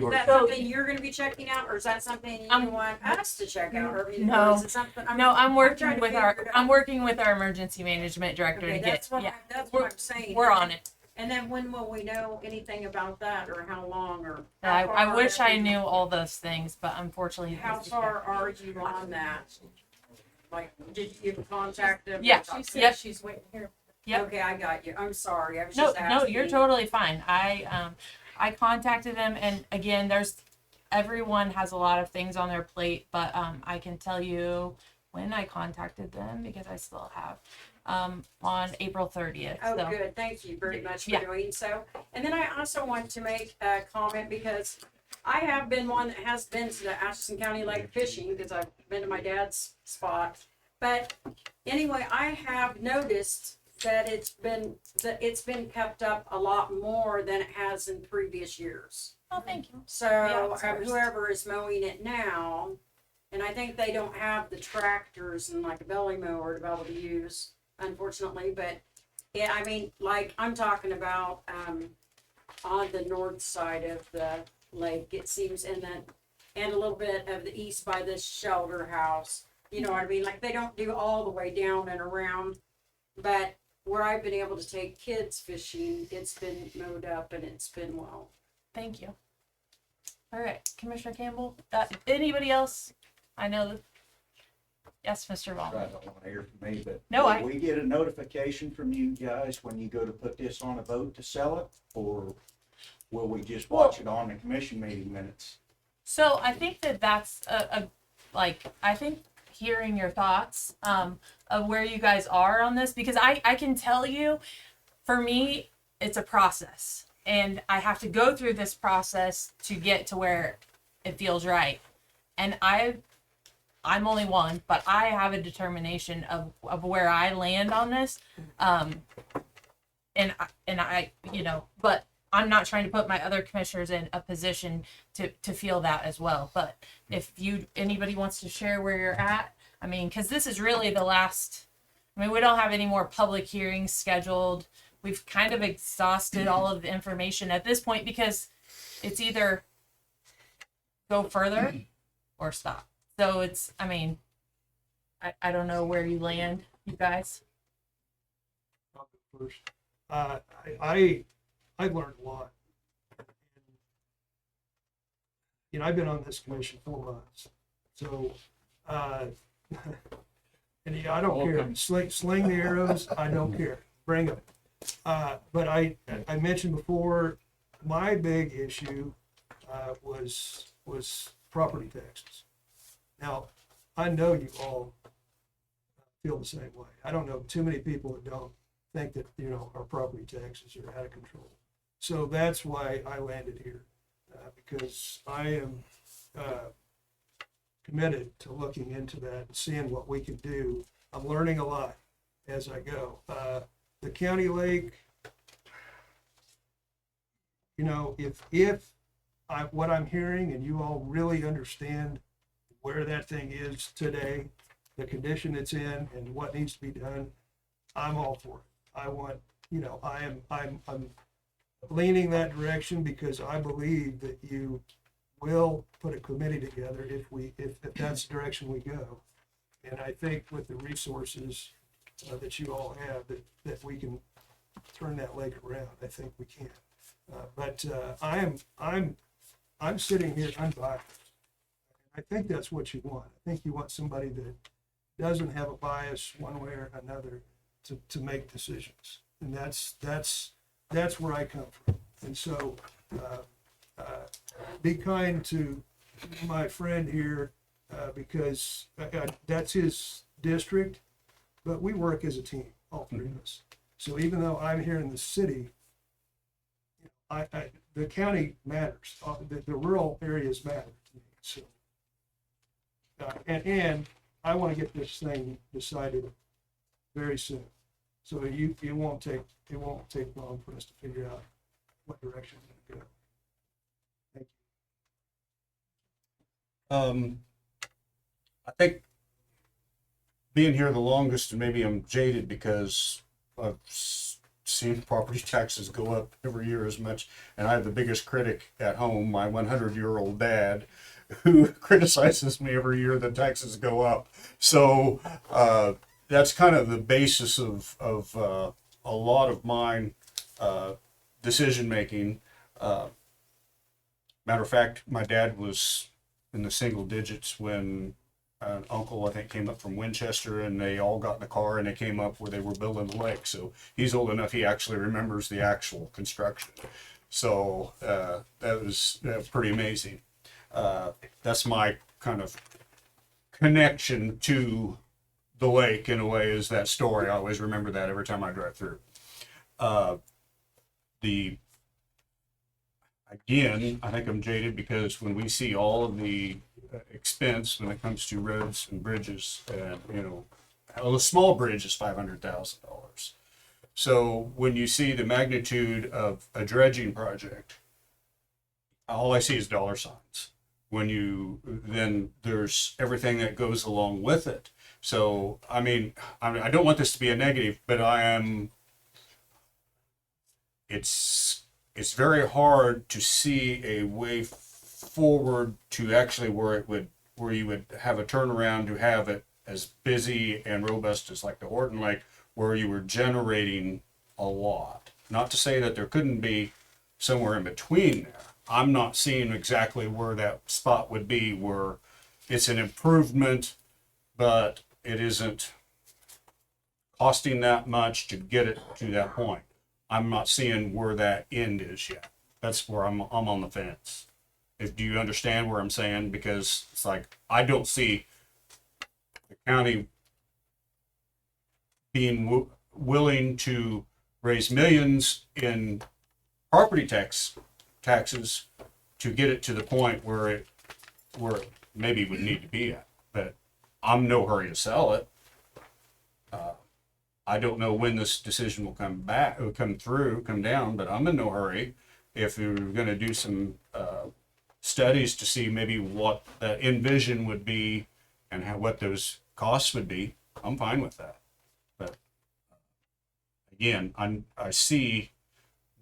that something you're gonna be checking out, or is that something you want us to check out? Or No, is it something? I'm working trying to with figure it out. I'm working with our emergency management director Okay, to that's get. what Yeah, that's what I'm saying. we're on it. And then when will we know anything about that, or how long, or? I how wish far I knew all those things, but unfortunately. How far are you on that? Like, did you contact them? Yeah. She said Yep. she's waiting here. Yep. Okay, I got you. I'm sorry. I was No, just asking. you're totally fine. I contacted them, and again, everyone has a lot of things on their plate, but I can tell you when I contacted them because I still have on April 30th. Oh, so. good. Thank you very much for Yeah. doing so. And then I also want to make a comment because I have been one that has been to the Atchison County Lake fishing because I've been to my dad's spot. But anyway, I have noticed that it's been kept up a lot more than it has in previous years. Oh, thank you. So outsourced. whoever is mowing it now, and I think they don't have the tractors and like a belly mower to be able to use, unfortunately. But yeah, I mean, like I'm talking about on the north side of the lake, it seems, and a little bit of the east by the shelter house. You know what I mean? Like they don't do all the way down and around, but where I've been able to take kids fishing, it's been mowed up and it's been well. Thank you. All right, Commissioner Campbell. Anybody else? I know. Yes, Mr. Vaughn. I don't want to hear from me, but No, will we get a notification from you guys when you go to put this on a boat to sell it, or will we just watch it on the commission meeting minutes? So I think that's I think hearing your thoughts of where you guys are on this, because I can tell you, for me, it's a process, and I have to go through this process to get to where it feels right. And I'm only one, but I have a determination of where I land on this. And I, but I'm not trying to put my other commissioners in a position to feel that as well. But if anybody wants to share where you're at, I mean, because this is really the last. I mean, we don't have any more public hearings scheduled. We've kind of exhausted all of the information at this point, because it's either go further or stop. So it's, I mean, I don't know where you land, you guys. First, I learned a lot. You know, I've been on this commission 4 months, so and yeah, I don't care. Sling the arrows. I don't care. Bring them. But I mentioned before, my big issue was property taxes. Now, I know you all feel the same way. I don't know too many people that don't think that, our property taxes are out of control. So that's why I landed here, because I am committed to looking into that and seeing what we can do. I'm learning a lot as I go. The county lake, if what I'm hearing and you all really understand where that thing is today, the condition it's in, and what needs to be done, I'm all for it. I want, I'm leaning that direction, because I believe that you will put a committee together if that's the direction we go. And I think with the resources that you all have, that we can turn that lake around. I think we can. But I'm sitting here unbiased. I think that's what you want. I think you want somebody that doesn't have a bias one way or another to make decisions. And that's where I come from. And so be kind to my friend here, because that's his district, but we work as a team, all three of us. So even though I'm here in the city, the county matters. The rural areas matter to me. So, and I want to get this thing decided very soon. So it won't take long for us to figure out what direction we're going to go. Thank you. I think being here the longest, and maybe I'm jaded because I've seen property taxes go up every year as much, and I have the biggest critic at home, my 100-year-old dad, who criticizes me every year that taxes go up. So that's kind of the basis of a lot of mine decision making. Matter of fact, my dad was in the single digits when an uncle, I think, came up from Winchester, and they all got in the car and they came up where they were building the lake. So he's old enough, he actually remembers the actual construction. So that was pretty amazing. That's my kind of connection to the lake, in a way, is that story. I always remember that every time I drive through. Again, I think I'm jaded because when we see all of the expense when it comes to roads and bridges, and a small bridge is $500,000. So when you see the magnitude of a dredging project, all I see is dollar signs. Then there's everything that goes along with it. So I don't want this to be a negative, but it's very hard to see a way forward to actually where you would have a turnaround to have it as busy and robust as like the Horton Lake, where you were generating a lot. Not to say that there couldn't be somewhere in between there. I'm not seeing exactly where that spot would be, where it's an improvement, but it isn't costing that much to get it to that point. I'm not seeing where that end is yet. That's where I'm on the fence. Do you understand where I'm saying? Because it's like, I don't see the county being willing to raise millions in property taxes to get it to the point where it maybe would need to be at. But I'm no hurry to sell it. I don't know when this decision will come down, but I'm in no hurry. If we were going to do some studies to see maybe what the envision would be and what those costs would be, I'm fine with that. But again, I see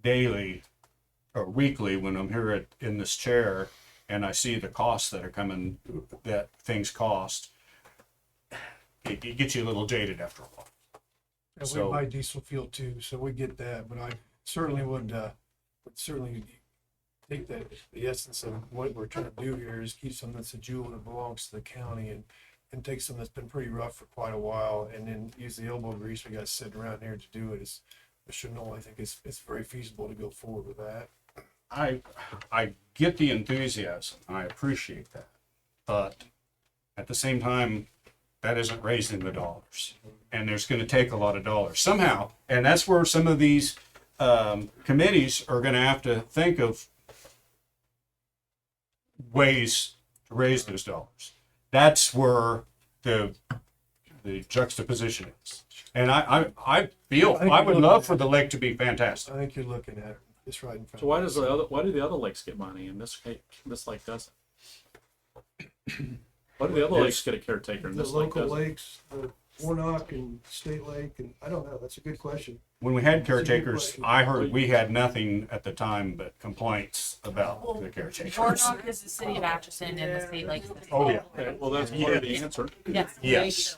daily or weekly when I'm here in this chair, and I see the costs that are coming, that things cost. It gets you a little jaded after a while. And So- we buy diesel fuel too, so we get that, but I certainly would certainly take the essence of what we're trying to do here is keep something that's a jewel that belongs to the county and take something that's been pretty rough for quite a while and then use the elbow grease we got sitting around here to do it. Mr. Knoll, I think it's very feasible to go forward with that. I get the enthusiasm. I appreciate that. But at the same time, that isn't raising the dollars. And there's going to take a lot of dollars somehow. And that's where some of these committees are going to have to think of ways to raise those dollars. That's where the juxtaposition is. And I feel I would love for the lake to be fantastic. I think you're looking at it. It's right in front. So why do the other lakes get money and this lake doesn't? Why do the other lakes get a caretaker and The this lake local doesn't? lakes, the Warnock and State Lake, and I don't know, that's a good question. When we had That's a good caretakers, question. I heard we had nothing at the time but complaints about the caretakers. Warnock is the city of Atchison and the state lakes. Oh, yeah. Okay, well, that's part of the answer. Yes. Yes.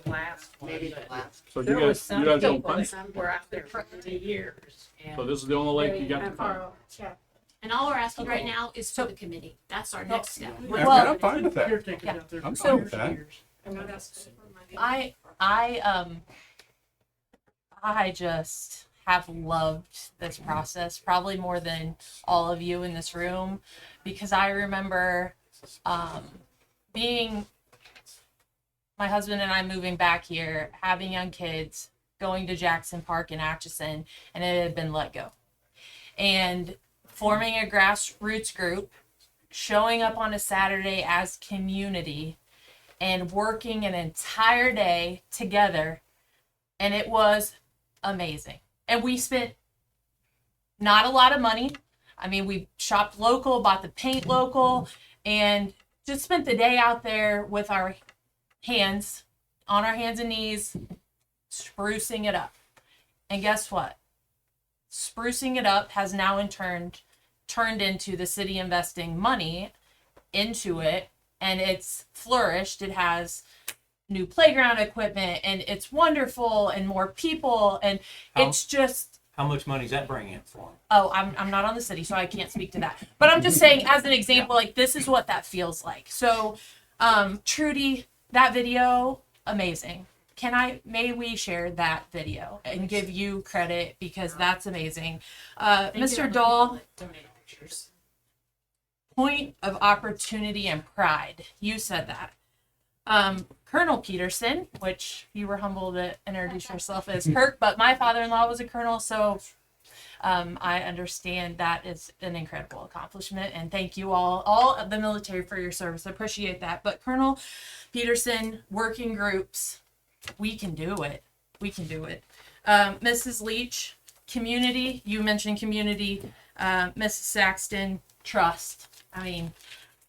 Maybe the last. So There you was guys some don't people find. that were out there for 30 years. So this is the only lake you got to find. And all we're asking right now is for the committee. That's our next step. Yeah, I'm fine with that. Caretakers out there I'm for fine with 30 that. years. I just have loved this process probably more than all of you in this room because I remember being my husband and I moving back here, having young kids, going to Jackson Park in Atchison, and it had been let go. And forming a grassroots group, showing up on a Saturday as community, and working an entire day together, and it was amazing. And we spent not a lot of money. I mean, we shopped local, bought the paint local, and just spent the day out there with our hands, on our hands and knees, sprucing it up. And guess what? Sprucing it up has now in turn turned into the city investing money into it, and it's flourished. It has new playground equipment, and it's wonderful, and more people, and it's just. How much money is that bringing in for them? Oh, I'm not on the city, so I can't speak to that. But I'm just saying, as an example, like this is what that feels like. So, Trudy, that video, amazing. May we share that video and give you credit because that's amazing. Mr. Dahl, point of opportunity and pride. You said that. Colonel Peterson, which you were humble to introduce yourself as Kirk, but my father-in-law was a colonel, so I understand that is an incredible accomplishment, and thank you all of the military for your service. I appreciate that. But Colonel Peterson, working groups, we can do it. We can do it. Mrs. Leach, community, you mentioned community. Mrs. Saxton, trust. I mean,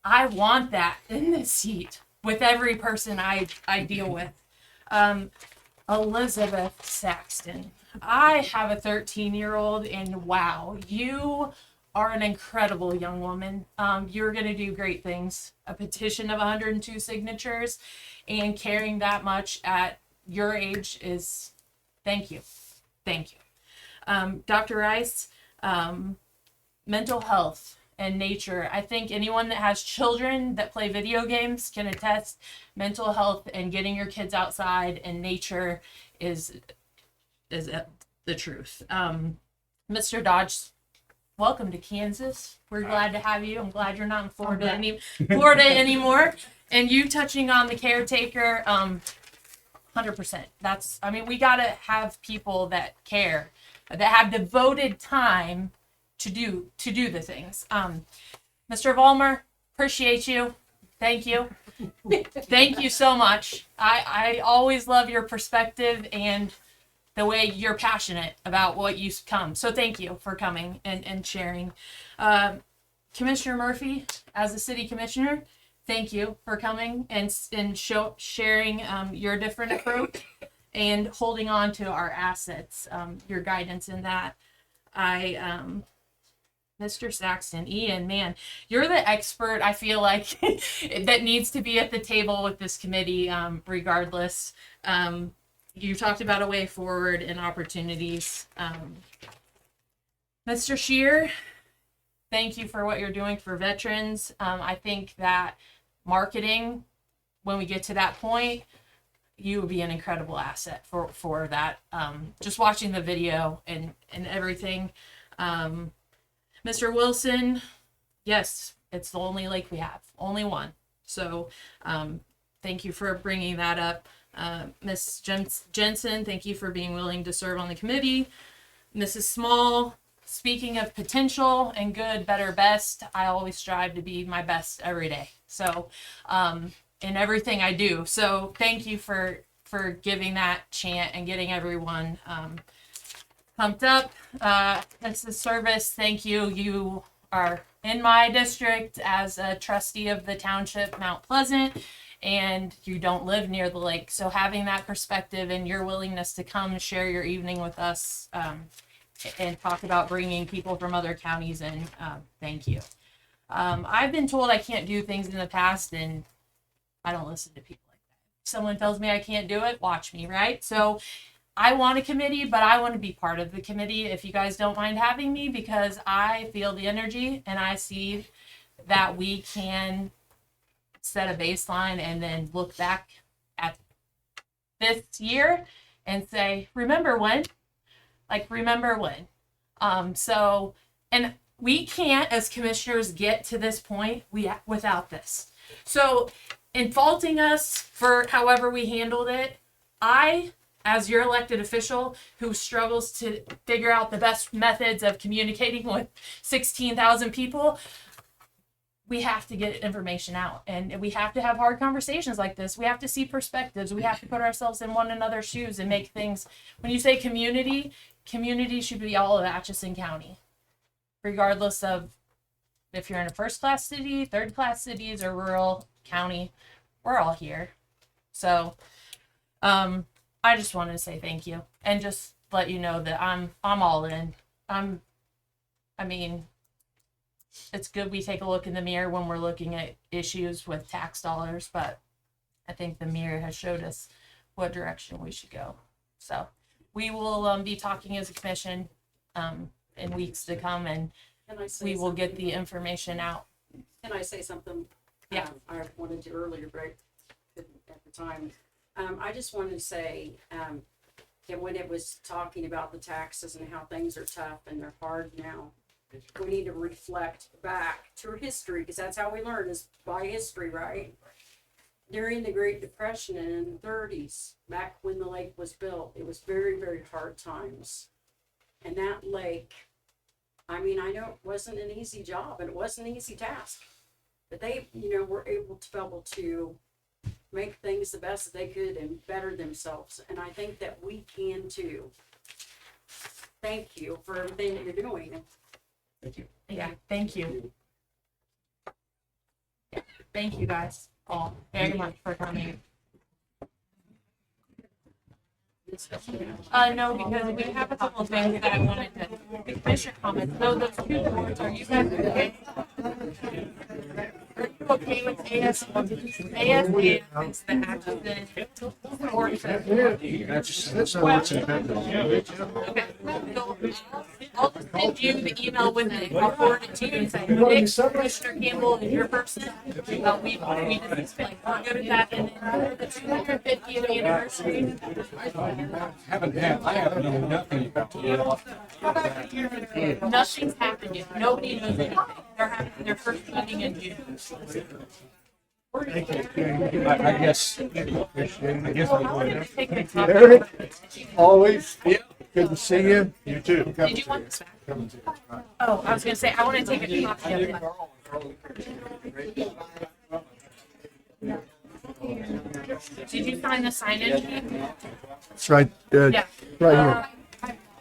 I want that in this seat with every person I deal with. Elizabeth Saxton. I have a 13-year-old, and wow, you are an incredible young woman. You're going to do great things. A petition of 102 signatures and carrying that much at your age is, thank you. Thank you. Dr. Rice, mental health and nature. I think anyone that has children that play video games can attest mental health and getting your kids outside and nature is the truth. Mr. Dodge, welcome to Kansas. We're glad to have you. I'm glad you're not in Florida anymore. And you touching on the caretaker, 100%. We gotta have people that care, that have devoted time to do the things. Mr. Vollmer, appreciate you. Thank you. Thank you so much. I always love your perspective and the way you're passionate about what you come. So thank you for coming and sharing. Commissioner Murphy, as a city commissioner, thank you for coming and sharing your different approach and holding on to our assets, your guidance in that. Mr. Saxton, Ian, man, you're the expert, I feel like, that needs to be at the table with this committee, regardless. You talked about a way forward and opportunities. Mr. Shear, thank you for what you're doing for veterans. I think that marketing, when we get to that point, you will be an incredible asset for that. Just watching the video and everything. Mr. Wilson, yes, it's the only lake we have, only one. So thank you for bringing that up. Ms. Jensen, thank you for being willing to serve on the committee. Mrs. Small, speaking of potential and good, better, best, I always strive to be my best every day. So in everything I do. So thank you for giving that chant and getting everyone pumped up. Mrs. Service, thank you. You are in my district as a trustee of the township Mount Pleasant, and you don't live near the lake. So having that perspective and your willingness to come share your evening with us and talk about bringing people from other counties in, thank you. I've been told I can't do things in the past, and I don't listen to people like that. If someone tells me I can't do it, watch me, right? So I want a committee, but I want to be part of the committee if you guys don't mind having me, because I feel the energy and I see that we can set a baseline and then look back at this year and say, remember when? And we can't, as commissioners, get to this point without this. So in faulting us for however we handled it, as your elected official who struggles to figure out the best methods of communicating with 16,000 people, we have to get information out, and we have to have hard conversations like this. We have to see perspectives. We have to put ourselves in one another's shoes and make things. When you say community should be all of Atchison County, regardless of if you're in a first-class city, third-class cities, or rural county. We're all here. So, I just wanted to say thank you and just let you know that I'm all in. It's good we take a look in the mirror when we're looking at issues with tax dollars, but I think the mirror has showed us what direction we should go. So we will be talking as a commission in weeks to come, and we will get the information out. Can I say something? Yeah. I wanted to earlier, but I couldn't at the time. I just wanted to say that when it was talking about the taxes and how things are tough and they're hard now, we need to reflect back to history, because that's how we learn, is by history, right? During the Great Depression and in the 30s, back when the lake was built, it was very, very hard times. And that lake, I know it wasn't an easy job and it wasn't an easy task, but they, were able to make things the best that they could and better themselves. And I think that we can too. Thank you for everything that you're doing. Thank you. Yeah, thank you. Yeah, thank you guys all very much for coming. No, because we have a couple of things that I wanted to commissioner comments. So those two boards, are you guys okay? Are you okay with ASA is the Atchison Okay. I'll just send you the email with it. I'll forward it to you and say, Nick, Commissioner Campbell is your person. We just like, we're good at that. And then the 250th anniversary. I haven't known nothing about Nothing's happened yet. Nobody knows anything. They're having their first meeting in June. I guess. Eric, always. Yeah. Good to see you. You too. Did you want this back? Oh, I was gonna say, I want to take a copy of it. Did you find the sign-in sheet? It's right, Yeah. right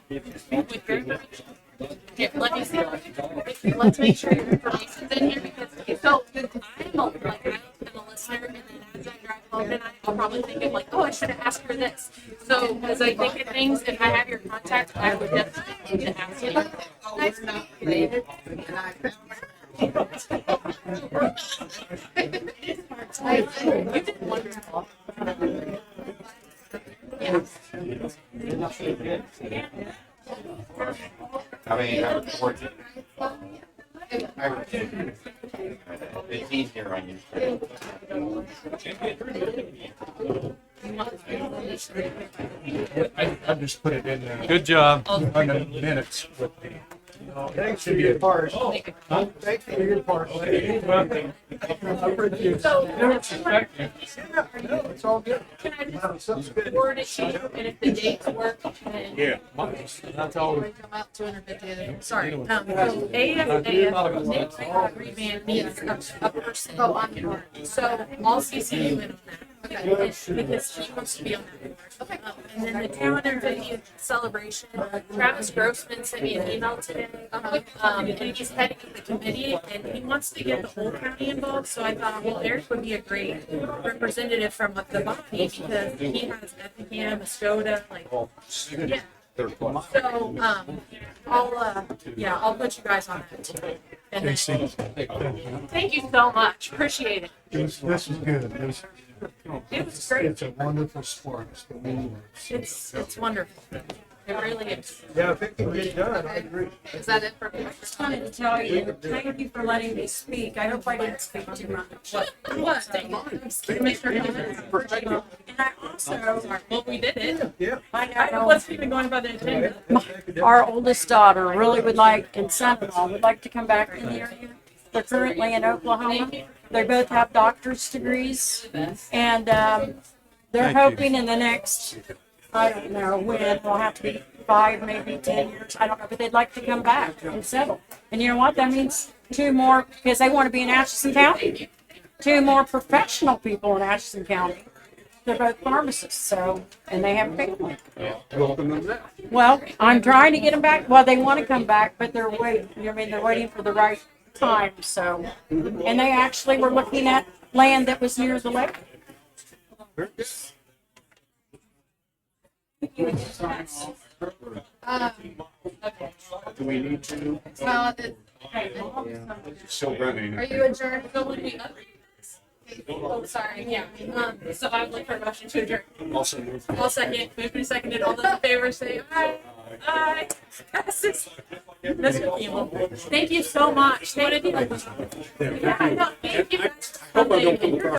here. With your, here, let me see. Let's make sure your information's in here because so I'm a listener, and then as I drive home tonight, I'll probably think of like, oh, I should have asked her this. So as I think of things, if I have your contact, I would definitely need to ask you. Nice to meet you. You did wonderful. Yeah. I mean, I report it. It's easier on you. I just put it in there. Good job. On the minutes with me. Thanks for your part. Thanks for your part. I appreciate it. It's all good. Can I just forward it to you, and if the dates work, then Yeah. That's all. come out 250. Sorry. So ASA revamp means a person. Oh, I'm yours. So I'll CC you in on that. Okay. Because he wants to be on that. Okay. And then the 250th celebration. Travis Grossman sent me an email today. And he's heading the committee, and he wants to get the whole county involved. So I thought, well, Eric would be a great representative from the body because he has Effingham, Muskota, like, yeah. So, I'll put you guys on that too. And then, thank you so much. Appreciate it. This was good. It was great. It's a wonderful sport. It's wonderful. It really is. Yeah, if it can get done, I agree. Is that it for me? I just wanted to tell you, thank you for letting me speak. I hope I didn't speak too much. What? Commissioner comments? And I also, Well, we did it. Yeah. I wasn't even going by the agenda. our oldest daughter really would like, and son-in-law would like to come back in the area. They're currently in Oklahoma. They both have doctor's degrees, and they're hoping in the next, I don't know when, will have to be 5, maybe 10 years. I don't know, but they'd like to come back and settle. And you know what? That means 2 more, because they want to be in Atchison County. 2 more professional people in Atchison County. They're both pharmacists, so, and they have a family. Welcome them now. Well, I'm trying to get them back. Well, they want to come back, but they're waiting. They're waiting for the right time. So, and they actually were looking at land that was near the lake. Do we need to? Still running. Are you adjourned? So when we oh, sorry. Yeah. So I would like for a motion to adjourn. Also move. I'll second. Moved and seconded. All those in favor say aye. Aye. Passes. Mr. Campbell. Thank you so much. Thank you. Yeah, no, thank you. Hope I don't come across